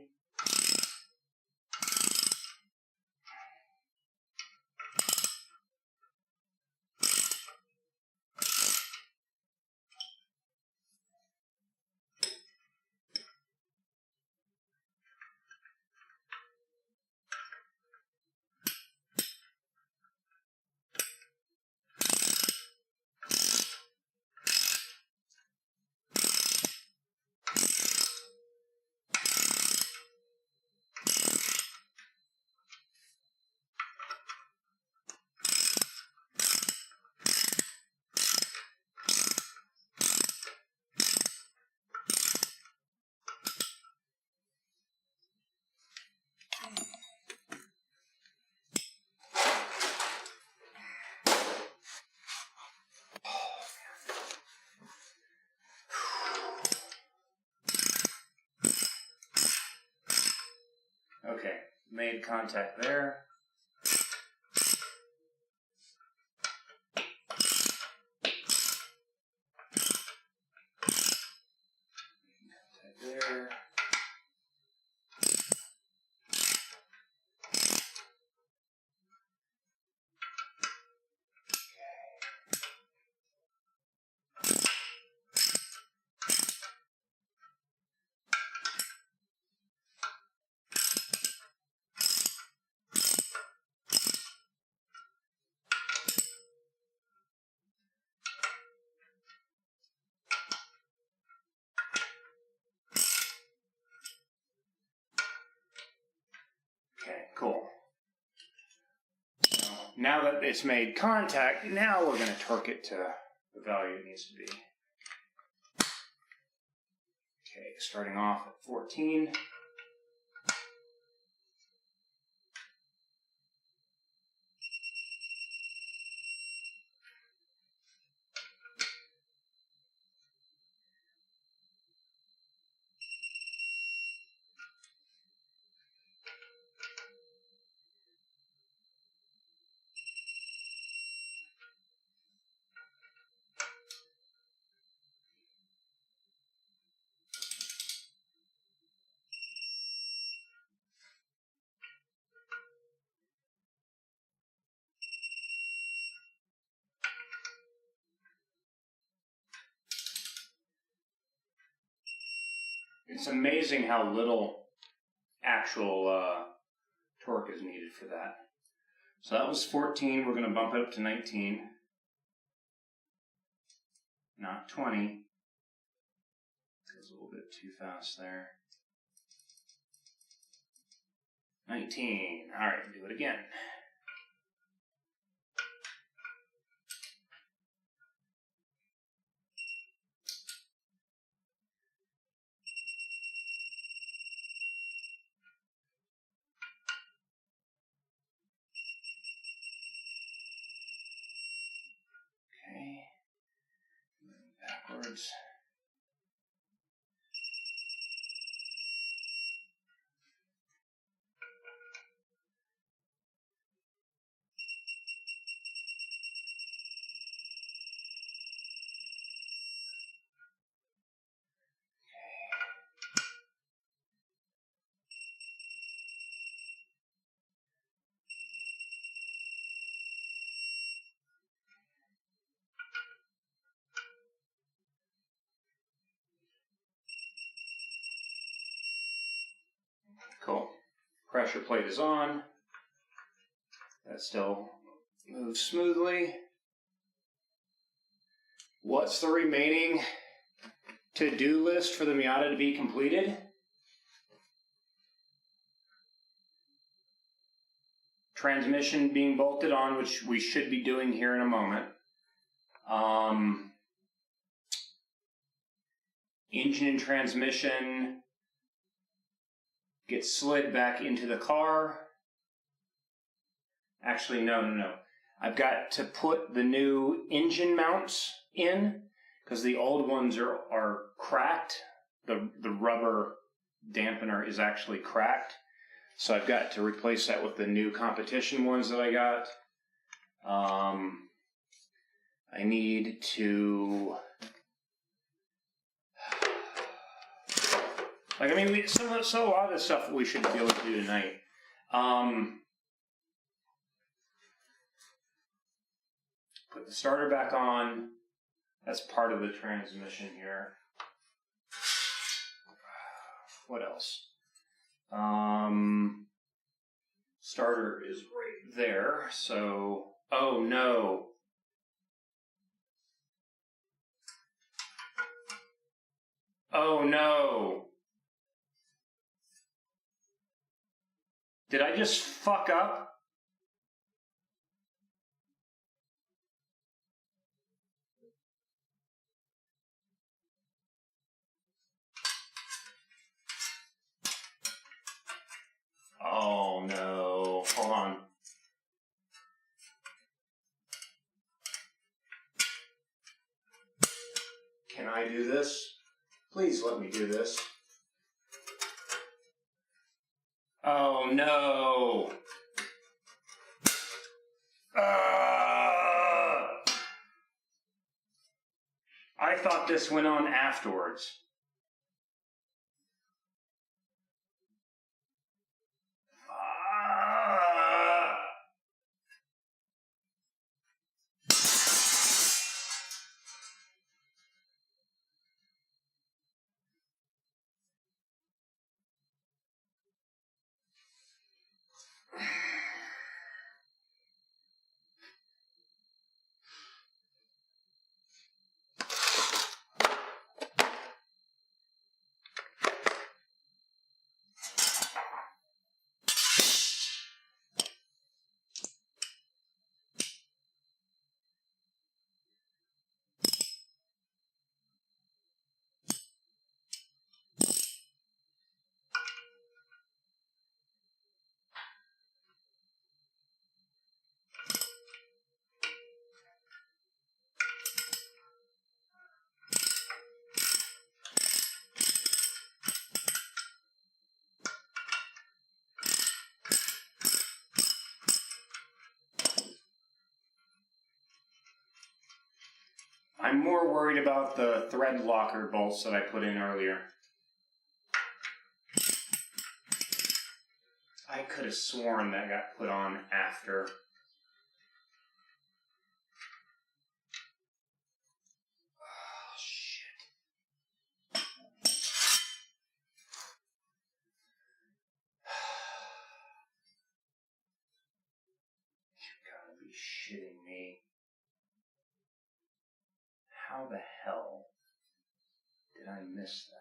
Okay, made contact there. Contact there. now that it's made contact, now we're going to torque it to the value it needs to be. Okay, starting off at 14. It's amazing how little actual torque is needed for that. So that was 14. We're going to bump it up to 19. Not 20. Goes a little bit too fast there. 19. All right, do it again. Okay. Moving backwards. Cool. Pressure plate is on. That still moves smoothly. What's the remaining to-do list for the Miata to be completed? Transmission being bolted on, which we should be doing here in a moment. Engine and transmission get slid back into the car. Actually, no. I've got to put the new engine mounts in because the old ones are cracked. The rubber dampener is actually cracked. So I've got to replace that with the new competition ones that I got. I need to... a lot of the stuff we should be able to do tonight. Put the starter back on. That's part of the transmission here. What else? Starter is right there. So, oh no. Oh no. Did I just fuck up? Oh no. Hold on. Can I do this? Please let me do this. Oh no. I thought this went on afterwards. I'm more worried about the thread locker bolts that I put in earlier. I could have sworn that got put on after. Oh, shit. You gotta be shitting me. How the hell did I miss that?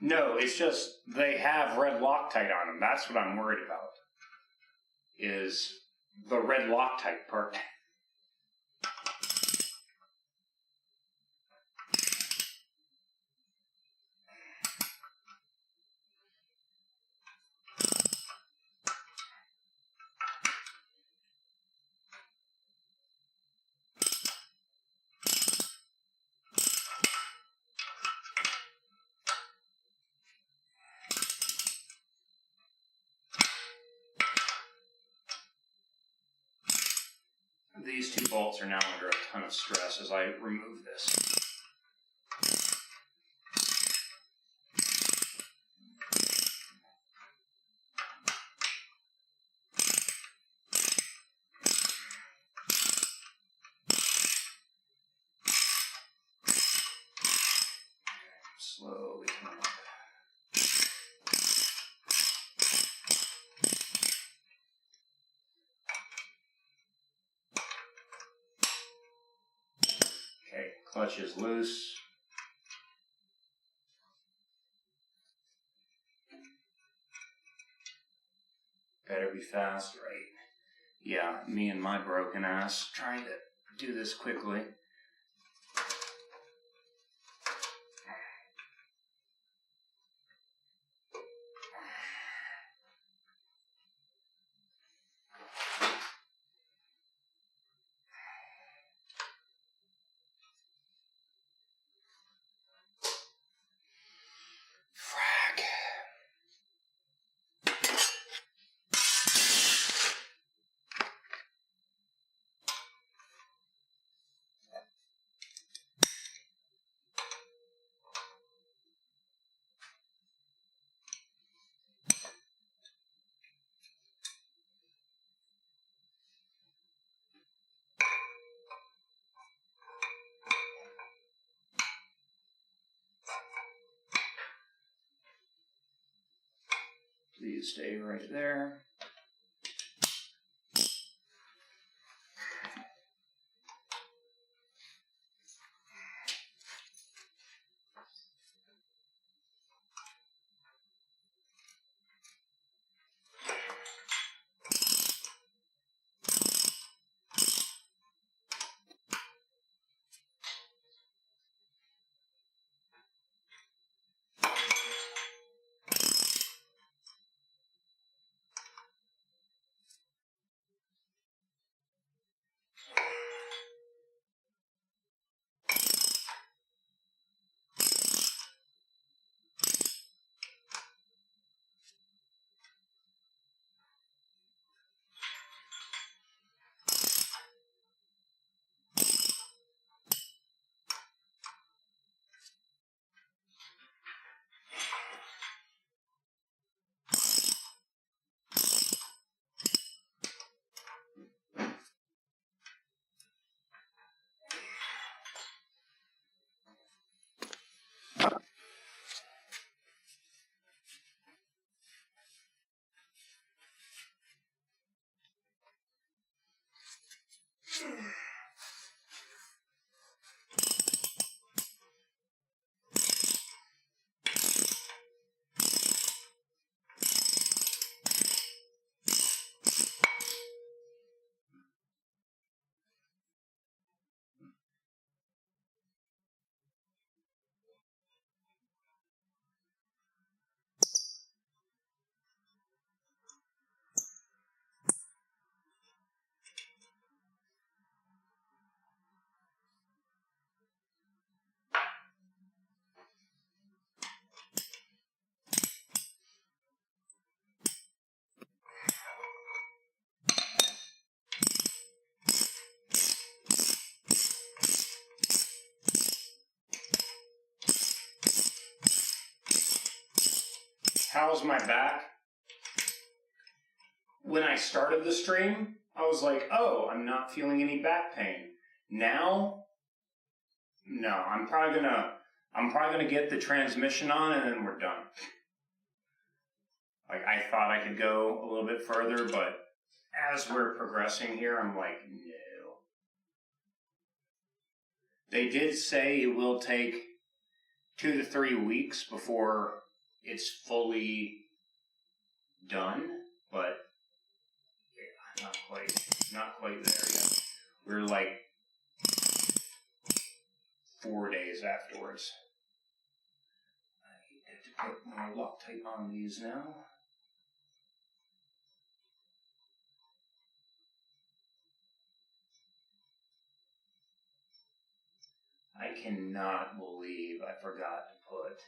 No, it's just they have red Loctite on them. That's what I'm worried about. Is the red Loctite part. These two bolts are now under a ton of stress as I remove this. Slowly come up. Okay, clutch is loose. Better be fast, right? Yeah, me and my broken ass trying to do this quickly. Frack. Please stay right there. how's my back? When I started the stream, I was like, oh, I'm not feeling any back pain. Now, no, I'm probably gonna get the transmission on and then we're done. Like, I thought I could go a little bit further, but as we're progressing here, I'm like, no. They did say it will take 2 to 3 weeks before it's fully done, but yeah, not quite there yet. We're like 4 days afterwards. I need to put more Loctite on these now. I cannot believe I forgot to put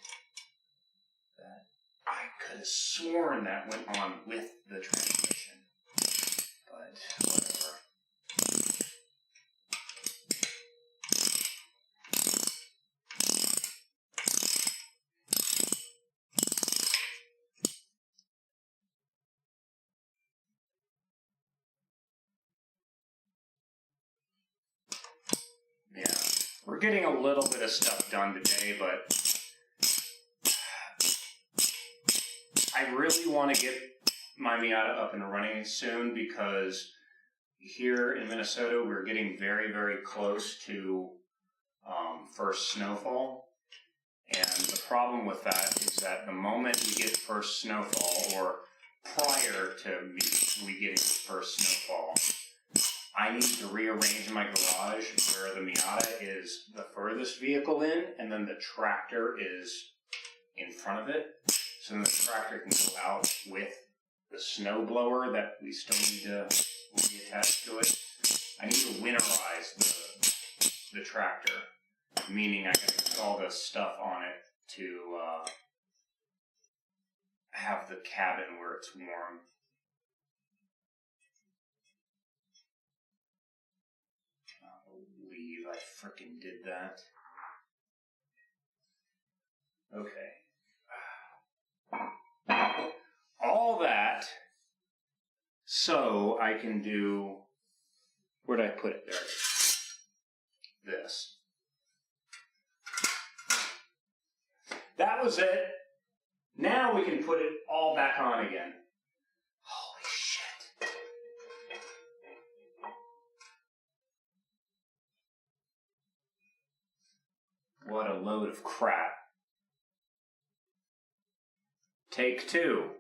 that. I could have sworn that went on with the transmission, but whatever. Yeah, we're getting a little bit of stuff done today, but I really want to get my Miata up and running soon because here in Minnesota we're getting very, very close to first snowfall. And the problem with that is that the moment we get first snowfall, or prior to we getting first snowfall, I need to rearrange my garage where the Miata is the furthest vehicle in, and then the tractor is in front of it. So then the tractor can go out with the snow blower that we still need to reattach to it. I need to winterize the tractor, meaning I can put all the stuff on it to have the cabin where it's warm. I frickin' did that. Okay. All that so I can do... Where'd I put it? There it is. This. That was it. Now we can put it all back on again. Holy shit. What a load of crap. Take 2.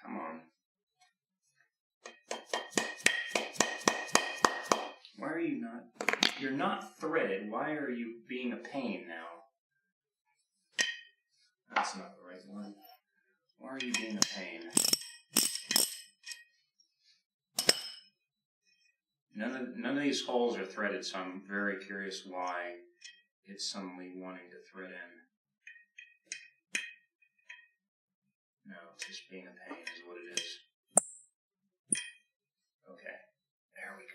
Come on. Why are you not? You're not threaded. Why are you being a pain now? That's not the right one. Why are you being a pain? None of these holes are threaded, so I'm very curious why it's suddenly wanting to thread in. No, it's just being a pain is what it is. Okay, there we go.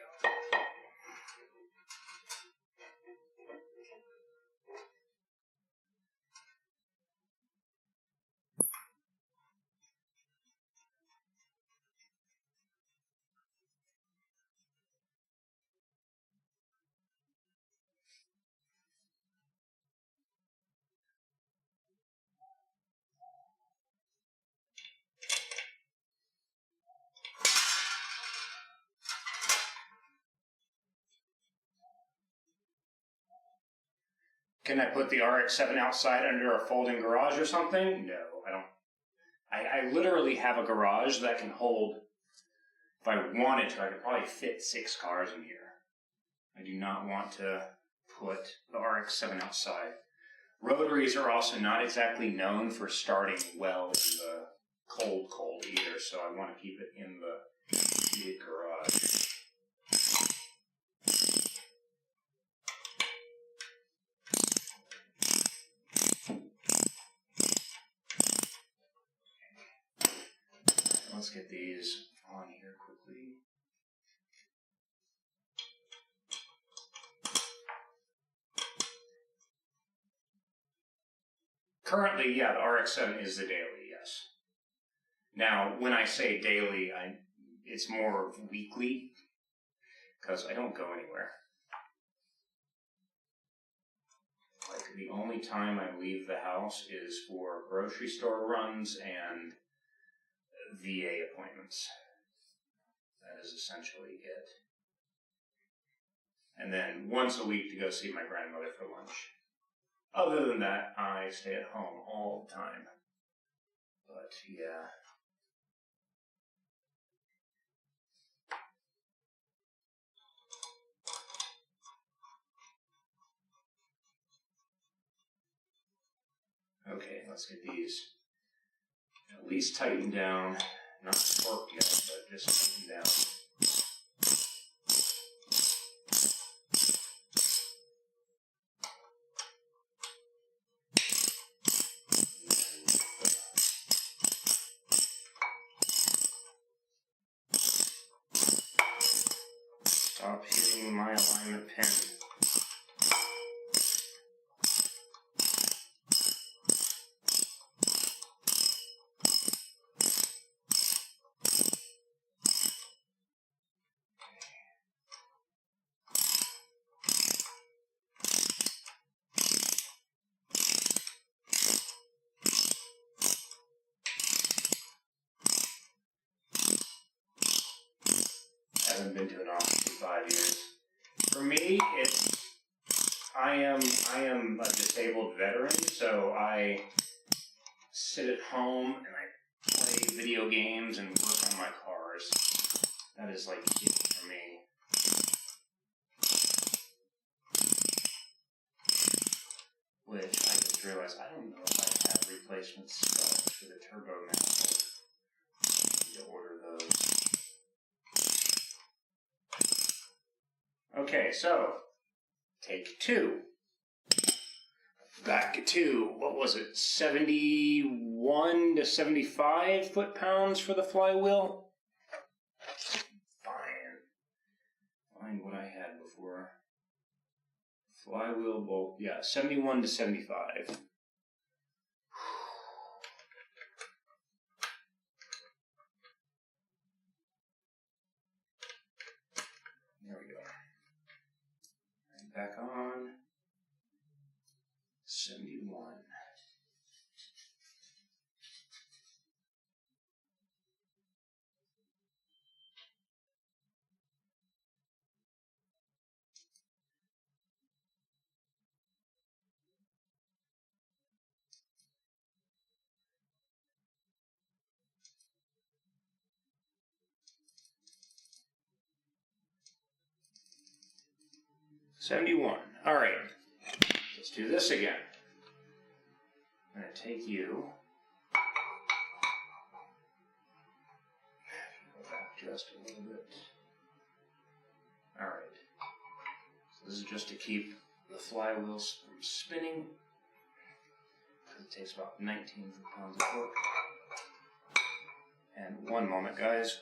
Can I put the RX-7 outside under a folding garage or something? No, I don't. I literally have a garage that can hold, if I wanted to, I could probably fit 6 cars in here. I do not want to put the RX-7 outside. Rotaries are also not exactly known for starting well in the cold either, so I want to keep it in the heated garage. let's get these on here quickly. Currently, yeah, the RX-7 is the daily, yes. Now, when I say daily, it's more weekly, because I don't go anywhere. Like, the only time I leave the house is for grocery store runs and VA appointments. That is essentially it. And then once a week to go see my grandmother for lunch. Other than that, I stay at home all the time. But, yeah. Okay, let's get these at least tightened down. Not torqued yet, but just tightened down. Stop hitting my alignment pin. I haven't been to an office in 5 years. For me, I am a disabled veteran, so I sit at home and I play video games and work on my cars. That is like it for me. Which I just realized I don't know if I have replacement studs for the turbo manifold. I need to order those. Okay, so take 2. Back to, what was it, 71 to 75 foot-pounds for the flywheel? Fine what I had before. Flywheel bolt, yeah, 71 to 75. There we go. And back on. 71. All right, let's do this again. I'm going to take you. Go back just a little bit. All right. So this is just to keep the flywheels from spinning. It takes about 19 pounds of torque. And one moment, guys.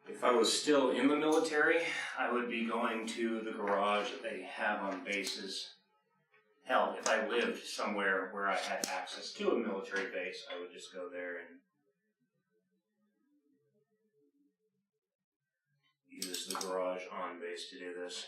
If I was still in the military, I would be going to the garage that they have on bases. Hell, if I lived somewhere where I had access to a military base, I would just go there and use the garage on base to do this.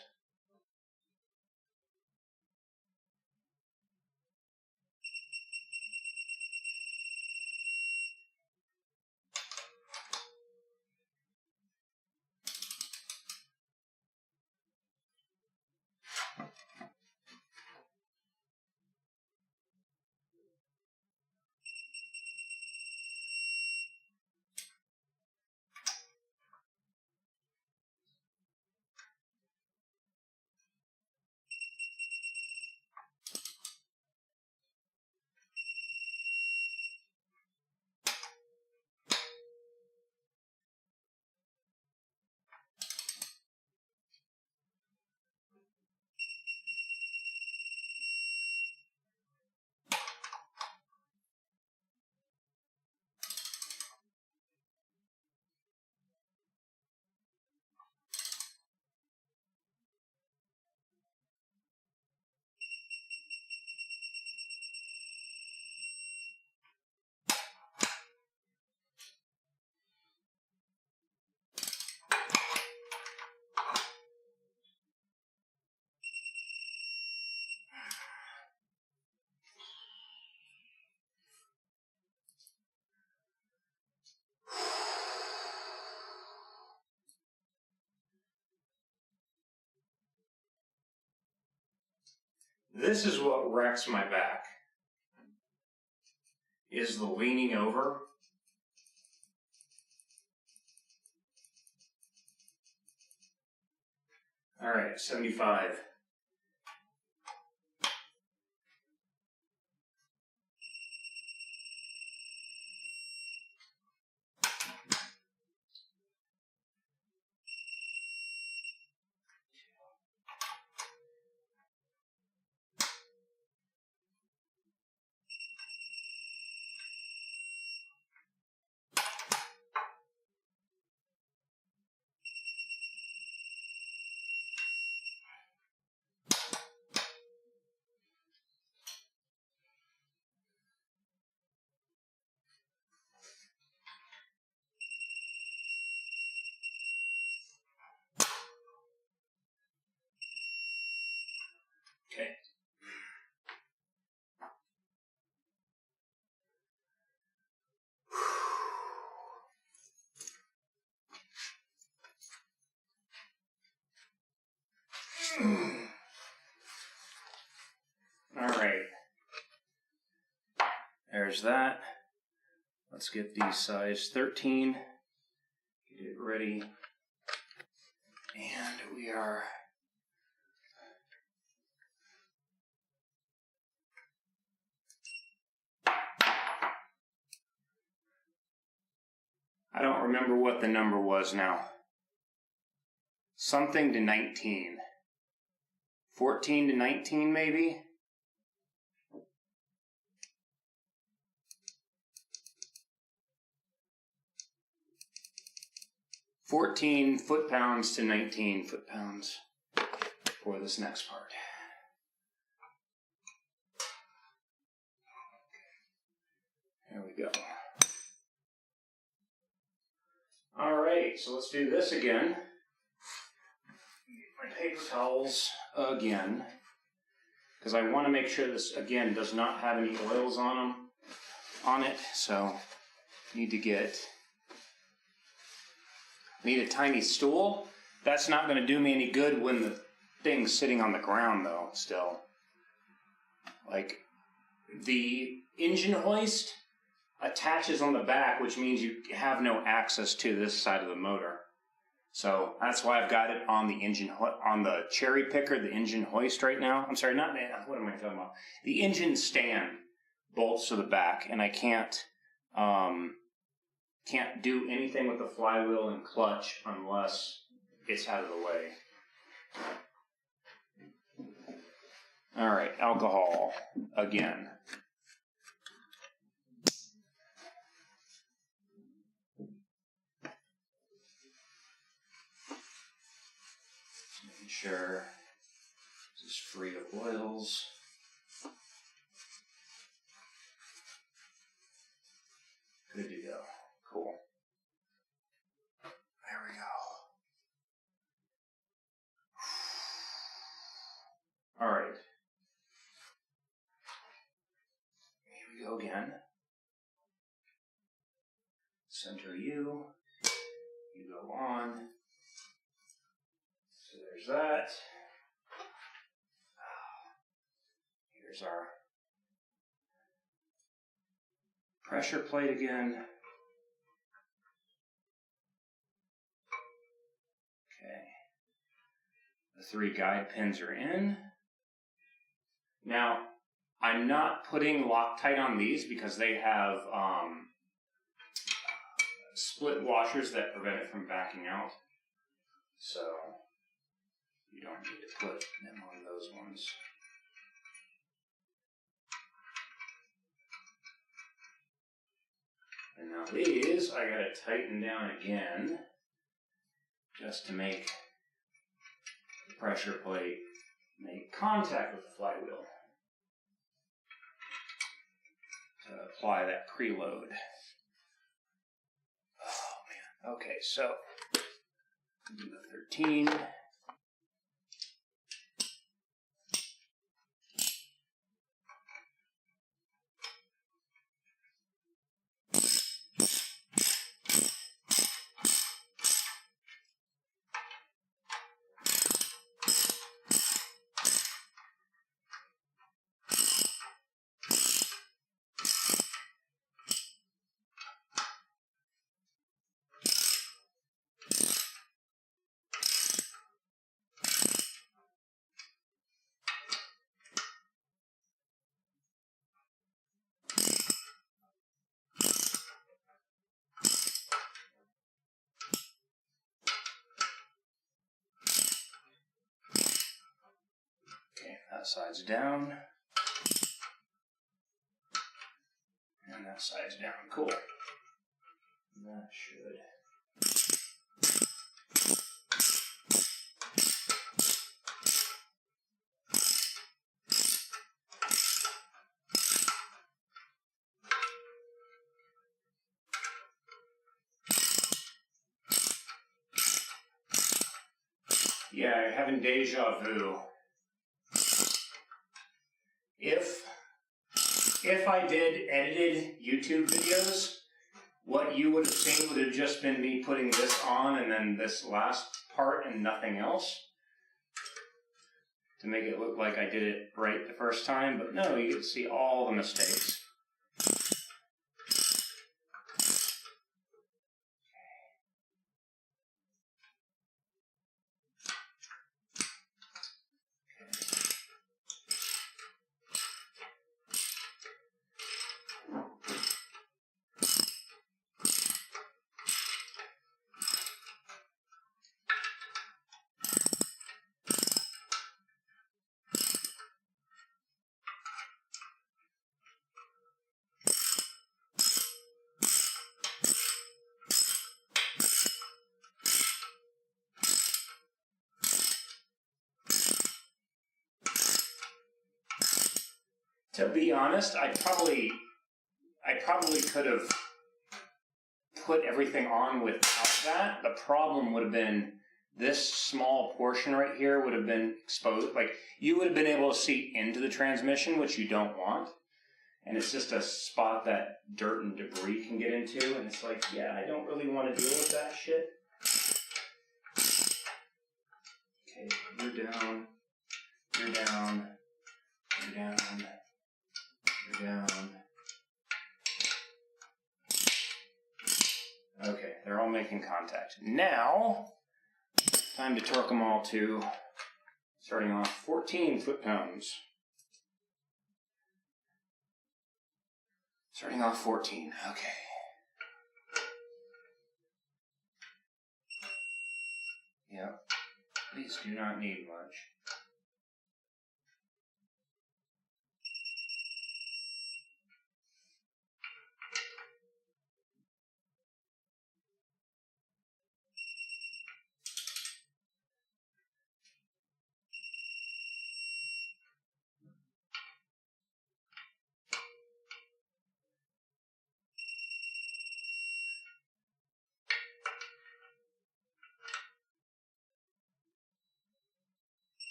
This is what wrecks my back, is the leaning over. All right, 75. Okay. All right. There's that. Let's get these size 13. Get it ready. And we are... I don't remember what the number was now. Something to 19. 14 to 19 maybe? $14 foot-pounds to 19 foot-pounds for this next part. There we go. All right, so let's do this again. Get my paper towels again, because I want to make sure this again does not have any oils on it. So need a tiny stool. That's not going to do me any good when the thing's sitting on the ground though. Still, like the engine hoist attaches on the back, which means you have no access to this side of the motor. So that's why I've got it on the on the cherry picker, the engine hoist right now. I'm sorry, not what am I talking about? The engine stand bolts to the back, and I can't do anything with the flywheel and clutch unless it's out of the way. All right, alcohol again. Sure, this is free of oils. Good to go. Cool. There we go. All right. Here we go again. Center you. You go on. So there's that. Here's our pressure plate again. Okay. The 3 guide pins are in. Now, I'm not putting Loctite on these because they have split washers that prevent it from backing out. So you don't need to put them on those ones. And now these, I gotta tighten down again just to make the pressure plate make contact with the flywheel to apply that preload. Oh man. Okay, so do the 13. that side's down. And that side's down. Cool. That should. Yeah, I'm having deja vu. If I did edited YouTube videos, what you would have seen would have just been me putting this on and then this last part and nothing else to make it look like I did it right the first time. But no, you get to see all the mistakes. To be honest, I probably could have put everything on without that. The problem would have been this small portion right here would have been exposed. Like, you would have been able to see into the transmission, which you don't want. And it's just a spot that dirt and debris can get into. And it's like, yeah, I don't really want to deal with that shit. Okay, you're down. You're down. You're down. Down. Okay, they're all making contact. Now, time to torque them all to, starting off 14 foot-pounds. Starting off 14, okay. Yep, these do not need much.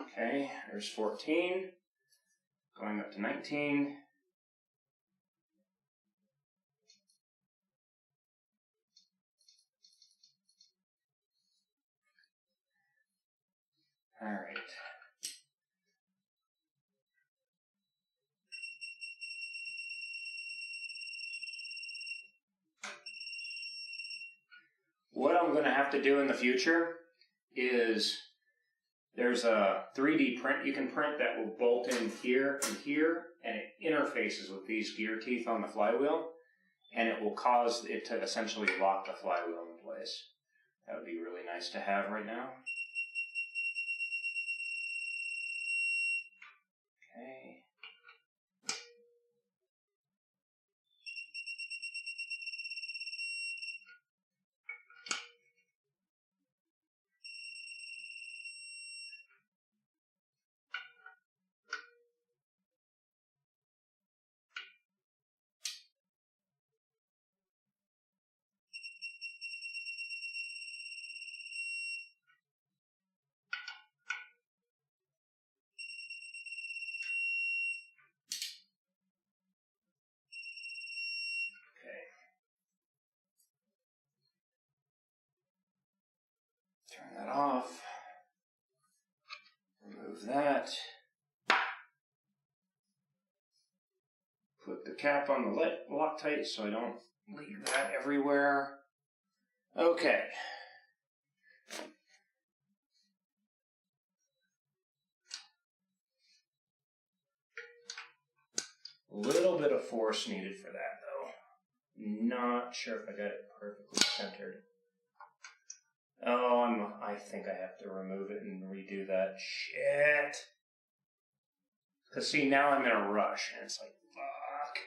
Okay, there's 14, going up to 19. All right. What I'm going to have to do in the future is there's a 3D print you can print that will bolt in here, and it interfaces with these gear teeth on the flywheel, and it will cause it to essentially lock the flywheel in place. That would be really nice to have right now. Okay. Turn that off. Remove that. Put the cap on the Loctite so I don't leak that everywhere. Okay. A little bit of force needed for that, though. Not sure if I got it perfectly centered. Oh, I think I have to remove it and redo that. Shit. Because, see, now I'm in a rush, and it's like, fuck.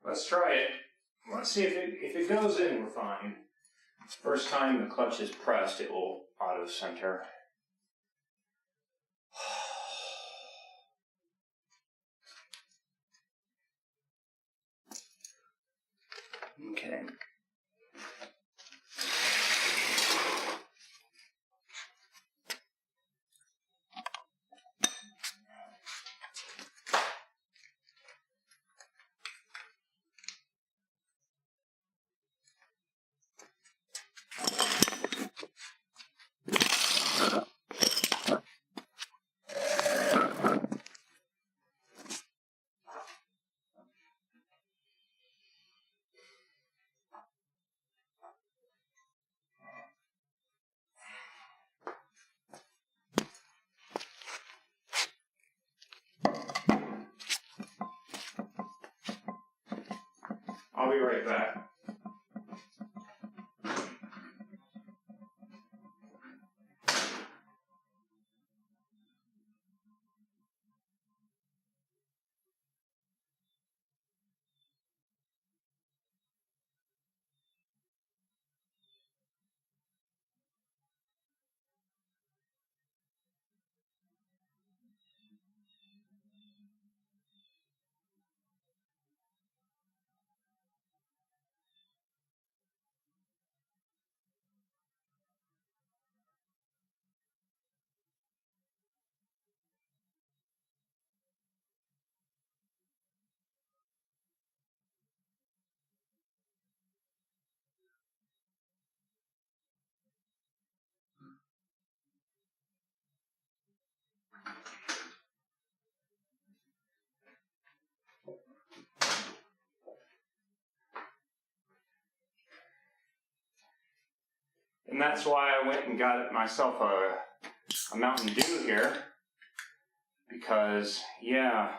Let's try it. Let's see if it goes in, we're fine. First time the clutch is pressed, it will auto-center. Okay. I'll be right back. And that's why I went and got myself a Mountain Dew here. Because, yeah.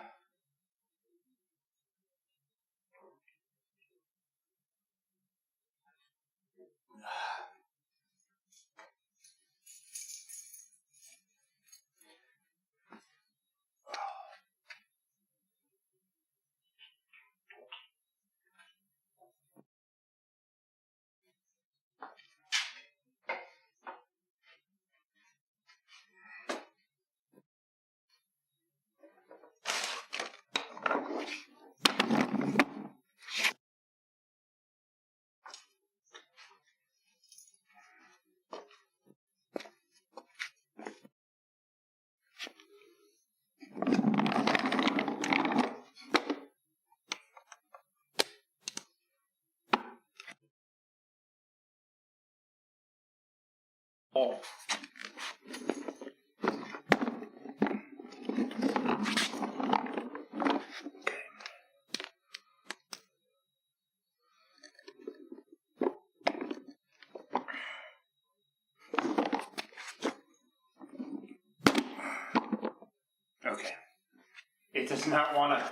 Oh. Okay. It does not want a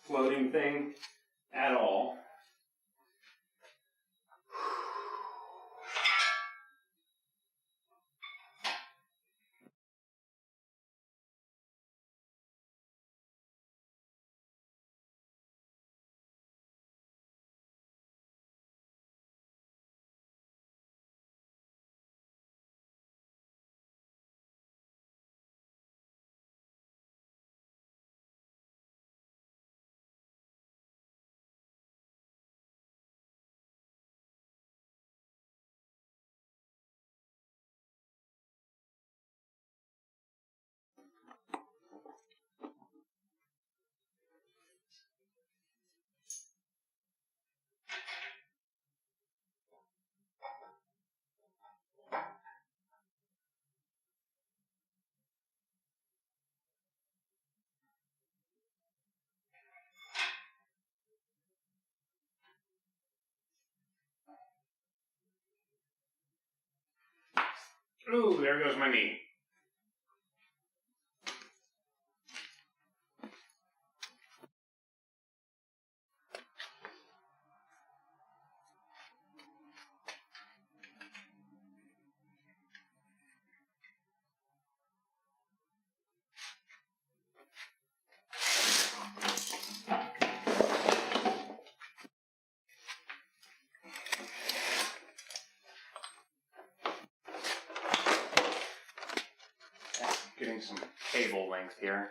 floating thing at all. Ooh, there goes my knee. losing some cable length here.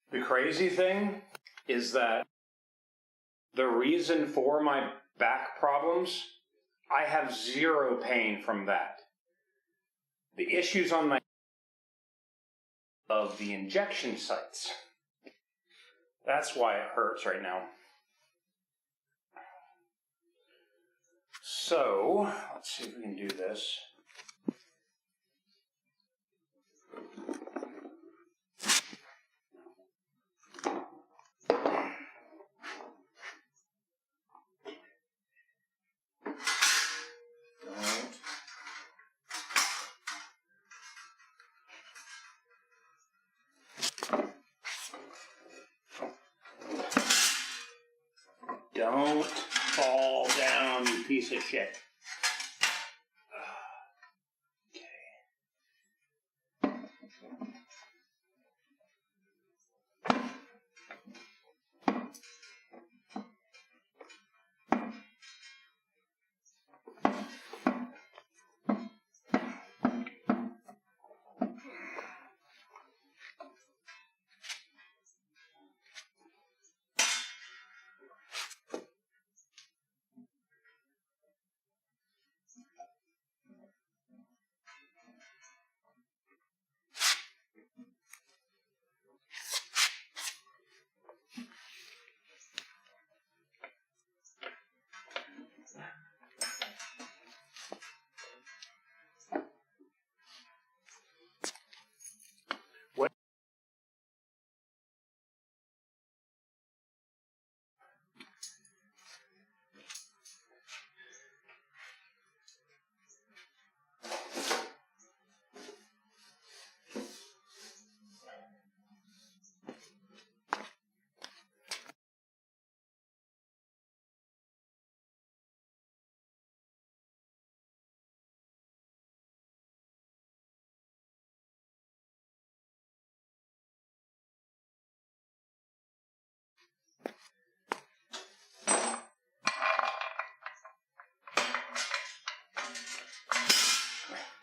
The crazy thing is that the reason for my back problems, I have zero pain from that. The issues on my of the injection sites. That's why it hurts right now. So, let's see if we can do this. Don't fall down, you piece of shit.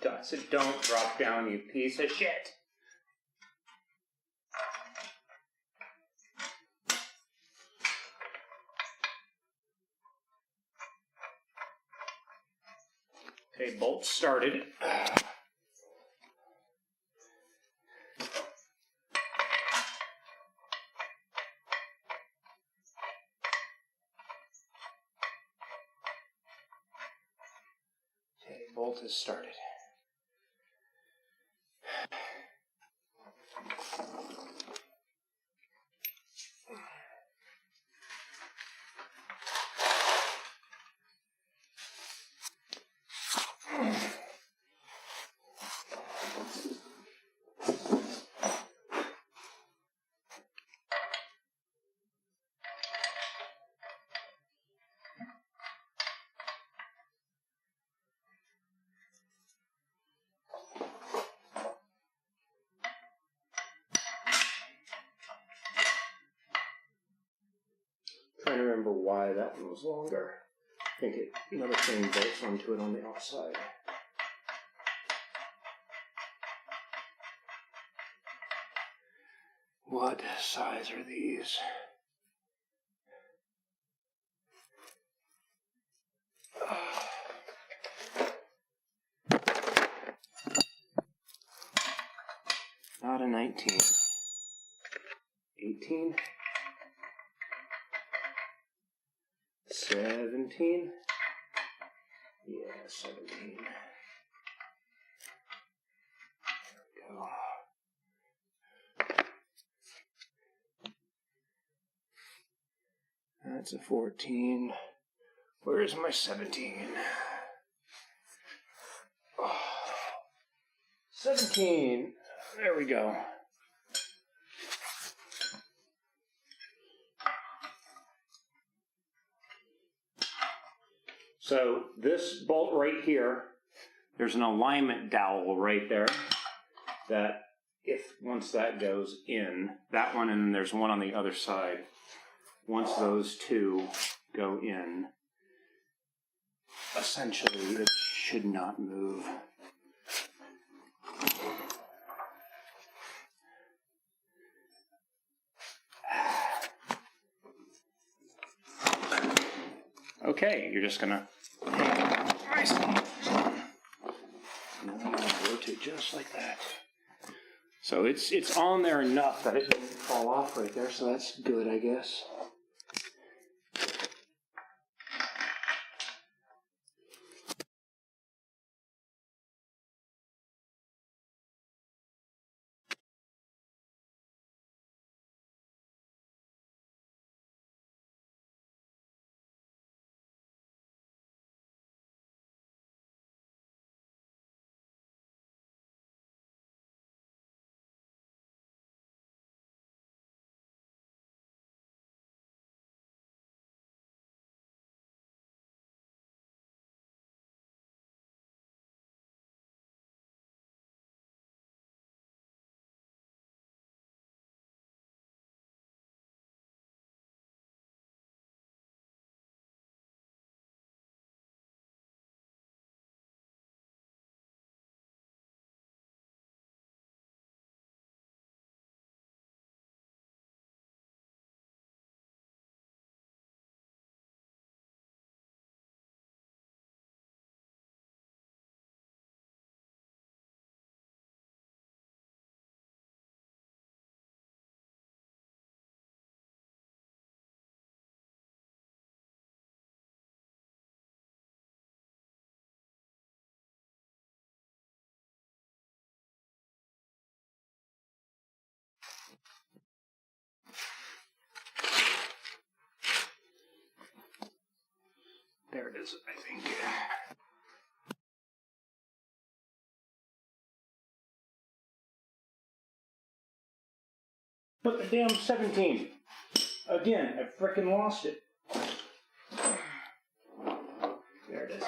I said, don't drop down, you piece of shit. Okay, bolt started. Okay, bolt has started. Trying to remember why that one was longer. I think another thing bolts onto it on the outside. What size are these? Not a 19. 18. 17? Yeah, 17. There we go. That's a 14. Where's my 17? Oh, 17. There we go. So this bolt right here, there's an alignment dowel right there that once that goes in, that one, and then there's one on the other side. Once those two go in, essentially it should not move. Okay, you're just gonna nice. Rotate just like that. So it's on there enough that it doesn't fall off right there, so that's good, I guess. There it is, I think. But the damn 17. Again, I frickin' lost it. There it is.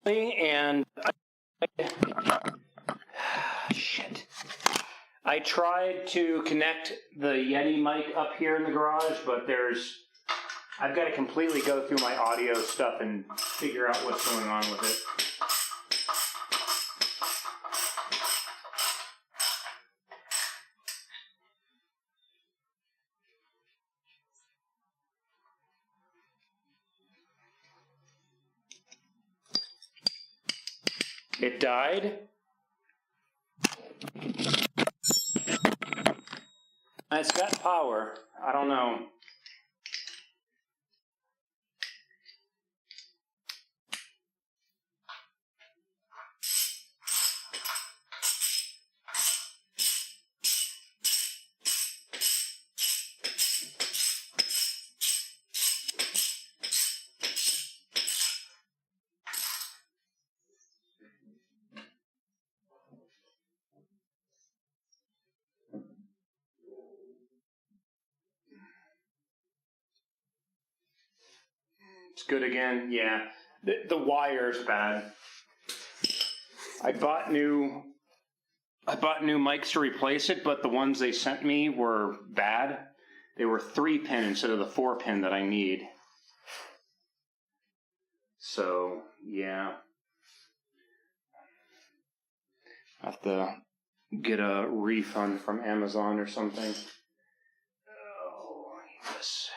And shit. I tried to connect the Yeti mic up here in the garage, but I've got to completely go through my audio stuff and figure out what's going on with it. It died. It's got power. I don't know. It's good again. Yeah, the wire's bad. I bought new mics to replace it, but the ones they sent me were bad. They were 3-pin instead of the 4-pin that I need. So yeah, I have to get a refund from Amazon or something. Oh yes.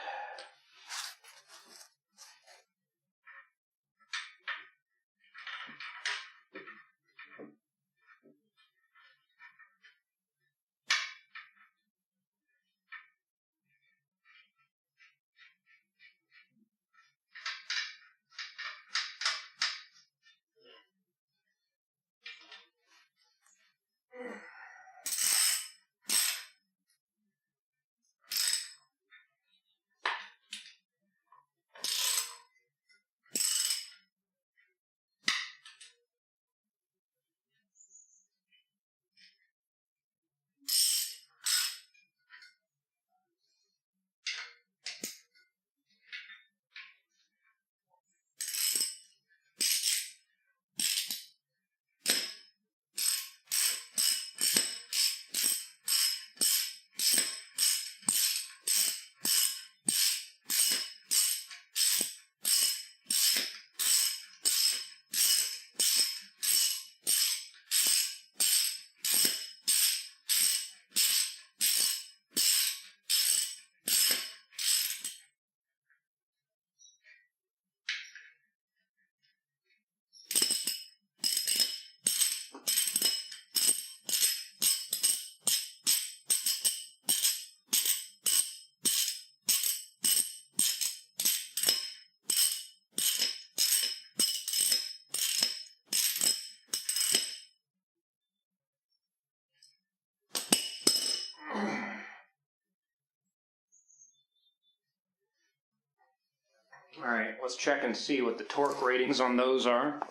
Alright, let's check and see what the torque ratings on those are.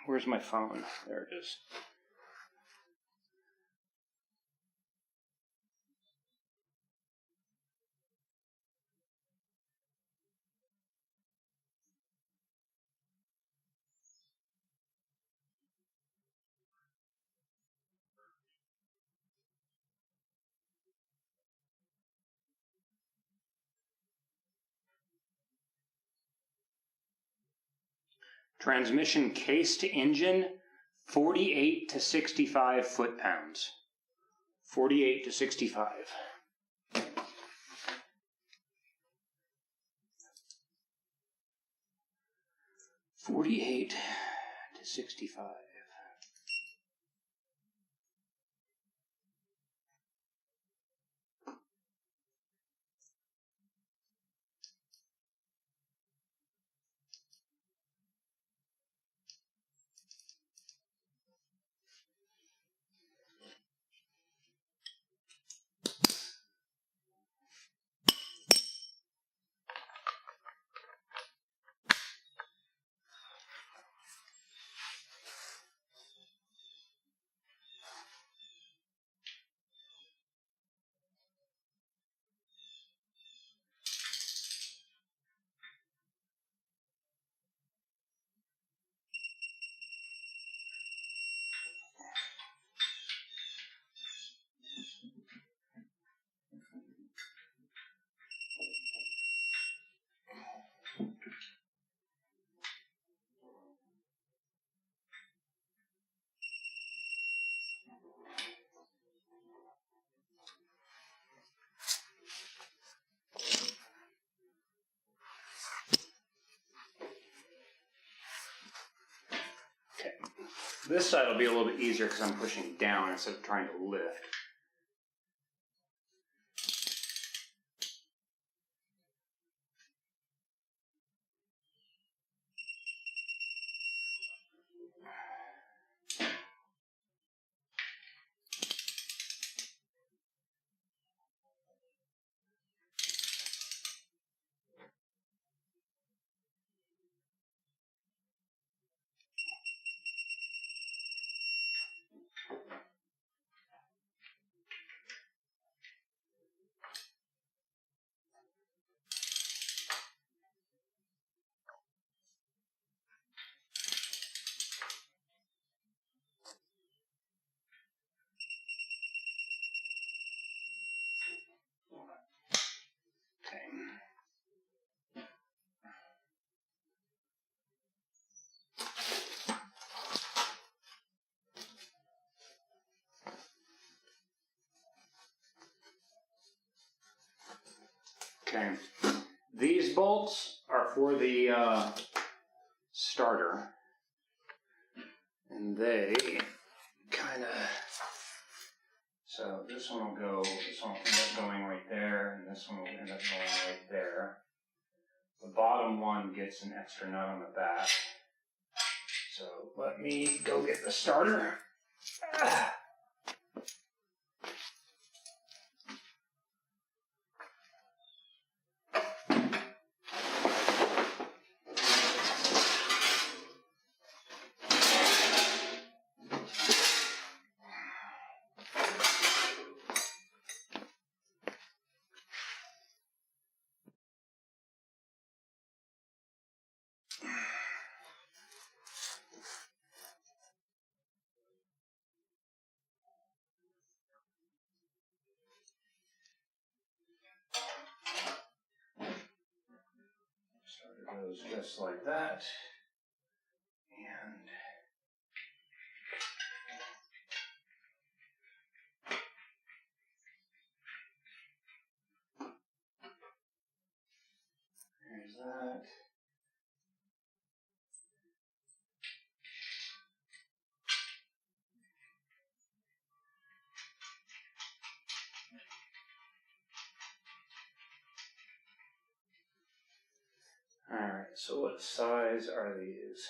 Where's my phone? There it is. Transmission case to engine, 48 to 65 foot-pounds. 48 to 65. 48 to 65. This side will be a little bit easier because I'm pushing down instead of trying to lift. Okay, these bolts are for the starter, and they kind of, so this one will go, this one will end up going right there, and this one will end up going right there. The bottom one gets an extra nut on the back. So let me go get the starter. Starter goes just like that. And there's that. Alright, so what size are these?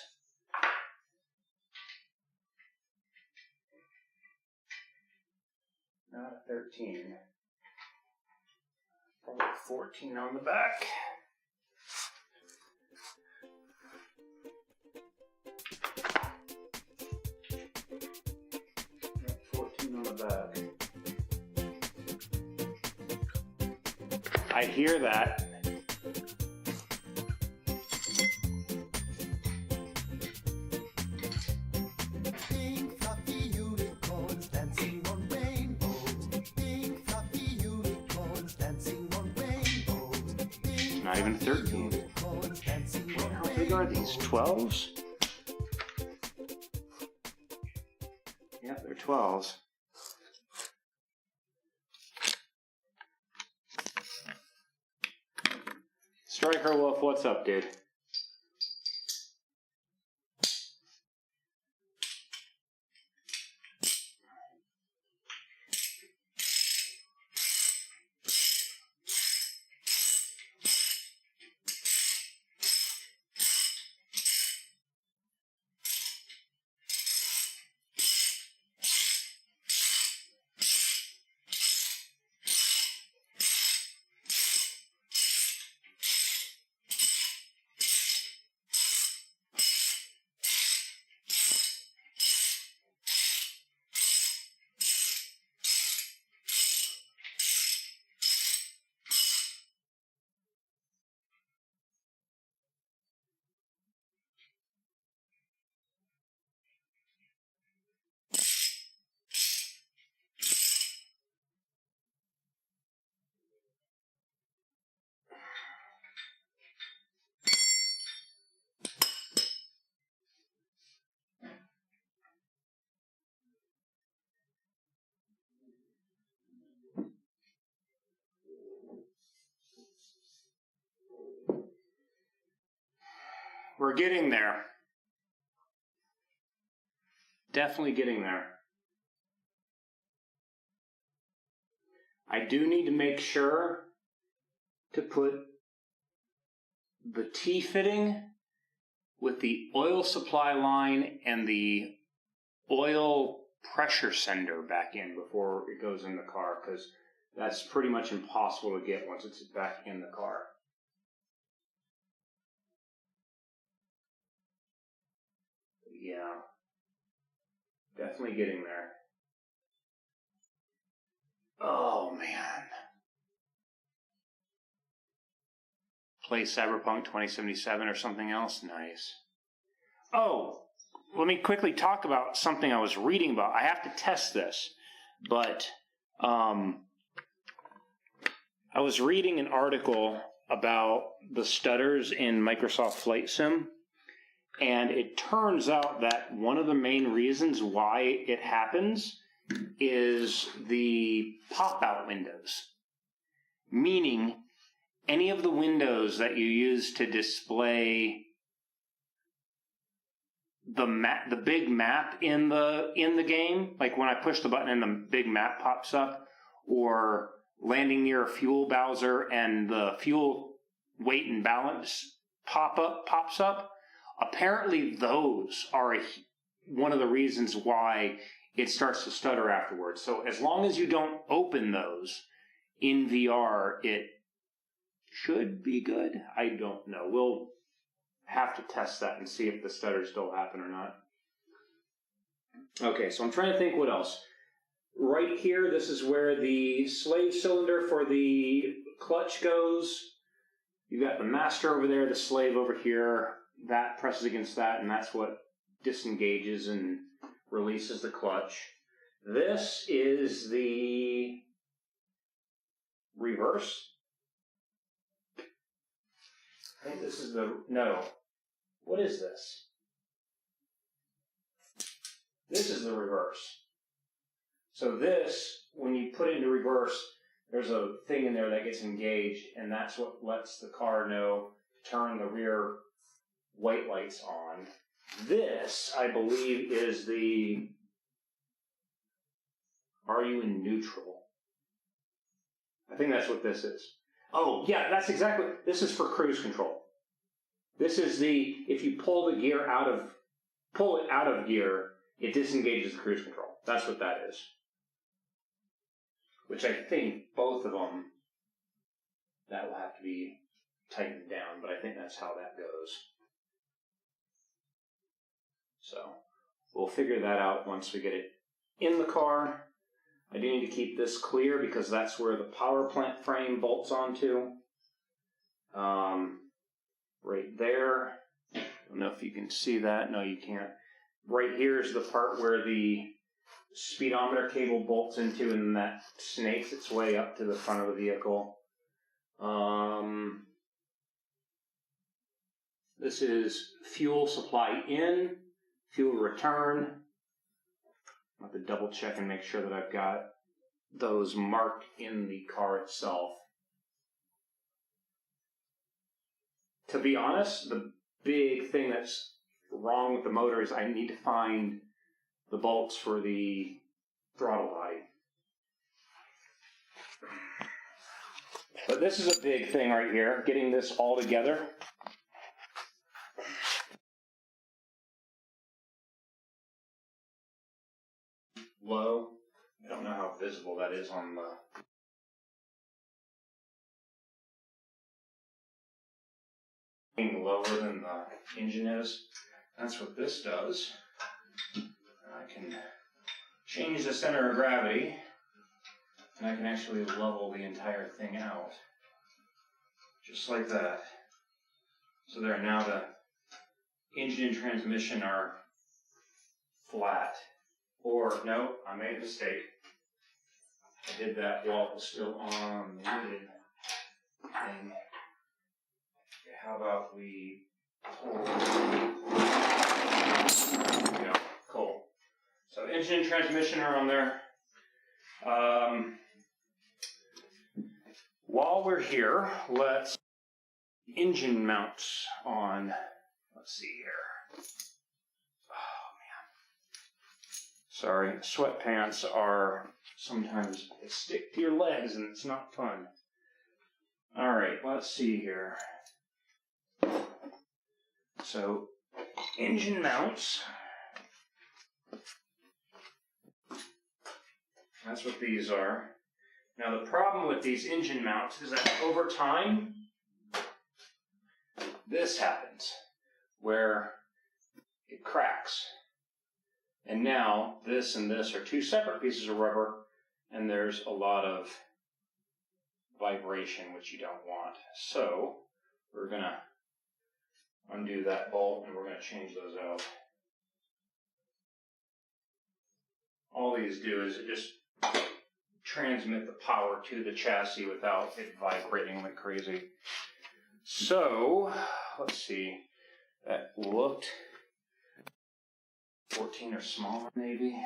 Not a 13. Probably 14 on the back. I hear that. Pink fluffy unicorns dancing on rainbows. Pink fluffy unicorns dancing on rainbows. Pink Not even 13. unicorns dancing on How big are these? 12s? Yep, they're 12s. Striker Wolf, what's up, dude? We're getting there. Definitely getting there. I do need to make sure to put the T-fitting with the oil supply line and the oil pressure sender back in before it goes in the car, because that's pretty much impossible to get once it's back in the car. Yeah, definitely getting there. Oh, man. Play Cyberpunk 2077 or something else? Nice. Oh, let me quickly talk about something I was reading about. I have to test this, but I was reading an article about the stutters in Microsoft Flight Sim, and it turns out that one of the main reasons why it happens is the pop-out windows. Meaning, any of the windows that you use to display the big map in the game, like when I push the button and the big map pops up, or landing near a fuel bowser and the fuel weight and balance pops up. Apparently those are one of the reasons why it starts to stutter afterwards. So as long as you don't open those in VR, it should be good. I don't know. We'll have to test that and see if the stutters still happen or not. Okay, so I'm trying to think what else. Right here, this is where the slave cylinder for the clutch goes. You've got the master over there, the slave over here. That presses against that, and that's what disengages and releases the clutch. This is the reverse. I think this is no. What is this? This is the reverse. So this, when you put it into reverse, there's a thing in there that gets engaged, and that's what lets the car know to turn the rear white lights on. This, I believe, is the are you in neutral? I think that's what this is. Oh, yeah, that's exactly, this is for cruise control. This is the, if you pull it out of gear, it disengages the cruise control. That's what that is. Which I think both of them, that will have to be tightened down, but I think that's how that goes. So we'll figure that out once we get it in the car. I do need to keep this clear because that's where the power plant frame bolts onto. Right there. I don't know if you can see that. No, you can't. Right here is the part where the speedometer cable bolts into, and that snakes its way up to the front of the vehicle. This is fuel supply in, fuel return. I'll have to double check and make sure that I've got those marked in the car itself. To be honest, the big thing that's wrong with the motor is I need to find the bolts for the throttle body. But this is a big thing right here, getting this all together. Low. I don't know how visible that is on the... lower than the engine is. That's what this does. I can change the center of gravity, and I can actually level the entire thing out. Just like that. So there, now the engine and transmission are flat. Or, no, I made a mistake. I did that while it was still on the lid thing. Okay, how about we pull? There we go. Cool. So engine and transmission are on there. While we're here, let's engine mounts on. Let's see here. Oh man. Sorry, sweatpants are sometimes they stick to your legs and it's not fun. All right, let's see here. So, engine mounts. That's what these are. Now the problem with these engine mounts is that over time, this happens, where it cracks. And now this and this are two separate pieces of rubber, and there's a lot of vibration, which you don't want. So, we're going to undo that bolt, and we're going to change those out. All these do is it just transmit the power to the chassis without it vibrating like crazy. So, let's see. That looked 14 or smaller, maybe.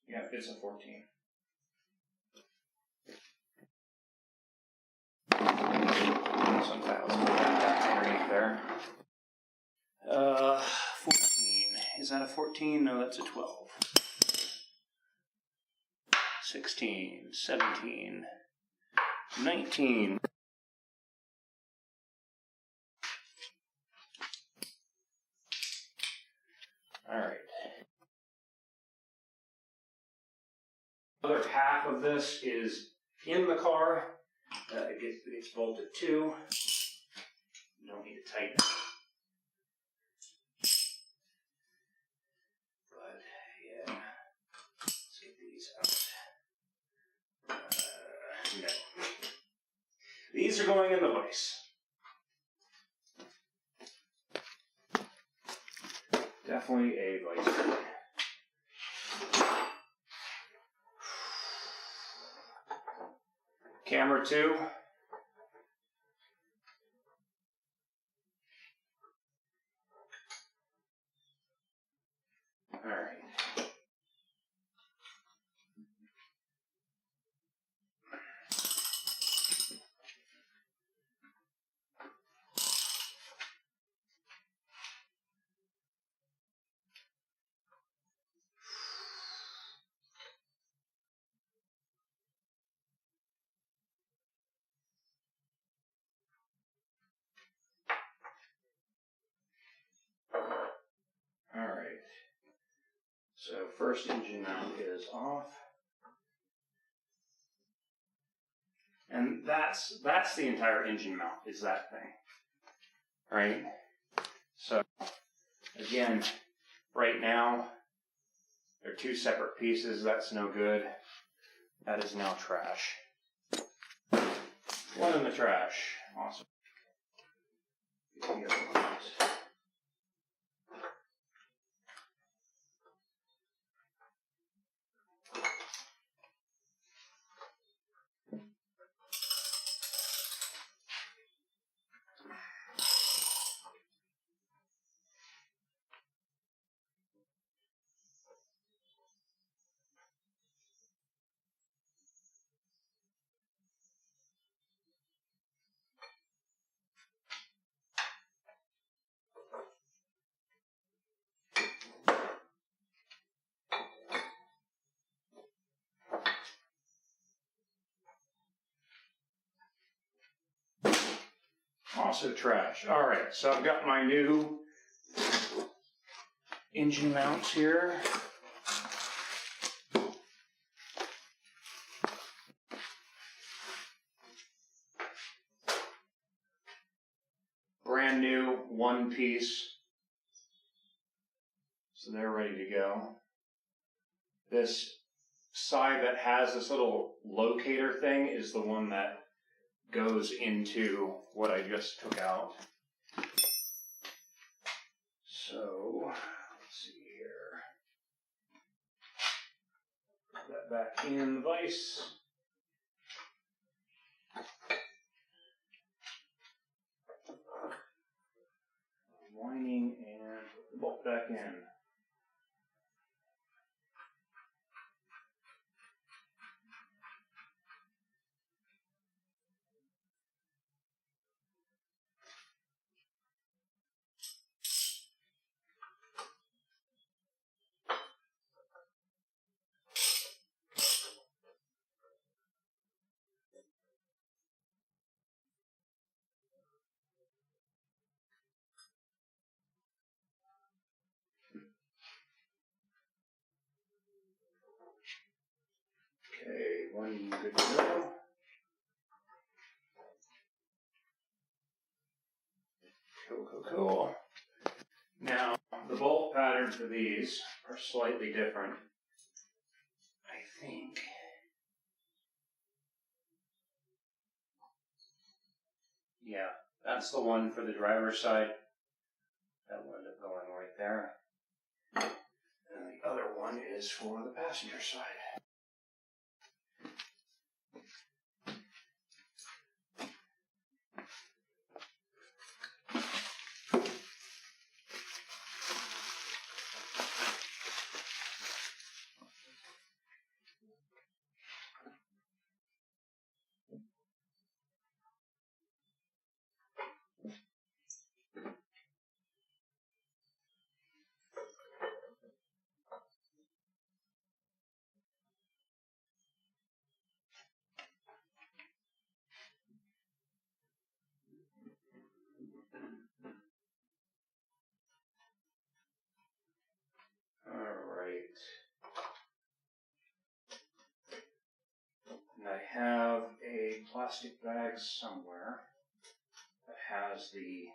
Yeah, it's a 14. Sometimes put that underneath there. 14. Is that a 14? No, that's a 12. 16, 17, 19. All right. Other half of this is in the car. It gets bolted too. You don't need to tighten it. But yeah, let's get these out. No. These are going in the vise. Definitely a vise. Camera 2. All right. All right. So first engine mount is off. And that's the entire engine mount, is that thing. Right? So again, right now. They're two separate pieces. That's no good. That is now trash. One in the trash. Awesome. Get the other one out. Also trash. Alright, so I've got my new engine mounts here. Brand new, one piece. So they're ready to go. This side that has this little locator thing is the one that goes into what I just took out. So, let's see here. Put that back in the vise. Winding and put the bolt back in. Okay, one good to go. Cool. Now, the bolt patterns for these are slightly different, I think. Yeah, that's the one for the driver's side. That will end up going right there. And the other one is for the passenger side. Alright. And I have a plastic bag somewhere that has the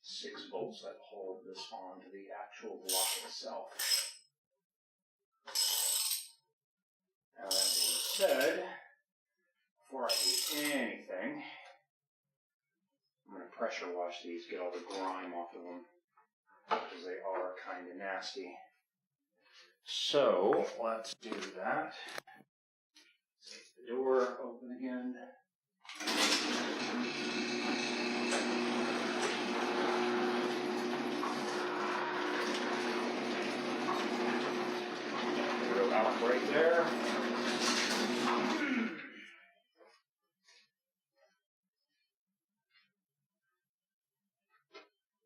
6 bolts that hold this onto the actual block itself. Now that being said, before I do anything, I'm going to pressure wash these, get all the grime off of them, because they are kind of nasty. So, let's do that. Take the door open again. Throw out right there.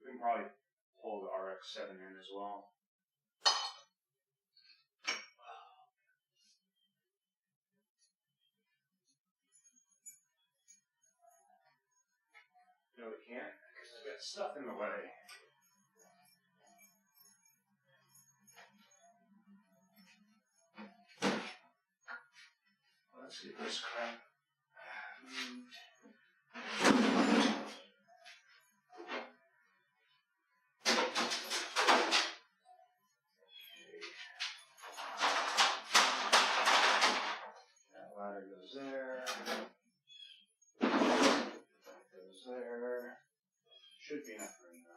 We can probably pull the RX-7 in as well. No, we can't, because I've got stuff in the way. Let's get this crap moved. be enough room though.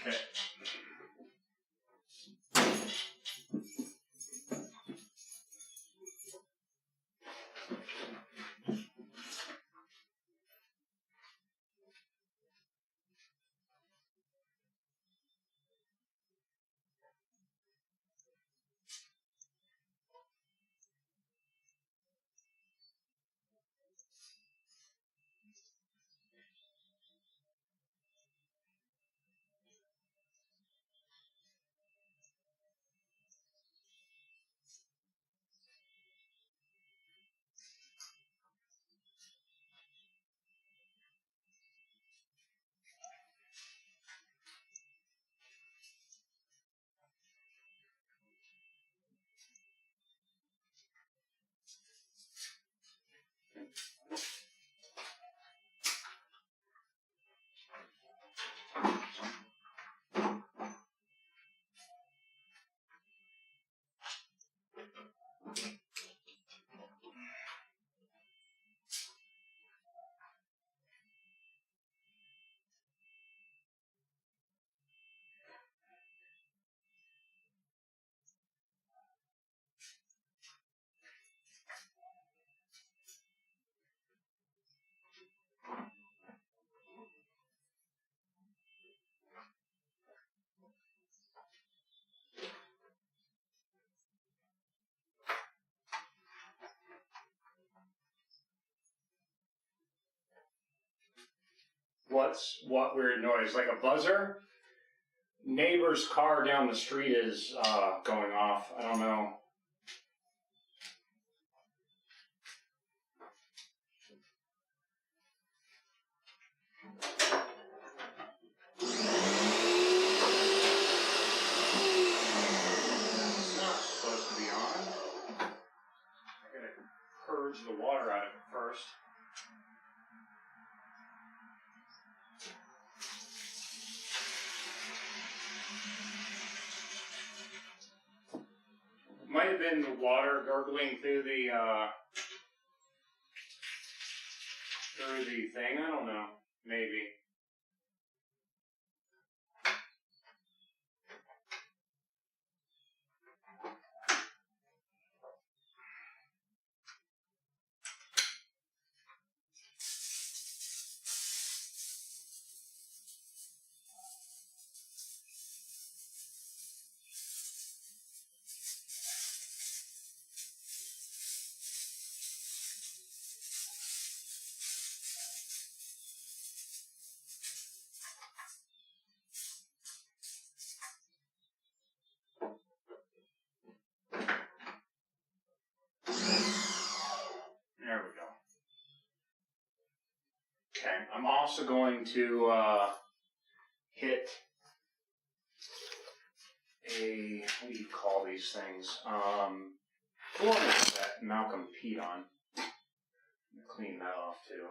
Okay. What weird noise? Like a buzzer? Neighbor's car down the street is going off. I don't know. It's not supposed to be on. I gotta purge the water out of it first. Might have been the water gurgling through the thing. I don't know. Maybe. There we go. Okay, I'm also going to hit a, what do you call these things? Floormat that Malcolm peed on. I'm gonna clean that off too.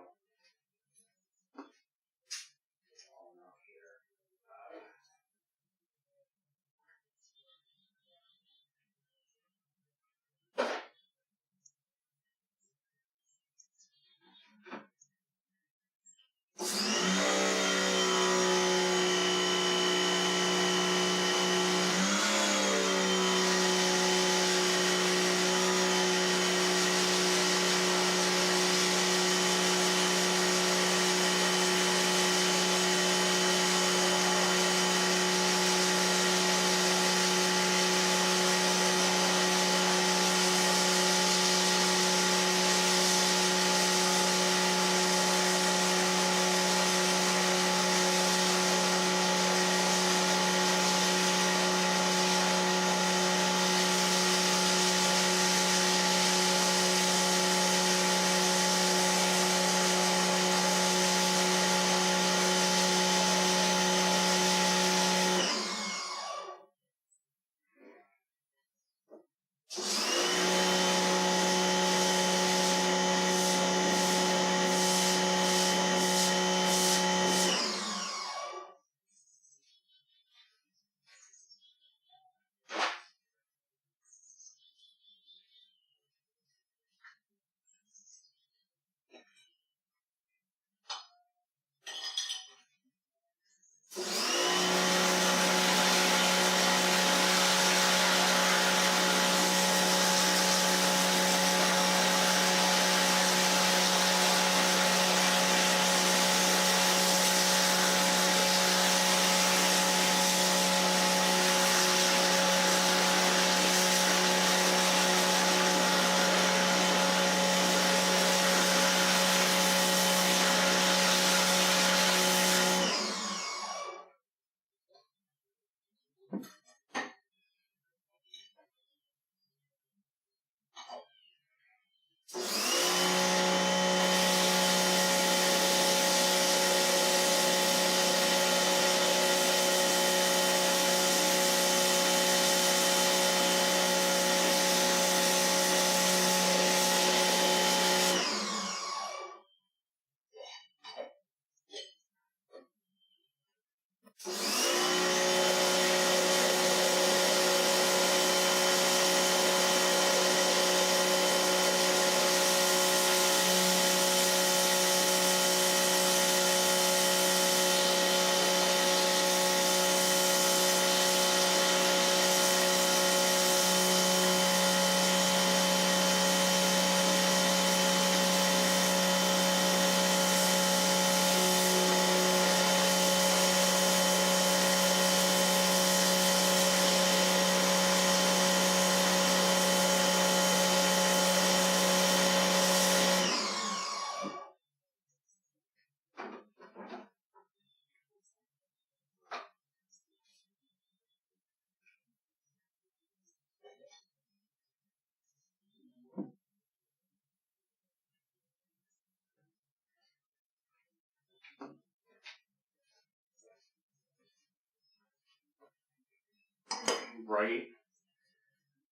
right.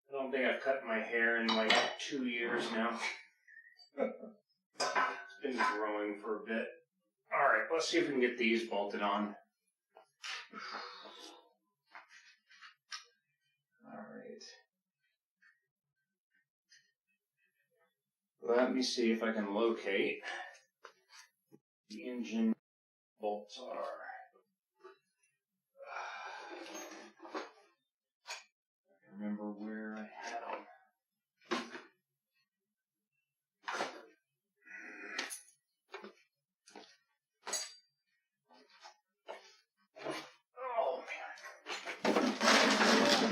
I don't think I've cut my hair in like 2 years now. It's been growing for a bit. Alright, let's see if we can get these bolted on. Alright. Let me see if I can locate the engine bolts are. I remember where I had them. Oh man.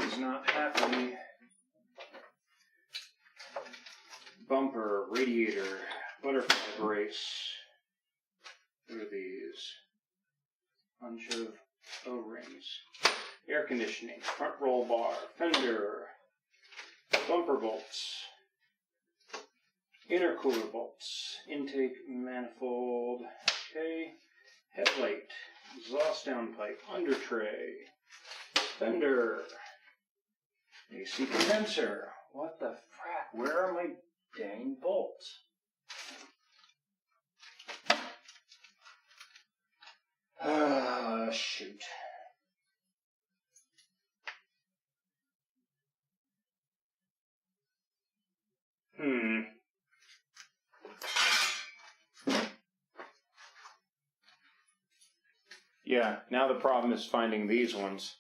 He's not happy. Bumper, radiator, butterfly brace. What are these? Bunch of O-rings. Air conditioning, front roll bar, fender, bumper bolts, intercooler bolts, intake manifold, okay, headlight, exhaust downpipe, under tray, fender, AC condenser. What the frack? Where are my dang bolts? Shoot. Yeah, now the problem is finding these ones.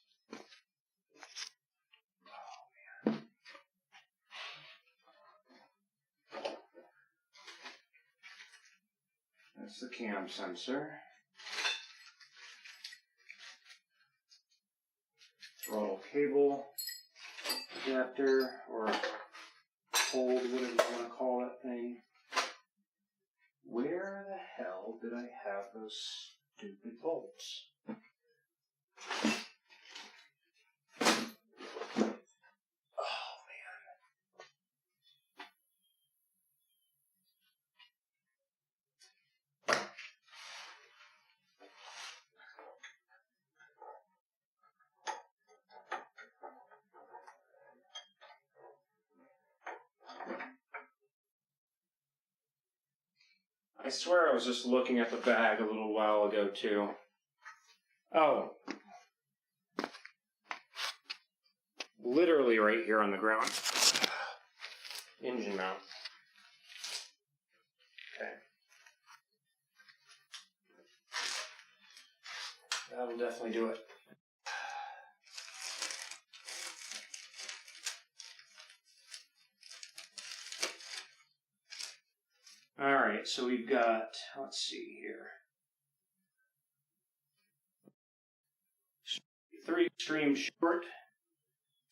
Oh, man. That's the cam sensor. Throttle cable, adapter, or hold, whatever you want to call that thing. Where the hell did I have those stupid bolts? Oh, man. I swear I was just looking at the bag a little while ago, too. Oh. Literally right here on the ground. Engine mount. Okay. That'll definitely do it. Alright, so we've got, let's see here. 3 extreme short,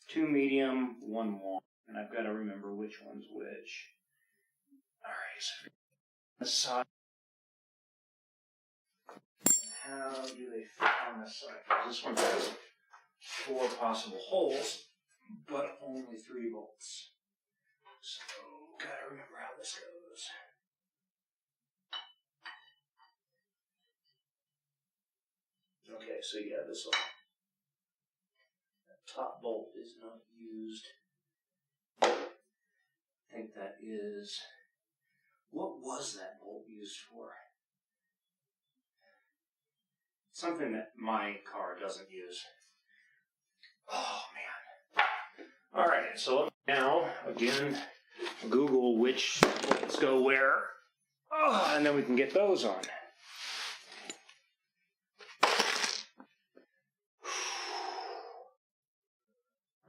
2 medium, 1 long. And I've got to remember which one's which. Alright, so the side. How do they fit on this side? This one has 4 possible holes, but only 3 bolts. So, gotta remember how this goes. Okay, so yeah, this one. That top bolt is not used. I think that is... What was that bolt used for? Something that my car doesn't use. Oh, man. Alright, so let me now, again, Google which bolts go where. Oh, and then we can get those on.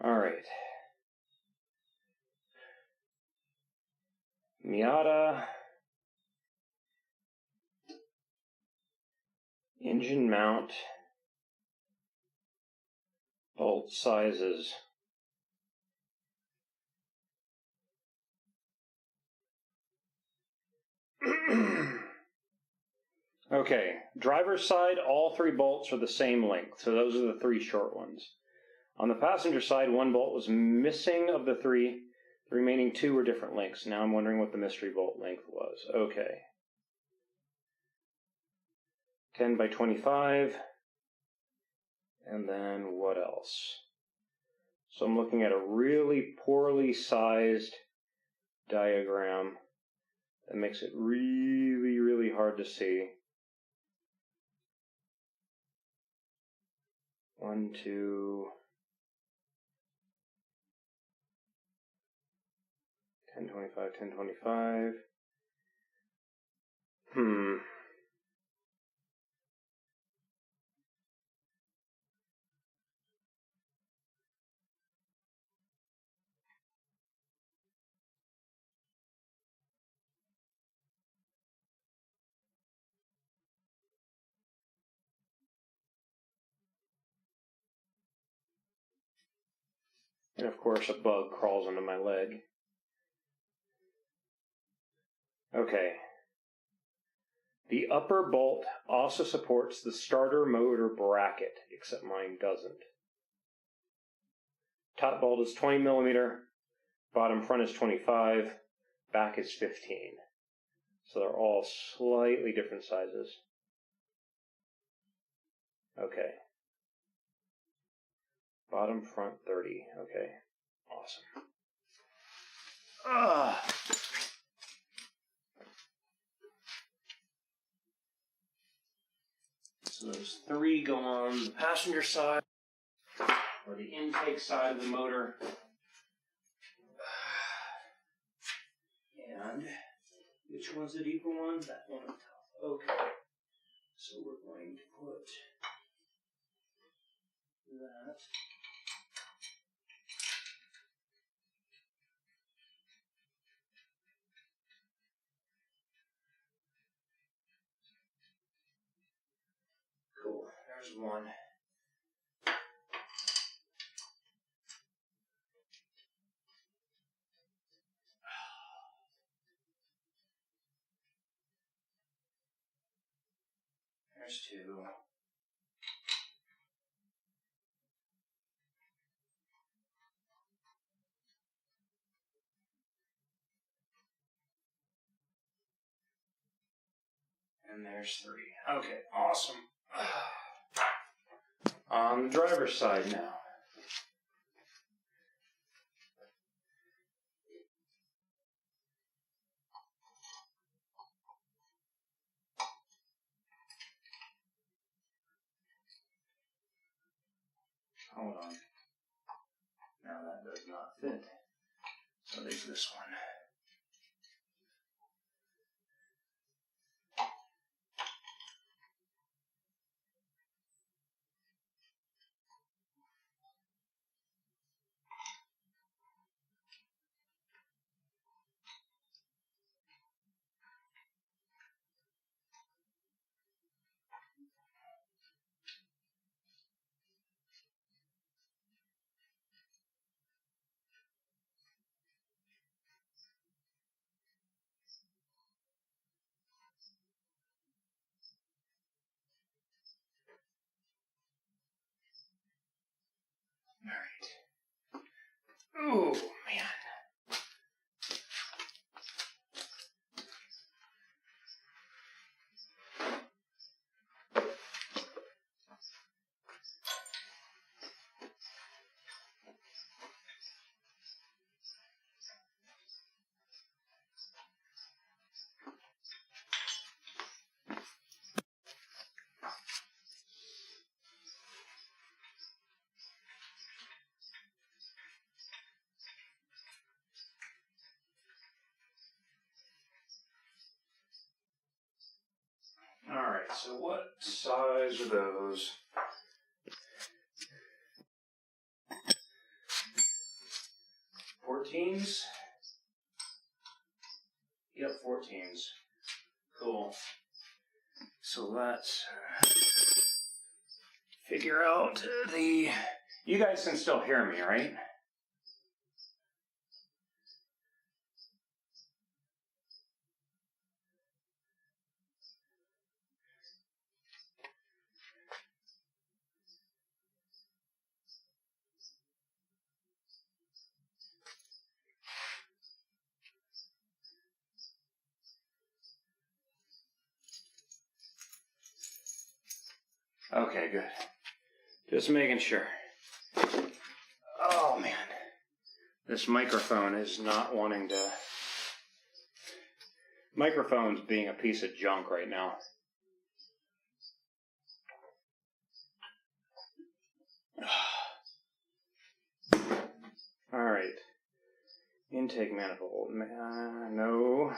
Alright. Miata. Engine mount. Bolt sizes. Okay, driver's side, all 3 bolts are the same length, so those are the 3 short ones. On the passenger side, 1 bolt was missing of the 3. The remaining 2 were different lengths. Now I'm wondering what the mystery bolt length was. Okay. 10 by 25. And then what else? So I'm looking at a really poorly sized diagram that makes it really, really hard to see. 1, 2, 1025, 1025. And of course a bug crawls into my leg. Okay. The upper bolt also supports the starter motor bracket, except mine doesn't. Top bolt is 20 millimeter, bottom front is 25, back is 15. So they're all slightly different sizes. Okay. Bottom front 30. Okay. Awesome. So those 3 go on the passenger side, or the intake side of the motor. And which one's the deeper one? That one on top. Okay. So we're going to put that. Cool. There's one. There's 2. And there's 3. Okay, awesome. On the driver's side now. Hold on. Now that does not fit. So there's this one. Alright. Oh, man. Alright, so what size are those? 14s? Yep, 14s. Cool. So let's figure out the... You guys can still hear me, right? Okay, good. Just making sure. Oh, man. This microphone is not wanting to... Microphone's being a piece of junk right now. Alright. Intake manifold. No.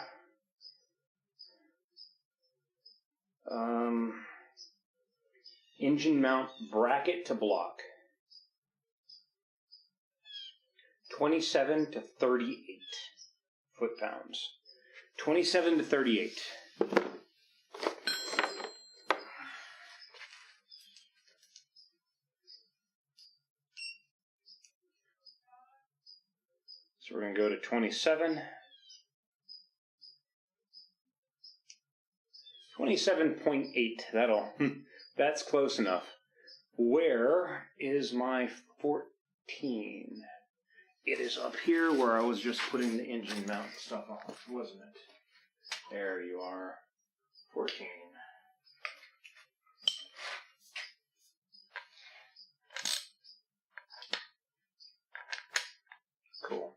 Engine mount bracket to block. 27 to 38 foot-pounds. 27 to 38. So we're going to go to 27. 27.8. That's close enough. Where is my 14? It is up here where I was just putting the engine mount stuff on, wasn't it? There you are. 14. Cool.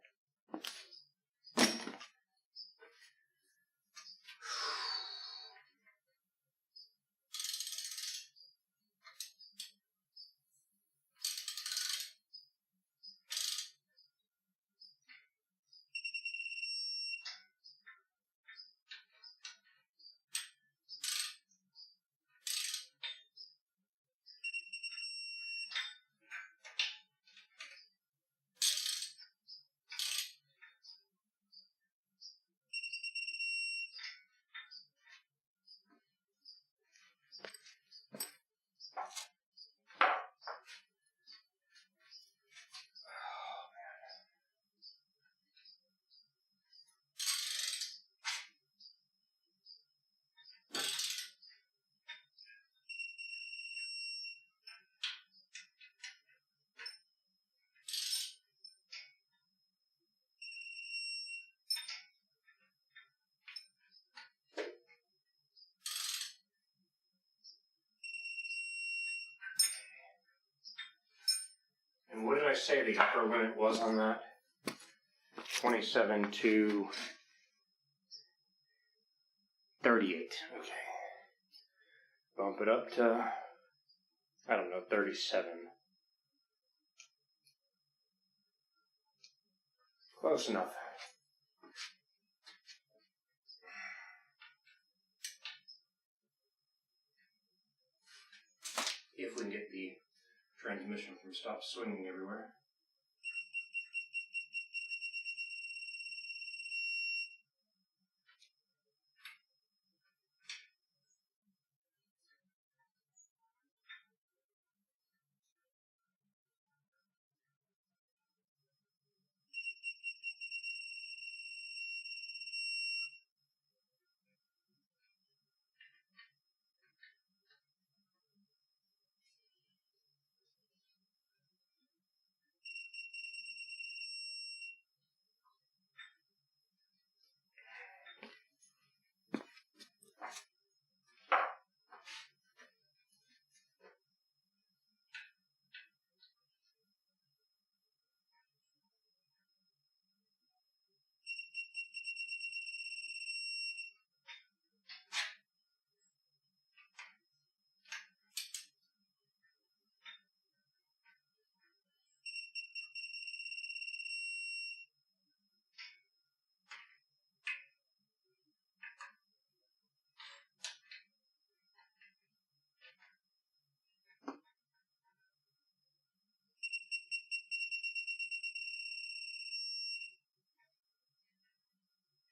And what did I say the upper limit was on that? 27 to 38. Okay. Bump it up to, I don't know, 37. Close enough. If we can get the transmission from stop swinging everywhere.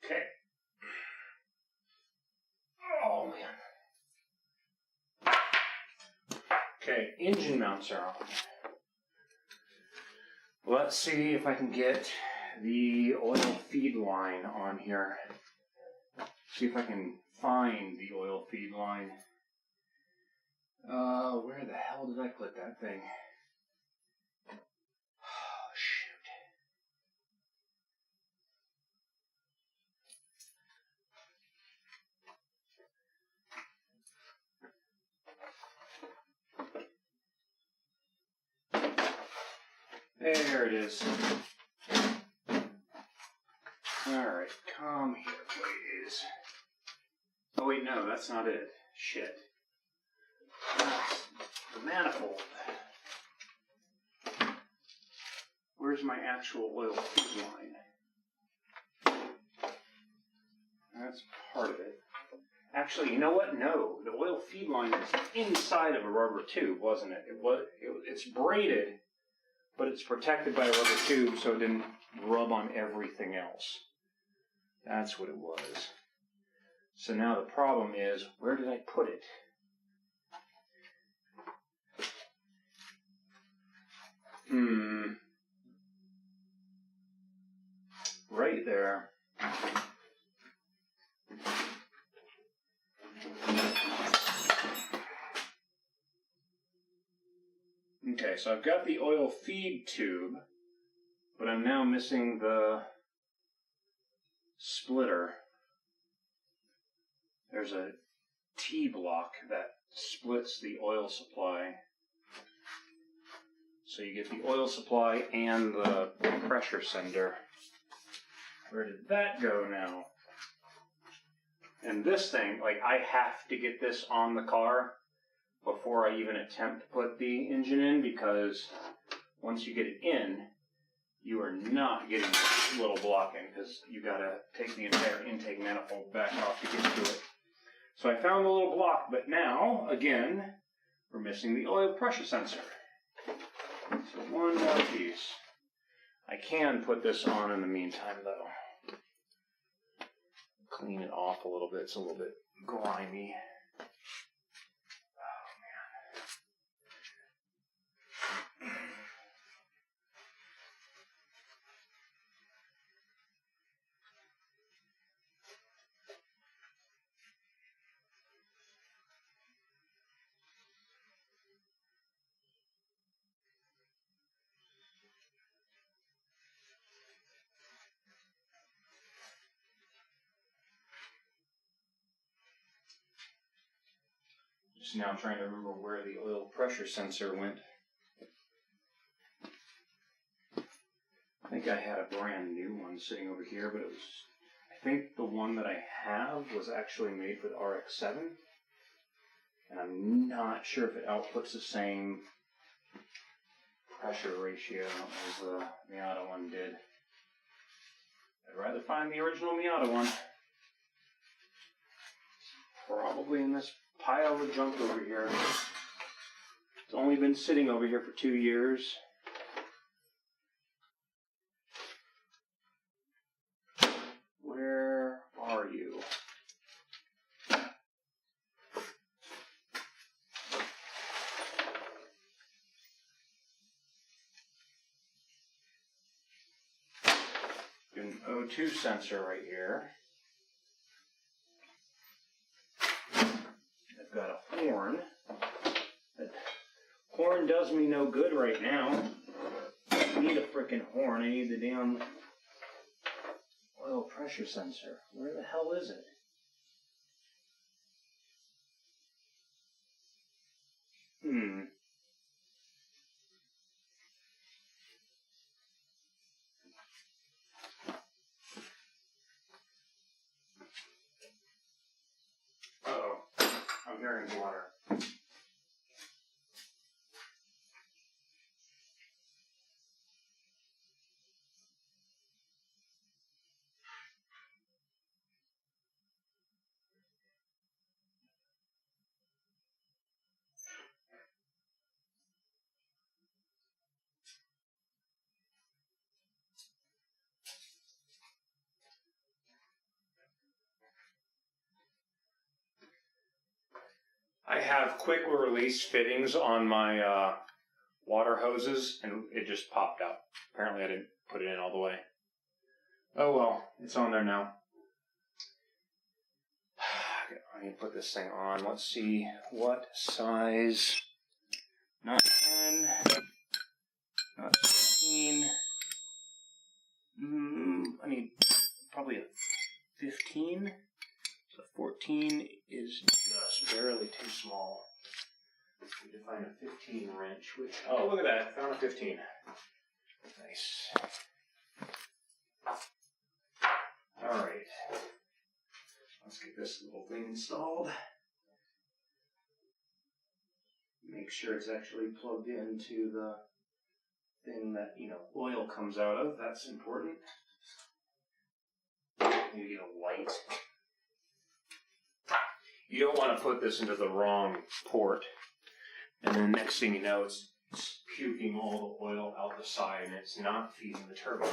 Okay. Oh, man. Okay, engine mounts are on. Let's see if I can get the oil feed line on here. See if I can find the oil feed line. Where the hell did I put that thing? Oh, shoot. There it is. Alright, come here, please. Oh wait, no, that's not it. Shit. That's the manifold. Where's my actual oil feed line? That's part of it. Actually, you know what? No, the oil feed line was inside of a rubber tube, wasn't it? It's braided, but it's protected by a rubber tube so it didn't rub on everything else. That's what it was. So now the problem is, where did I put it? Right there. Okay, so I've got the oil feed tube, but I'm now missing the splitter. There's a T-block that splits the oil supply. So you get the oil supply and the pressure sender. Where did that go now? And this thing, like, I have to get this on the car before I even attempt to put the engine in, because once you get it in, you are not getting this little block in, because you gotta take the entire intake manifold back off to get to it. So I found the little block, but now, again, we're missing the oil pressure sensor. So one more piece. I can put this on in the meantime, though. Clean it off a little bit. It's a little bit grimy. Just now trying to remember where the oil pressure sensor went. I think I had a brand new one sitting over here, but it was, I think the one that I have was actually made for the RX-7. And I'm not sure if it outputs the same pressure ratio as the Miata one did. I'd rather find the original Miata one. Probably in this pile of junk over here. It's only been sitting over here for 2 years. Where are you? An O2 sensor right here. I've got a horn. That horn does me no good right now. I need a frickin' horn. I need the damn oil pressure sensor. Where the hell is it? Uh-oh. I'm hearing water. I have quick release fittings on my water hoses, and it just popped out. Apparently I didn't put it in all the way. Oh well, it's on there now. I need to put this thing on. Let's see what size. Not 10, not 15. I need probably a 15. So 14 is just barely too small. I need to find a 15 wrench, which, oh, look at that, found a 15. Nice. get this little thing installed. Make sure it's actually plugged into the thing that, oil comes out of. That's important. You get a light. You don't want to put this into the wrong port. And then next thing you know, it's puking all the oil out the side and it's not feeding the turbo.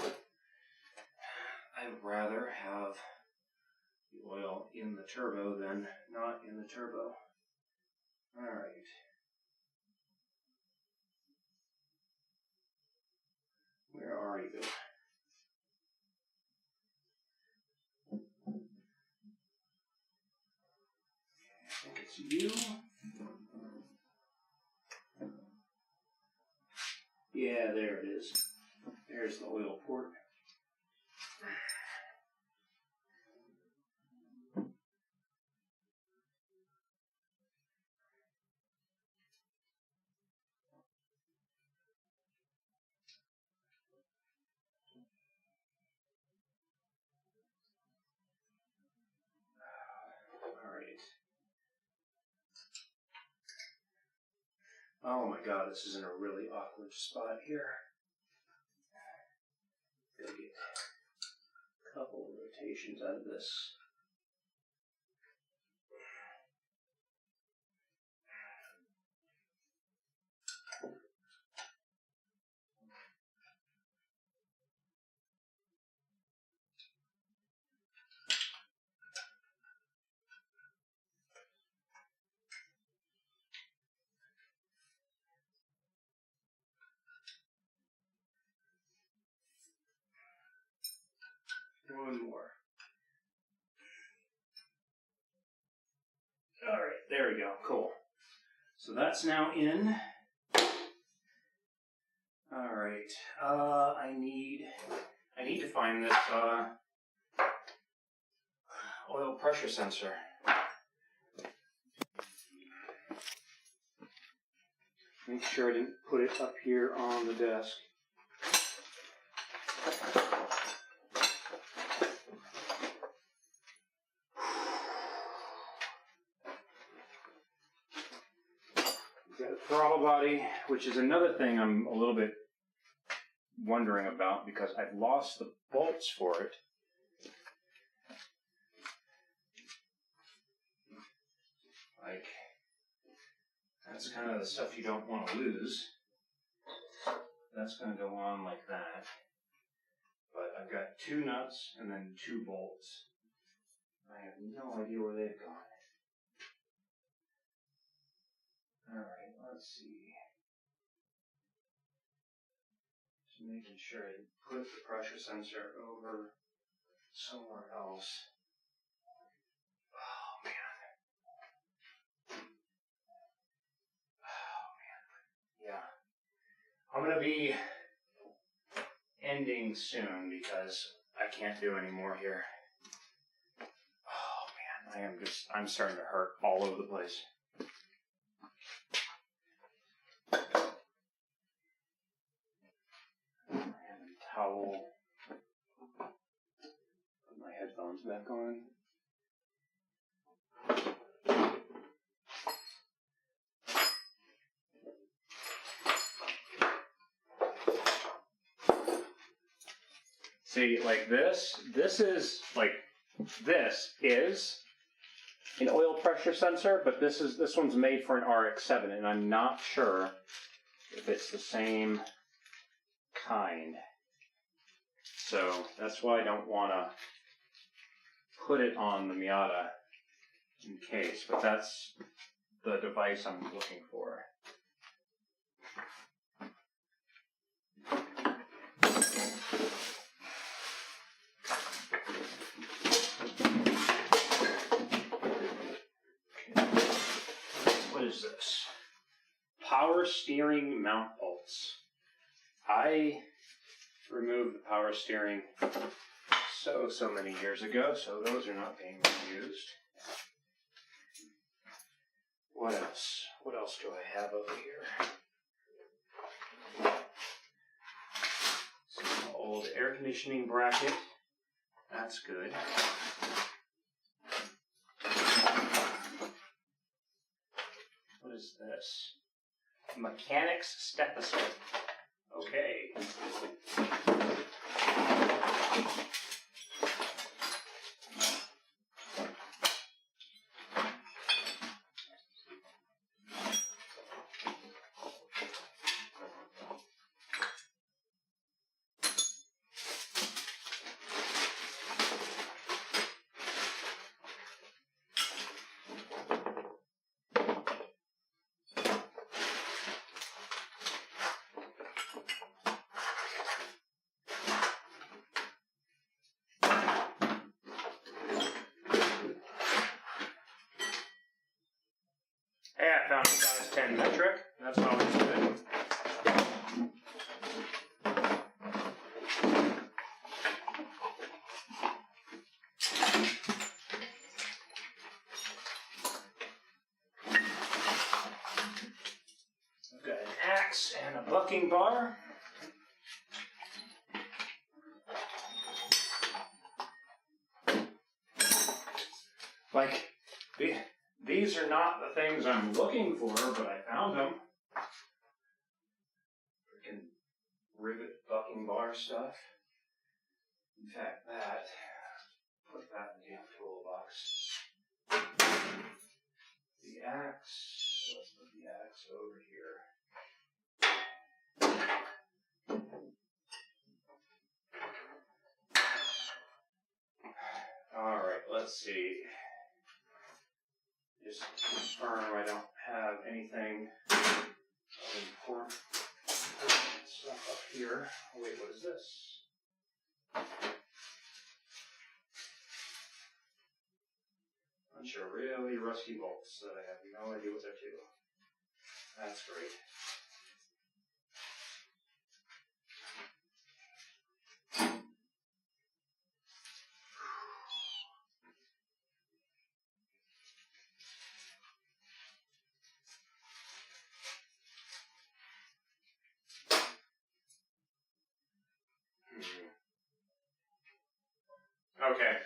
I'd rather have the oil in the turbo than not in the turbo. Alright. Where are you? I think it's you. Yeah, there it is. There's the oil port. Oh my god, this is in a really awkward spot here. Gotta get a couple of rotations out of this. One more. Alright, there we go. Cool. So that's now in. Alright. I need to find this oil pressure sensor. Make sure I didn't put it up here on the desk. Got a throttle body, which is another thing I'm a little bit wondering about because I've lost the bolts for it. Like, that's kind of the stuff you don't want to lose. That's going to go on like that. But I've got 2 nuts and then 2 bolts. I have no idea where they've gone. Alright, let's see. Just making sure I put the pressure sensor over somewhere else. Oh man. Oh man. Yeah. I'm going to be ending soon because I can't do any more here. Oh man, I'm starting to hurt all over the place. And towel. Put my headphones back on. See, like this is an oil pressure sensor, but this one's made for an RX-7, and I'm not sure if it's the same kind. So that's why I don't want to put it on the Miata in case, but that's the device I'm looking for. What is this? Power steering mount bolts. I removed the power steering so many years ago, so those are not being used. What else? What else do I have over here? Some old air conditioning bracket. That's good. is this? Mechanic's stethoscope. Okay. Hey, I found a size 10 metric. That's always good. I've got an axe and a bucking bar. Like, these are not the things I'm looking for, but I found them. Freaking rivet bucking bar stuff. In fact, put that in the damn toolbox. The axe, let's put the axe over here. Alright, let's see. Just confirm I don't have anything important stuff up here. Oh, wait, what is this? Bunch of really rusty bolts that I have no idea what they're to. That's great. Okay.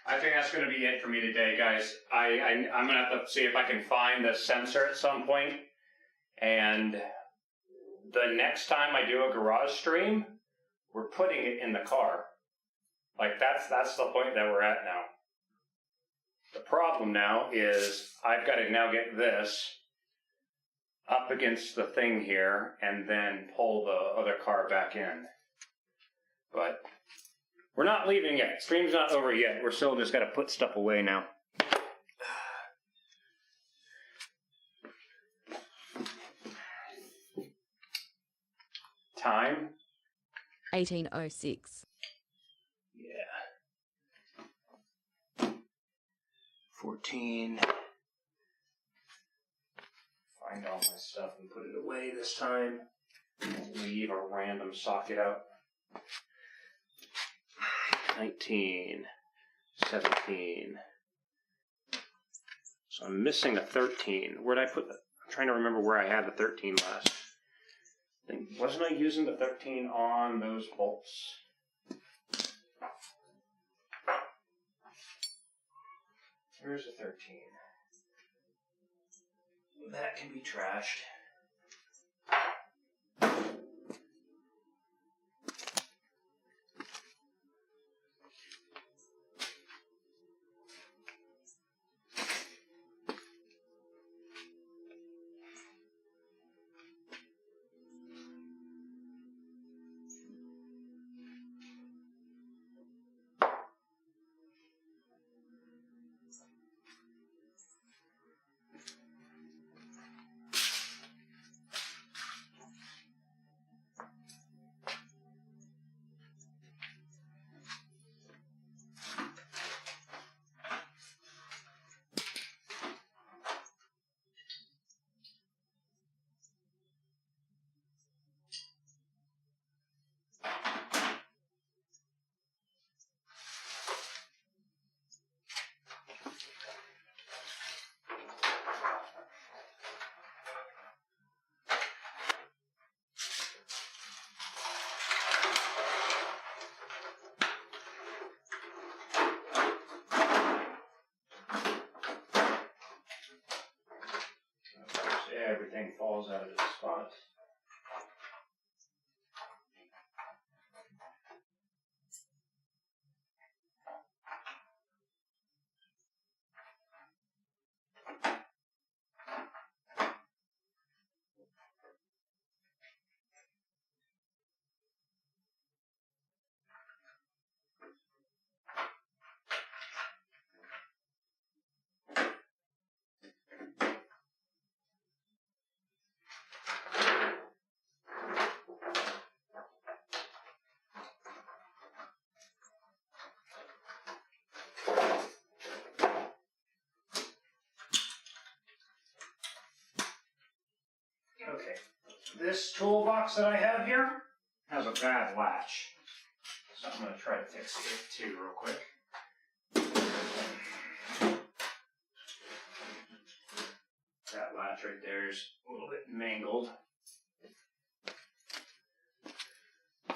I think that's going to be it for me today, guys. I'm going to have to see if I can find the sensor at some point. And the next time I do a garage stream, we're putting it in the car. Like, that's the point that we're at now. The problem now is I've got to now get this up against the thing here and then pull the other car back in. But we're not leaving yet. Stream's not over yet. We're still just got to put stuff away now. Time? 1806. Yeah. 14. Find all my stuff and put it away this time. Leave a random socket out. 19, 17. So I'm missing a 13. Where'd I put that? I'm trying to remember where I had the 13 last. Wasn't I using the 13 on those bolts? Where's the 13? That can be trashed. everything falls out of its spot. Okay, this toolbox that I have here has a bad latch, so I'm going to try to fix it too real quick. That latch right there is a little bit mangled.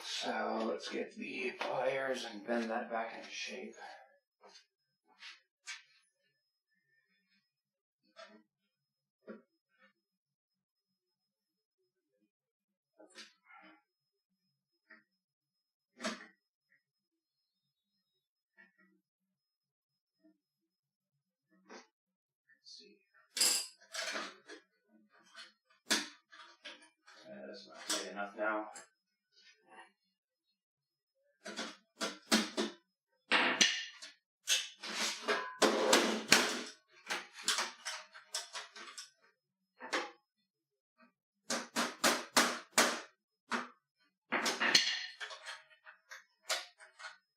So let's get the pliers and bend that back into shape. That's not tight enough now.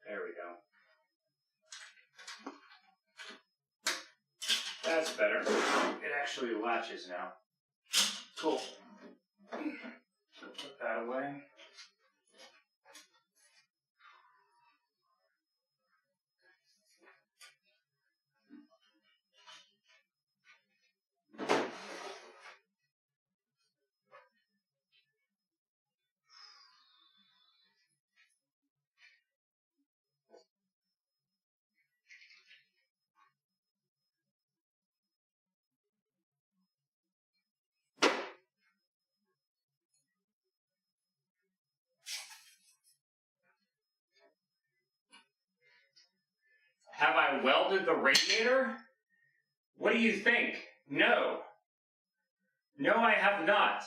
There we go. That's better. It actually latches now. Cool. So put that away. Have I welded the radiator? What do you think? No. No, I have not.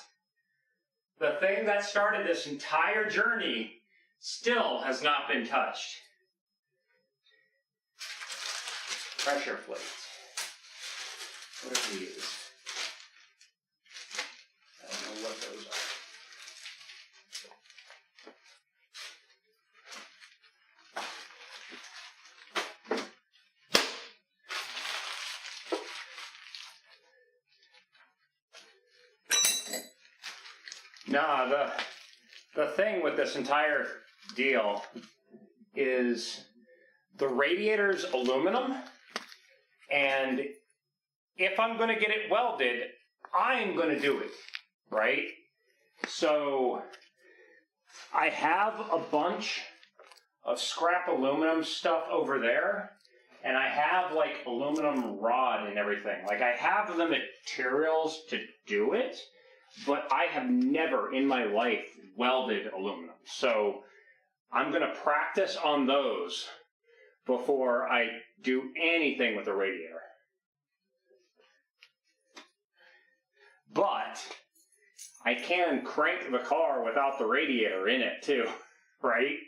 The thing that started this entire journey still has not been touched. Pressure plates. What are these? I don't know what those are. Nah, the thing with this entire deal is the radiator's aluminum, and if I'm going to get it welded, I'm going to do it, right? So I have a bunch of scrap aluminum stuff over there, and I have like aluminum rod and everything. Like I have the materials to do it, but I have never in my life welded aluminum. So I'm going to practice on those before I do anything with the radiator. But I can crank the car without the radiator in it too, right?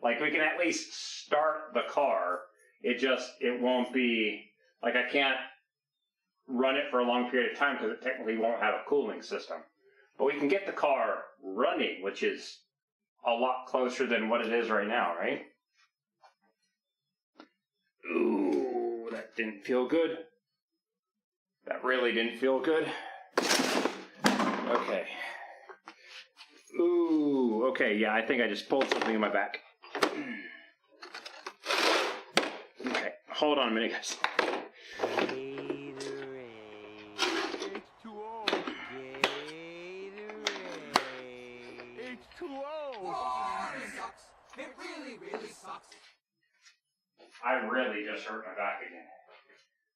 Like we can at least start the car. It won't be, like I can't run it for a long period of time because it technically won't have a cooling system. But we can get the car running, which is a lot closer than what it is right now, right? Ooh, that didn't feel good. That really didn't feel good. Okay. Ooh, okay, yeah, I think I just pulled something in my back. Okay, hold on a minute, guys. Water sucks. It really, really sucks. I really just hurt my back again.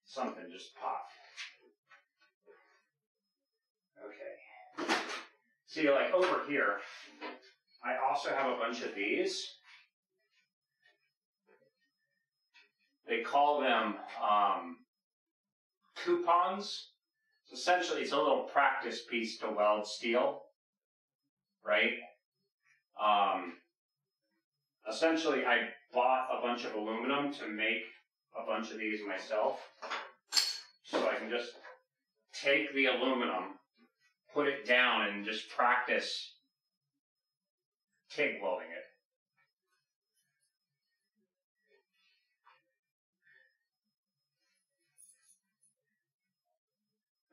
Something just popped. Okay. See, like over here, I also have a bunch of these. They call them coupons. So essentially, it's a little practice piece to weld steel, right? Essentially, I bought a bunch of aluminum to make a bunch of these myself. So I can just take the aluminum, put it down, and just practice TIG welding it.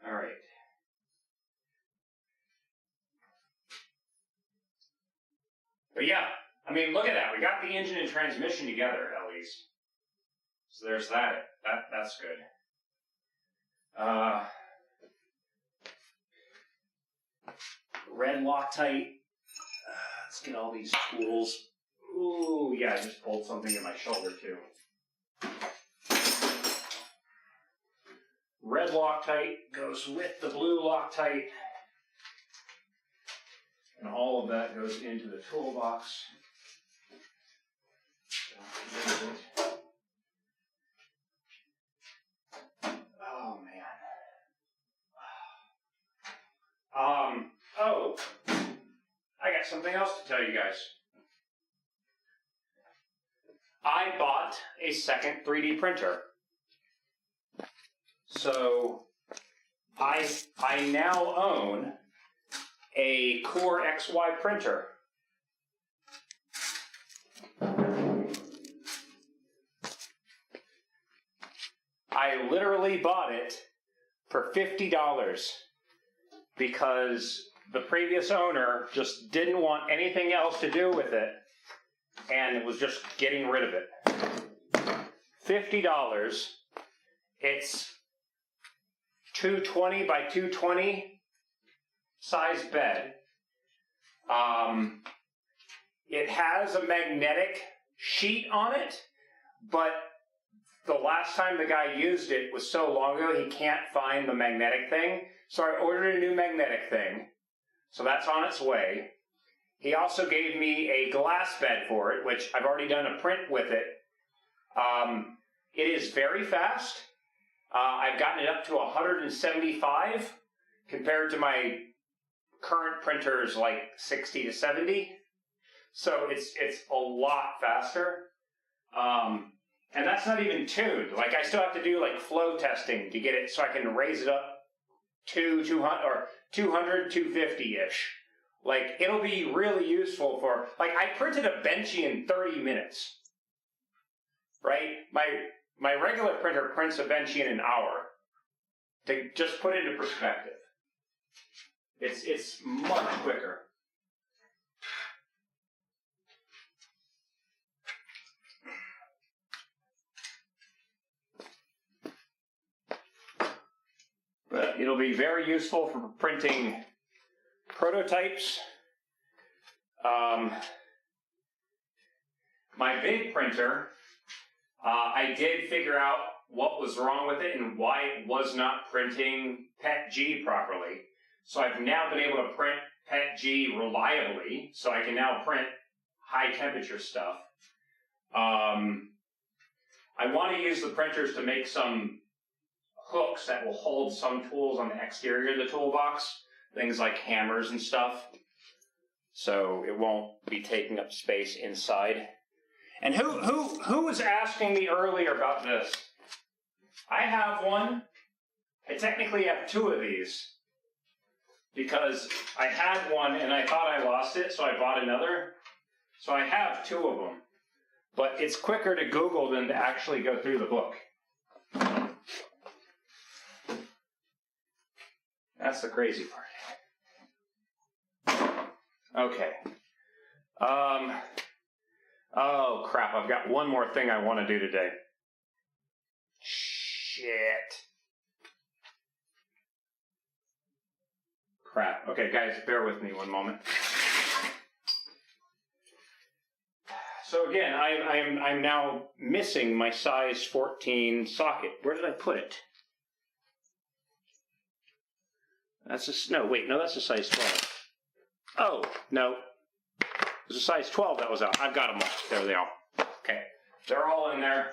All right. But yeah, I mean, look at that. We got the engine and transmission together, at least. So there's that. That's good. Red Loctite. Let's get all these tools. Ooh, yeah, I just pulled something in my shoulder, too. Red Loctite goes with the blue Loctite. And all of that goes into the toolbox. Oh, man. Oh, I got something else to tell you guys. I bought a second 3D printer. So, I now own a Core XY printer. I literally bought it for $50 because the previous owner just didn't want anything else to do with it and it was just getting rid of it. $50. It's 220 by 220 size bed. It has a magnetic sheet on it, but the last time the guy used it was so long ago he can't find the magnetic thing. So I ordered a new magnetic thing. So that's on its way. He also gave me a glass bed for it, which I've already done a print with it. It is very fast. I've gotten it up to 175 compared to my current printers like 60 to 70. So it's a lot faster. And that's not even tuned. Like I still have to do like flow testing to get it so I can raise it up to 200 or 200, 250-ish. Like it'll be really useful for, like I printed a benchy in 30 minutes. Right? My regular printer prints a benchy in an hour. To just put it into perspective. It's much quicker. But it'll be very useful for printing prototypes. My big printer, I did figure out what was wrong with it and why it was not printing PET-G properly. So I've now been able to print PET-G reliably, so I can now print high temperature stuff. I want to use the printers to make some hooks that will hold some tools on the exterior of the toolbox, things like hammers and stuff, so it won't be taking up space inside. And who was asking me earlier about this? I have one. I technically have two of these because I had one and I thought I lost it, so I bought another. So I have two of them, but it's quicker to Google than to actually go through the book. That's the crazy part. Okay. Oh, crap. I've got one more thing I want to do today. Shit. Crap. Okay, guys, bear with me one moment. So again, I'm now missing my size 14 socket. Where did I put it? That's a, no, wait, no, that's a size 12. Oh, no. There's a size 12 that was out. I've got them all. There they are. Okay. They're all in there.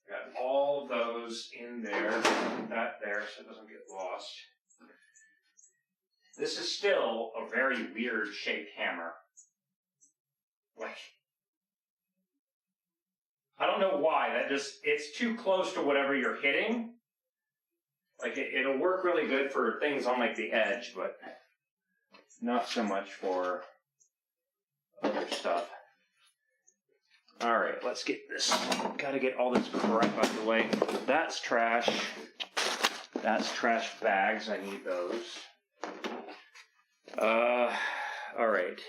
Got all of those in there. That there so it doesn't get lost. This is still a very weird shaped hammer. Like, I don't know why. It's too close to whatever you're hitting. Like, it'll work really good for things on like the edge, but not so much for other stuff. Alright, let's get this. Gotta get all this crap out of the way. That's trash. That's trash bags. I need those. Alright.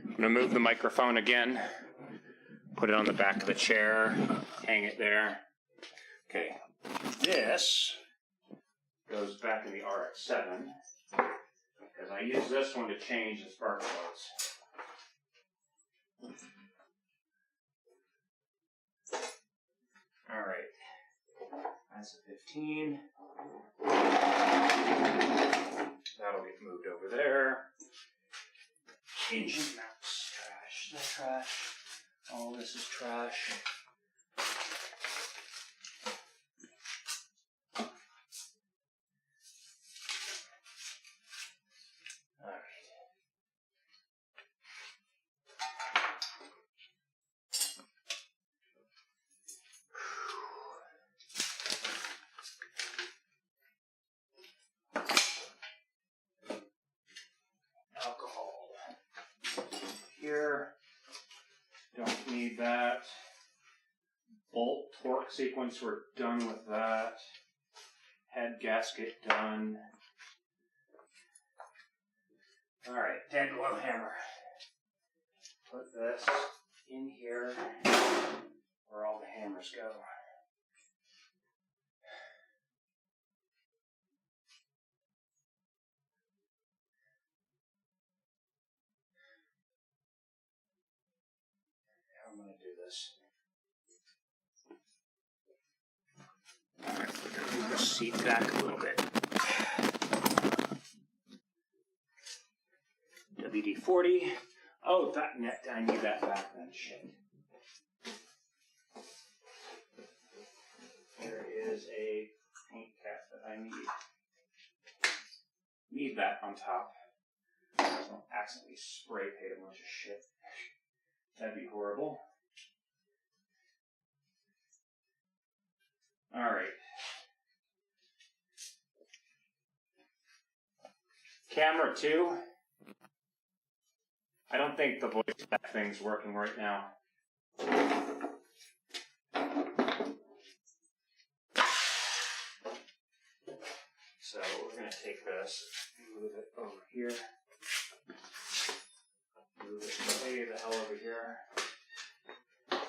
I'm going to move the microphone again, put it on the back of the chair, hang it there. Okay, this goes back in the RX-7 because I use this one to change the spark plugs. All right, that's a 15. That'll get moved over there. Engine mounts, trash, that's trash. All this is trash. Alright. Alcohol. Here, don't need that. Bolt torque sequence, we're done with that. Head gasket done. Alright, dead glow hammer. Put this in here where all the hammers go. I'm going to do this. Alright, we're going to move the seat back a little bit. WD-40. Oh, that net, I need that back then. Shit. There is a paint cap that I need. Need that on top. I don't accidentally spray paint a bunch of shit. That'd be horrible. Alright. Camera 2. I don't think the voice chat thing's working right now. So we're going to take this, move it over here. Move it way the hell over here. Okay.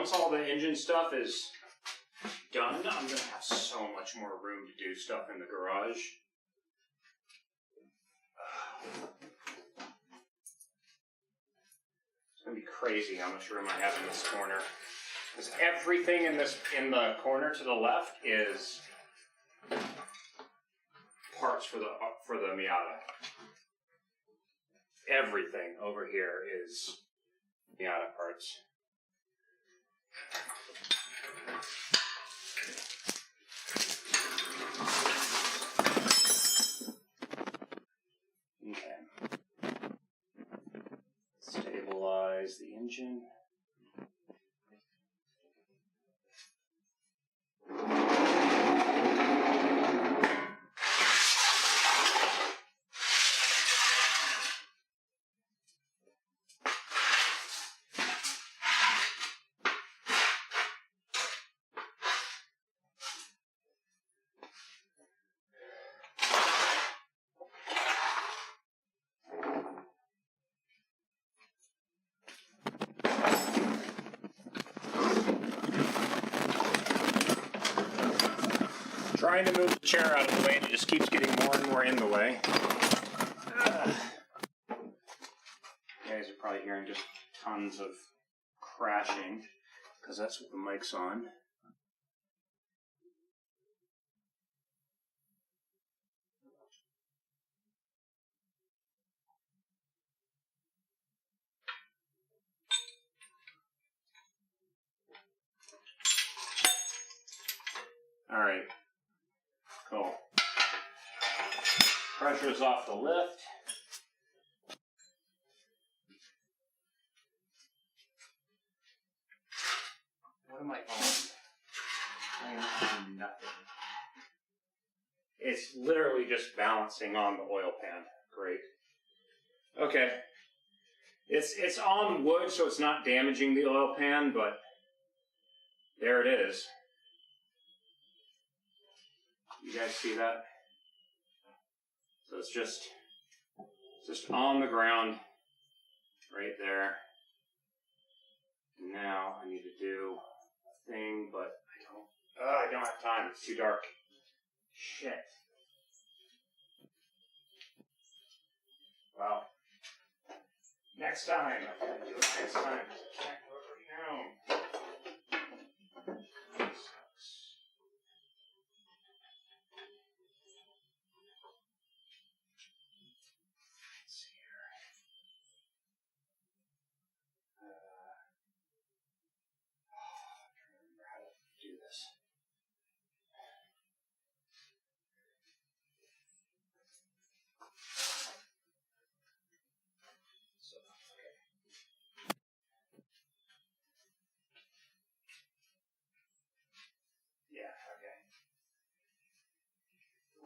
once all the engine stuff is done, I'm going to have so much more room to do stuff in the garage. It's going to be crazy how much room I have in this corner. Because everything in the corner to the left is parts for the Miata. Everything over here is Miata parts. Okay. Stabilize the engine. Trying to move the chair out of the way, and it just keeps getting more and more in the way. You guys are probably hearing just tons of crashing, because that's what the mic's on. Alright. Cool. Pressure's off the lift. What am I on? I am on nothing. It's literally just balancing on the oil pan. Great. Okay. It's on wood, so it's not damaging the oil pan, but there it is. You guys see that? So it's just on the ground right there. Now I need to do a thing, but I don't have time. It's too dark. Shit. Well, next time. I gotta do it next time. I can't do it right now.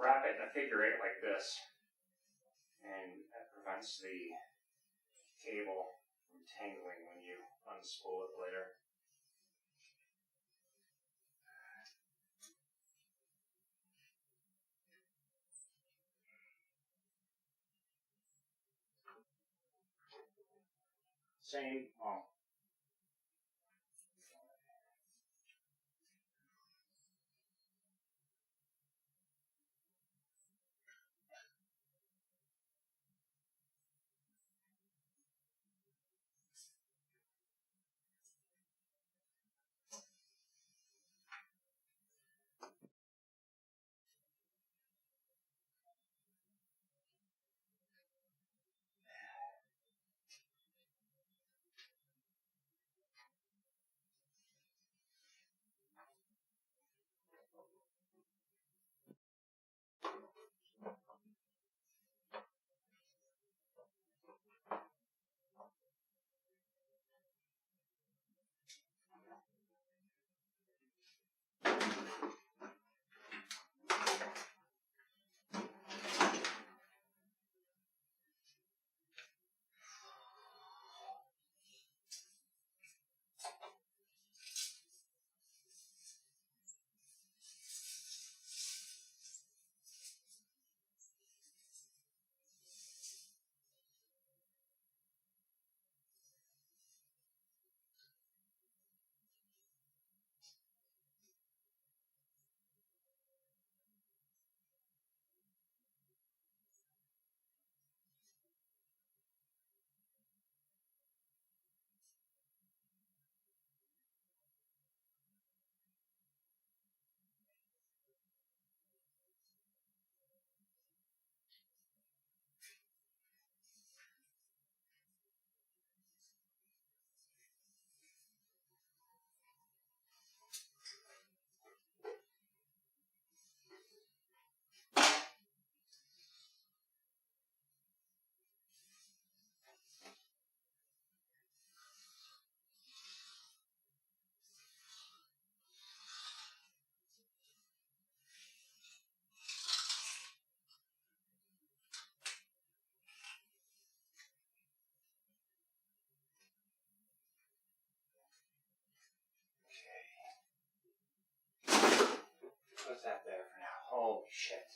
Wrap it in a figure eight like this, and that prevents the cable from tangling when you unspool it later. Same. Oh. that there for now. Holy shit.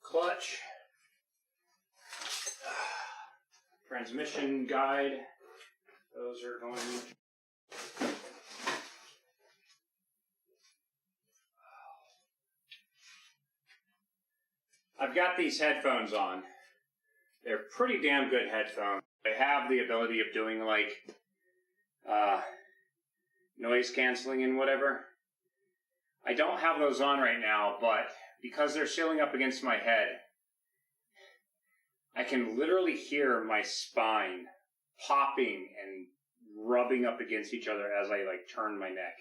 Clutch. Transmission guide. Those are going. I've got these headphones on. They're pretty damn good headphones. They have the ability of doing like noise canceling and whatever. I don't have those on right now, but because they're sealing up against my head, I can literally hear my spine popping and rubbing up against each other as I like turn my neck.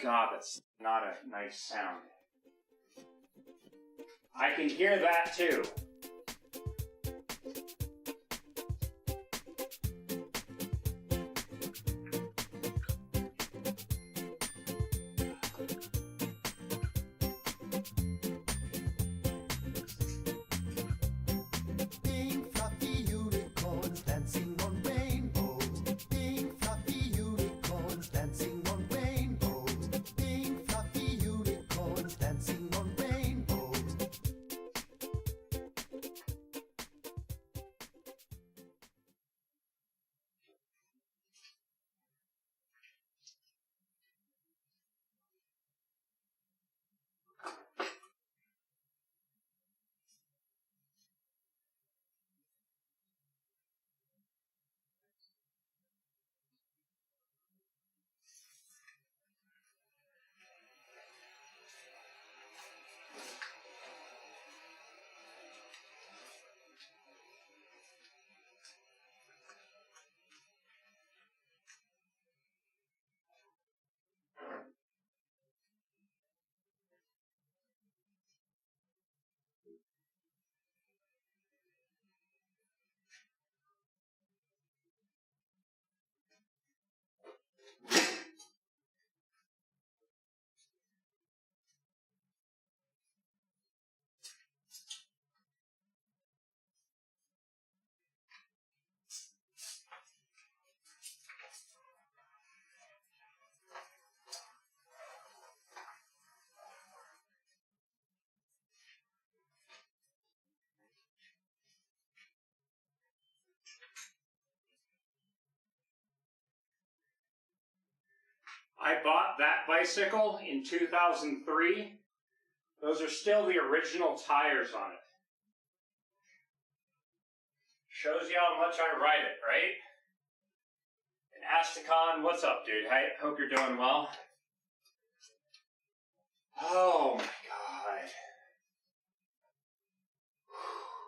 God, that's not a nice sound. I can hear that too. Pink fluffy unicorns dancing on rainbows. Pink fluffy unicorns dancing on rainbows. Pink fluffy unicorns dancing on rainbows. I bought that bicycle in 2003. Those are still the original tires on it. Shows you how much I ride it, right? And Asticon, what's up, dude? I hope you're doing well. Oh my god.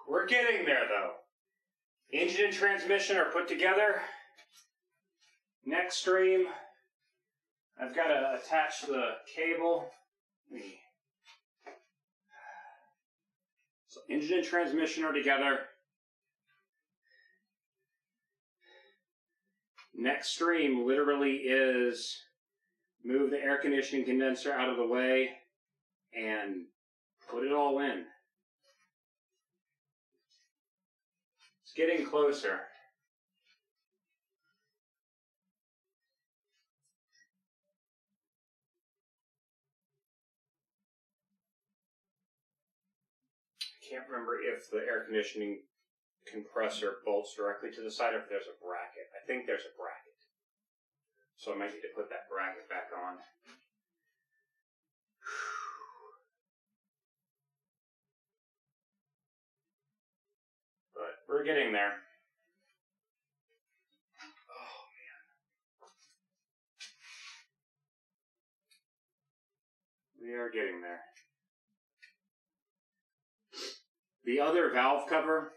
We're getting there, though. Engine and transmission are put together. Next stream, I've got to attach the cable. So engine and transmission are together. Next stream literally is move the air conditioning condenser out of the way and put it all in. It's getting closer. I can't remember if the air conditioning compressor bolts directly to the side or if there's a bracket. I think there's a bracket. So I might need to put that bracket back on. But we're getting there. Oh, man. We are getting there. The other valve cover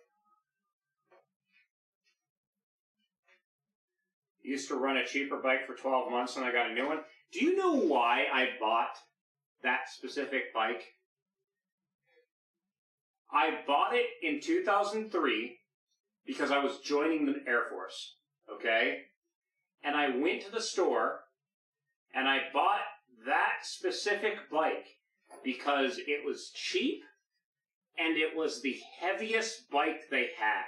used to run a cheaper bike for 12 months and I got a new one. Do you know why I bought that specific bike? I bought it in 2003 because I was joining the Air Force, okay? And I went to the store and I bought that specific bike because it was cheap and it was the heaviest bike they had.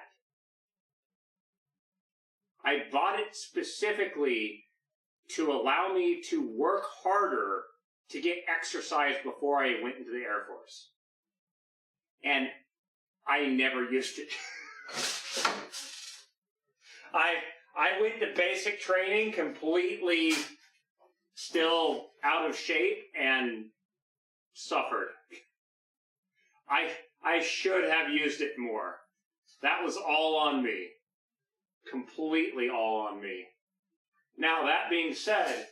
I bought it specifically to allow me to work harder to get exercise before I went into the Air Force. And I never used it. I went to basic training completely still out of shape and suffered. I should have used it more. That was all on me. Completely all on me. Now, that being said,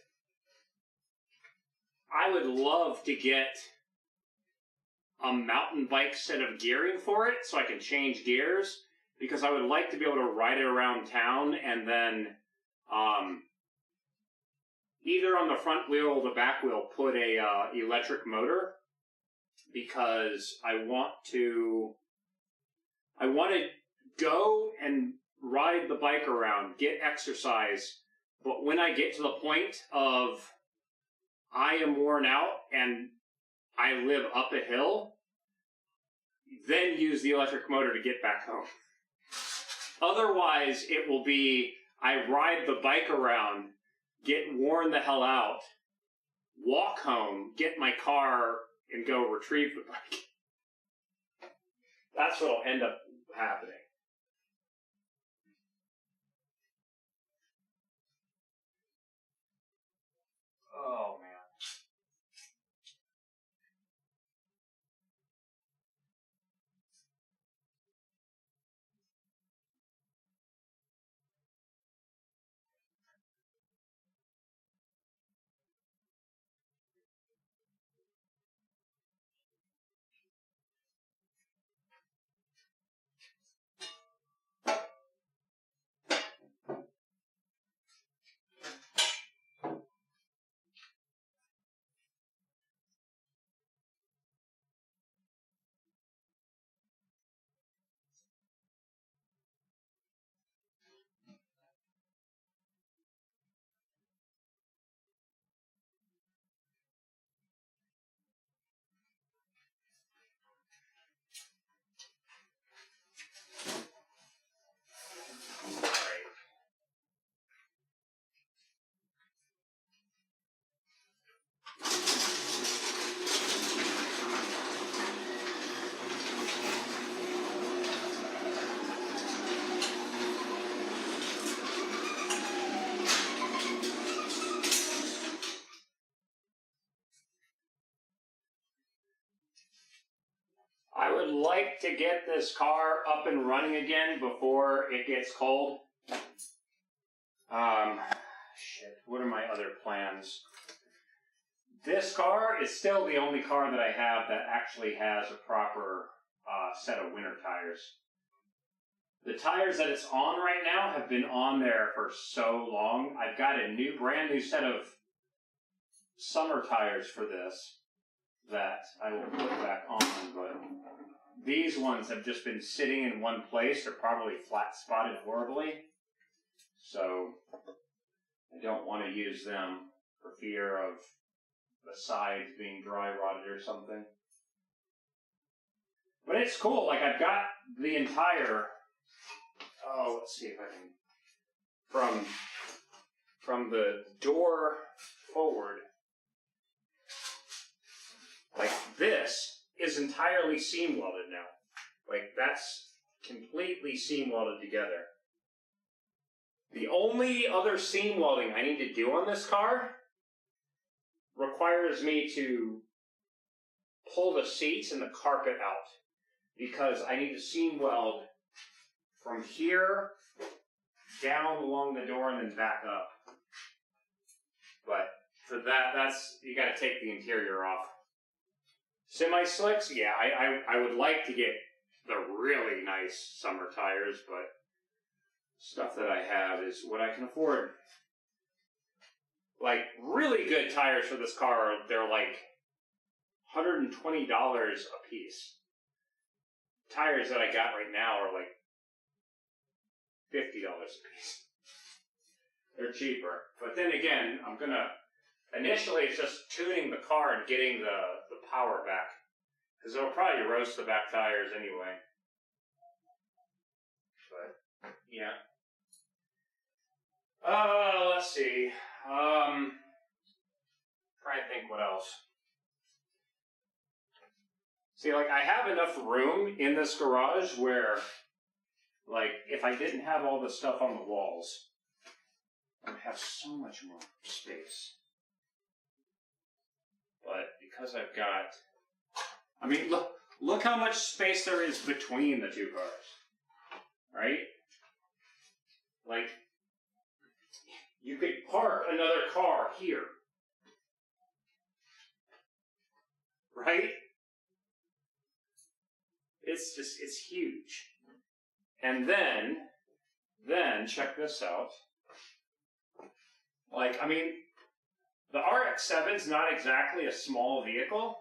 I would love to get a mountain bike set of gearing for it so I can change gears, because I would like to be able to ride it around town and then either on the front wheel or the back wheel put a electric motor, because I want to go and ride the bike around, get exercise, but when I get to the point of I am worn out and I live up a hill, then use the electric motor to get back home. Otherwise, it will be I ride the bike around, get worn the hell out, walk home, get my car, and go retrieve the bike. That's what will end up happening. Oh, man. I would like to get this car up and running again before it gets cold. Shit, what are my other plans? This car is still the only car that I have that actually has a proper set of winter tires. The tires that it's on right now have been on there for so long. I've got a brand new set of summer tires for this that I will put back on, but these ones have just been sitting in one place. They're probably flat spotted horribly, so I don't want to use them for fear of the sides being dry rotted or something. But it's cool. Like, I've got the entire, let's see if I can, from the door forward, like, this is entirely seam welded now. Like, that's completely seam welded together. The only other seam welding I need to do on this car requires me to pull the seats and the carpet out, because I need to seam weld from here down along the door and then back up. But for that, you got to take the interior off. Semi-slicks, yeah, I would like to get the really nice summer tires, but stuff that I have is what I can afford. Like, really good tires for this car, they're like $120 a piece. Tires that I got right now are like $50 a piece. They're cheaper. But then again, I'm gonna initially it's just tuning the car and getting the power back. Because it'll probably roast the back tires anyway. But, yeah. Let's see. Trying to think what else. See, like, I have enough room in this garage where, like, if I didn't have all this stuff on the walls, I would have so much more space. But because I've got... I mean, look how much space there is between the two cars. Right? Like, you could park another car here. Right? It's huge. And then, check this out. Like, I mean, the RX-7's not exactly a small vehicle.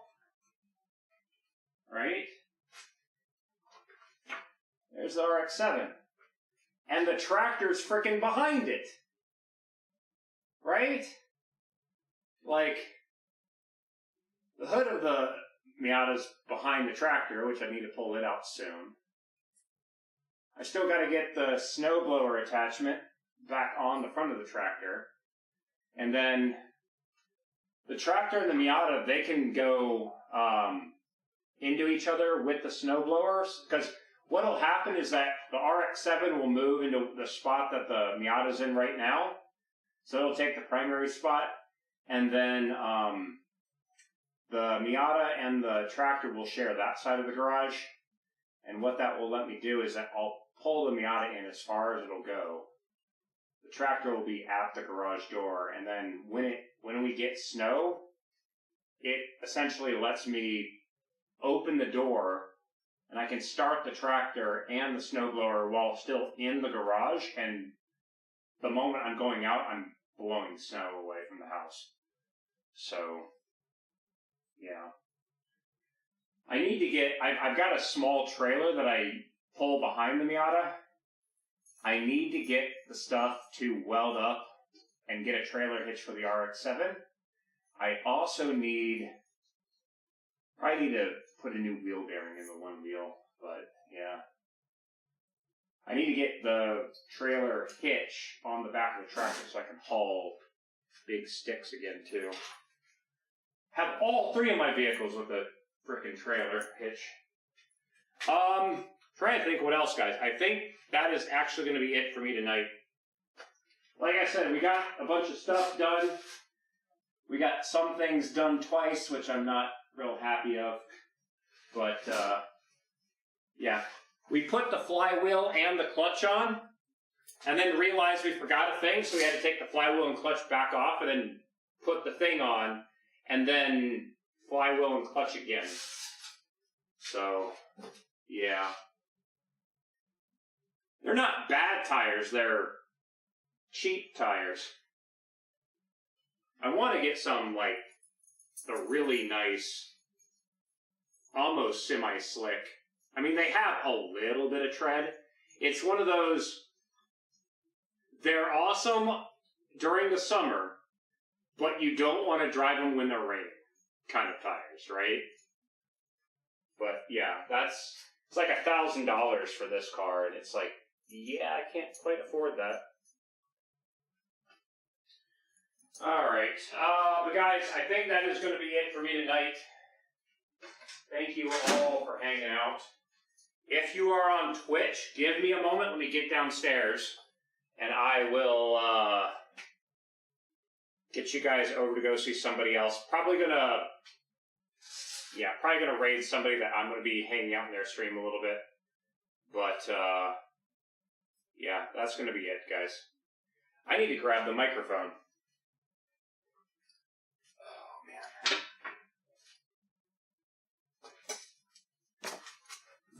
Right? There's the RX-7. And the tractor's freaking behind it. Right? Like, the hood of the Miata's behind the tractor, which I need to pull it out soon. I still got to get the snowblower attachment back on the front of the tractor. And then the tractor and the Miata, they can go into each other with the snowblowers. Because what will happen is that the RX-7 will move into the spot that the Miata's in right now. So it'll take the primary spot. And then the Miata and the tractor will share that side of the garage. And what that will let me do is that I'll pull the Miata in as far as it'll go. The tractor will be at the garage door. And then when we get snow, it essentially lets me open the door, and I can start the tractor and the snowblower while still in the garage, and the moment I'm going out, I'm blowing snow away from the house. So, yeah. I need to get, I've got a small trailer that I pull behind the Miata. I need to get the stuff to weld up and get a trailer hitch for the RX-7. I also probably need to put a new wheel bearing in the one wheel, but yeah. I need to get the trailer hitch on the back of the tractor so I can haul big sticks again too. Have all three of my vehicles with a frickin' trailer hitch. Trying to think what else, guys. I think that is actually going to be it for me tonight. Like I said, we got a bunch of stuff done. We got some things done twice, which I'm not real happy of. But, yeah. We put the flywheel and the clutch on, and then realized we forgot a thing, so we had to take the flywheel and clutch back off, and then put the thing on, and then flywheel and clutch again. So, yeah. They're not bad tires, they're cheap tires. I want to get some, like, the really nice, almost semi-slick. I mean, they have a little bit of tread. It's one of those, they're awesome during the summer, but you don't want to drive them when they're raining kind of tires, right? But yeah, it's like $1,000 for this car, and it's like, yeah, I can't quite afford that. Alright, but guys, I think that is going to be it for me tonight. Thank you all for hanging out. If you are on Twitch, give me a moment, let me get downstairs, and I will get you guys over to go see somebody else. Probably gonna raid somebody that I'm gonna be hanging out in their stream a little bit. But yeah, that's gonna be it, guys. I need to grab the microphone. Oh man.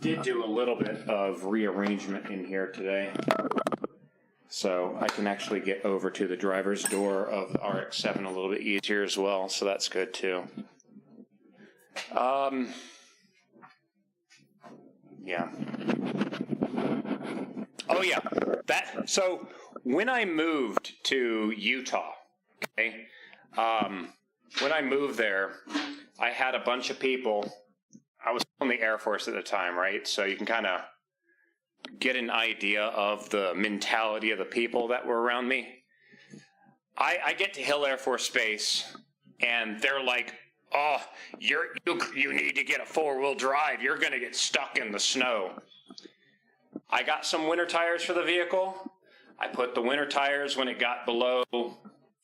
Did do a little bit of rearrangement in here today. So I can actually get over to the driver's door of the RX-7 a little bit easier as well, so that's good too. Yeah. Oh yeah, so when I moved to Utah, okay, when I moved there, I had a bunch of people. I was in the Air Force at the time, right? So you can kind of get an idea of the mentality of the people that were around me. I get to Hill Air Force Base, and they're like, "Oh, you need to get a 4-wheel drive. You're going to get stuck in the snow." I got some winter tires for the vehicle. I put the winter tires when it got below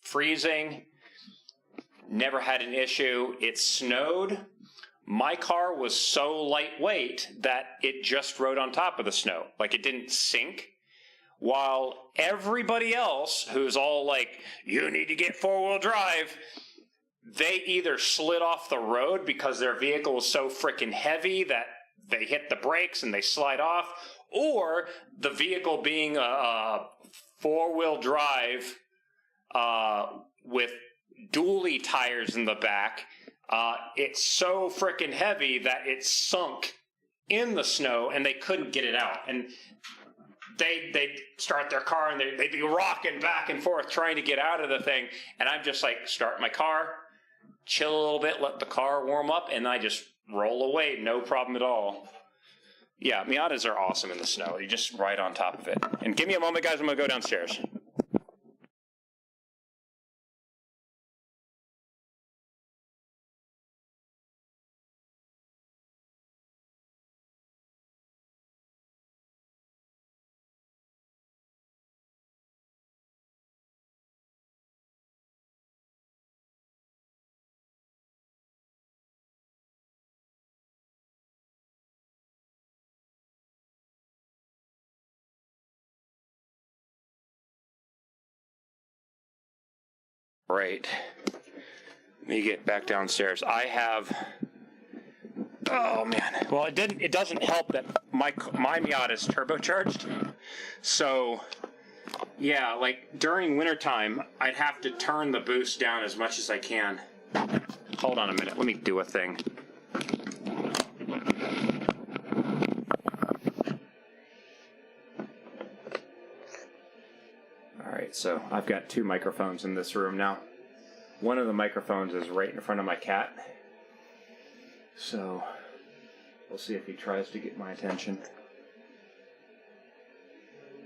freezing. Never had an issue. It snowed. My car was so lightweight that it just rode on top of the snow. Like, it didn't sink. While everybody else, who's all like, "You need to get 4-wheel drive," they either slid off the road because their vehicle was so freaking heavy that they hit the brakes and they slide off, or the vehicle being a 4-wheel drive with dually tires in the back, it's so freaking heavy that it sunk in the snow and they couldn't get it out. And they'd start their car and they'd be rocking back and forth trying to get out of the thing. And I'm just like, start my car, chill a little bit, let the car warm up, and I just roll away, no problem at all. Yeah, Miatas are awesome in the snow. You just ride on top of it. And give me a moment, guys. I'm going to go downstairs. Right. Let me get back downstairs. I have... Oh, man. Well, it doesn't help that my Miata is turbocharged. So, yeah, like, during wintertime, I'd have to turn the boost down as much as I can. Hold on a minute. Let me do a thing. Alright, so I've got 2 microphones in this room now. One of the microphones is right in front of my cat. So, we'll see if he tries to get my attention.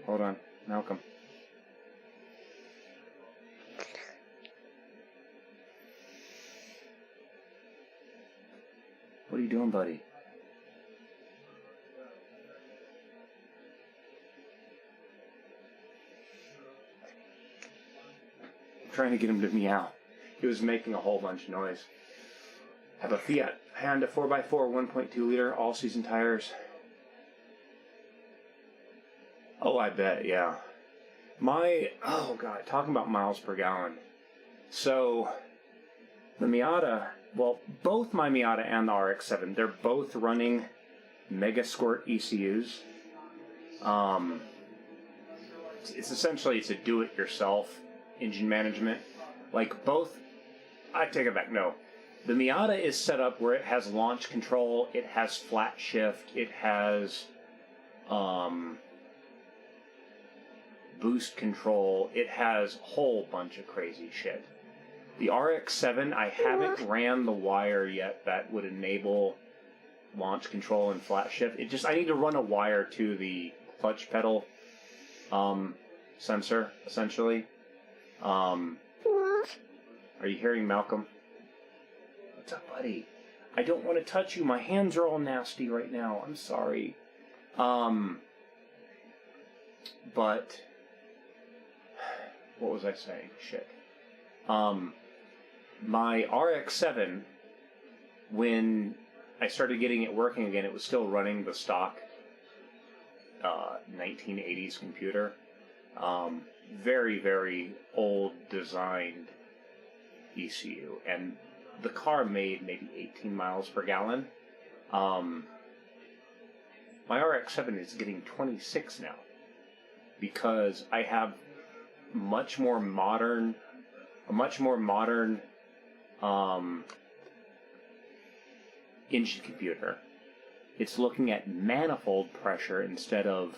Hold on, Malcolm. What are you doing, buddy? I'm trying to get him to meow. He was making a whole bunch of noise. I have a Fiat Honda 4x4 1.2 liter all-season tires. Oh, I bet, yeah. Oh god, talking about miles per gallon. So, the Miata, well, both my Miata and the RX-7, they're both running Mega Squirt ECUs. It's essentially, it's a do-it-yourself engine management. Like, both... I take it back, no. The Miata is set up where it has launch control, it has flat shift, it has boost control, it has a whole bunch of crazy shit. The RX-7, I haven't ran the wire yet that would enable launch control and flat shift. I need to run a wire to the clutch pedal sensor, essentially. Are you hearing Malcolm? What's up, buddy? I don't want to touch you. My hands are all nasty right now. I'm sorry. But what was I saying? Shit. My RX-7, when I started getting it working again, it was still running the stock 1980s computer. Very, very old designed ECU, and the car made maybe 18 miles per gallon. My RX-7 is getting 26 now because I have a much more modern engine computer. It's looking at manifold pressure instead of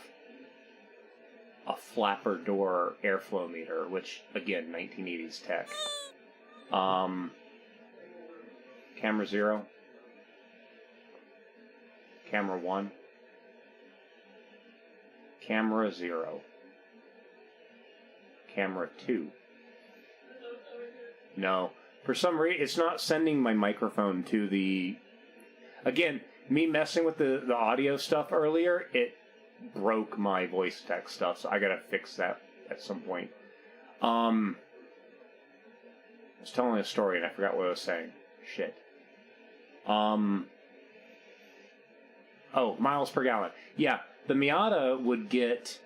a flapper door airflow meter, which, again, 1980s tech. Camera 0. Camera 1. Camera 0. Camera 2. No. For some reason, it's not sending my microphone to the... Again, me messing with the audio stuff earlier, it broke my voice text stuff, so I gotta fix that at some point. I was telling a story and I forgot what I was saying. Shit. Oh, miles per gallon. Yeah, the Miata would get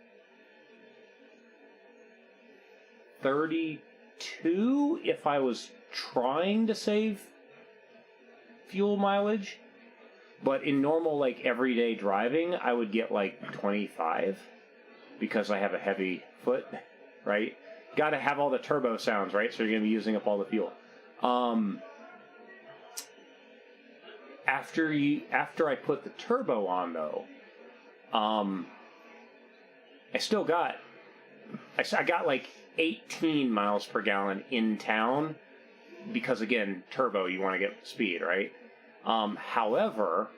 32 if I was trying to save fuel mileage. But in normal, like, everyday driving, I would get, like, 25 because I have a heavy foot, right? Got to have all the turbo sounds, right? So you're going to be using up all the fuel. After I put the turbo on, though, I got like 18 miles per gallon in town because, again, turbo, you want to get speed, right? However,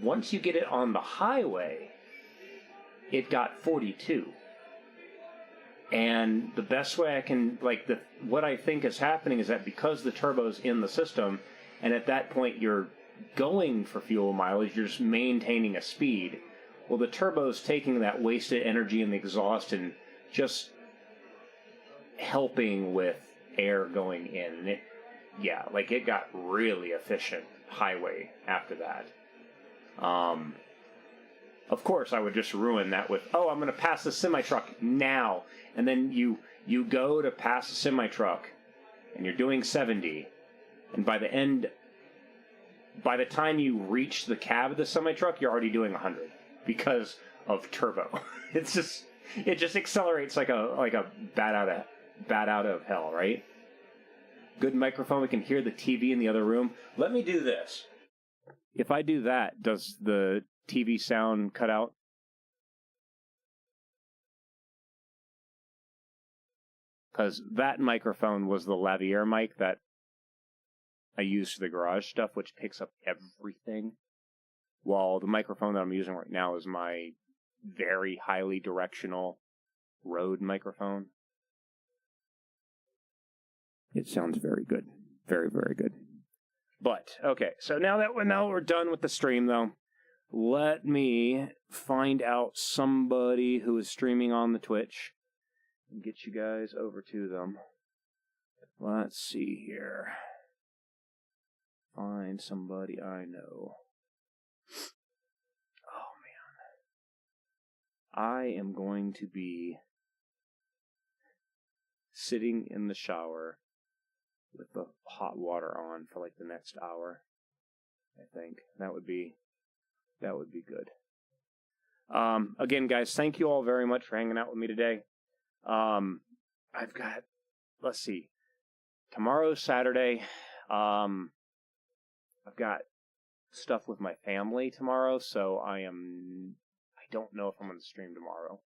once you get it on the highway, it got 42. And the best way I can, like, what I think is happening is that because the turbo's in the system, and at that point you're going for fuel mileage, you're just maintaining a speed. Well, the turbo's taking that wasted energy in the exhaust and just helping with air going in. And it got really efficient highway after that. Of course, I would just ruin that with, I'm going to pass the semi-truck now. And then you go to pass the semi-truck, and you're doing 70. And by the time you reach the cab of the semi-truck, you're already doing 100 because of turbo. It just accelerates like a bat out of hell, right? Good microphone. We can hear the TV in the other room. Let me do this. If I do that, does the TV sound cut out? Because that microphone was the lavalier mic that I used for the garage stuff, which picks up everything. While the microphone that I'm using right now is my very highly directional Rode microphone. It sounds very good. Very, very good. But, okay, so now we're done with the stream, though, let me find out somebody who is streaming on the Twitch and get you guys over to them. Let's see here. Find somebody I know. Oh, man. I am going to be sitting in the shower with the hot water on for like the next hour. I think that would be good. Again, guys, thank you all very much for hanging out with me today. I've got, let's see, tomorrow's Saturday. I've got stuff with my family tomorrow, so I don't know if I'm going to stream tomorrow.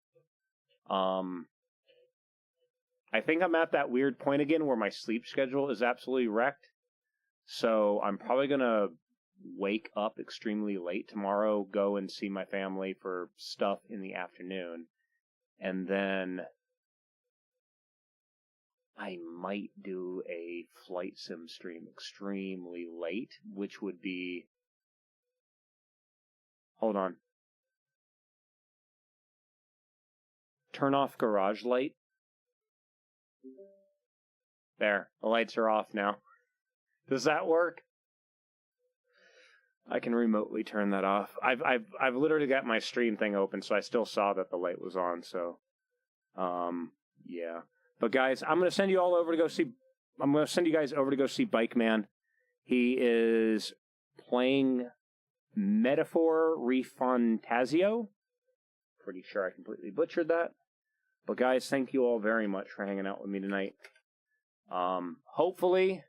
I think I'm at that weird point again where my sleep schedule is absolutely wrecked. So I'm probably going to wake up extremely late tomorrow, go and see my family for stuff in the afternoon, and then I might do a flight sim stream extremely late, which would be... Hold on. Turn off garage light. There, the lights are off now. Does that work? I can remotely turn that off. I've literally got my stream thing open, so I still saw that the light was on. So, yeah. But guys, I'm gonna send you all over to go see. I'm gonna send you guys over to go see Bike Man. He is playing Metaphor Refantasio. Pretty sure I completely butchered that. But guys, thank you all very much for hanging out with me tonight. Hopefully,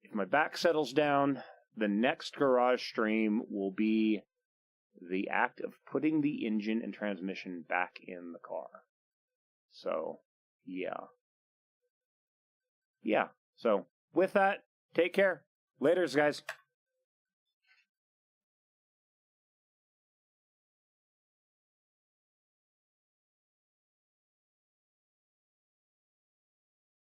if my back settles down, the next garage stream will be the act of putting the engine and transmission back in the car. So, yeah. Yeah, So with that, take care. Laters, guys.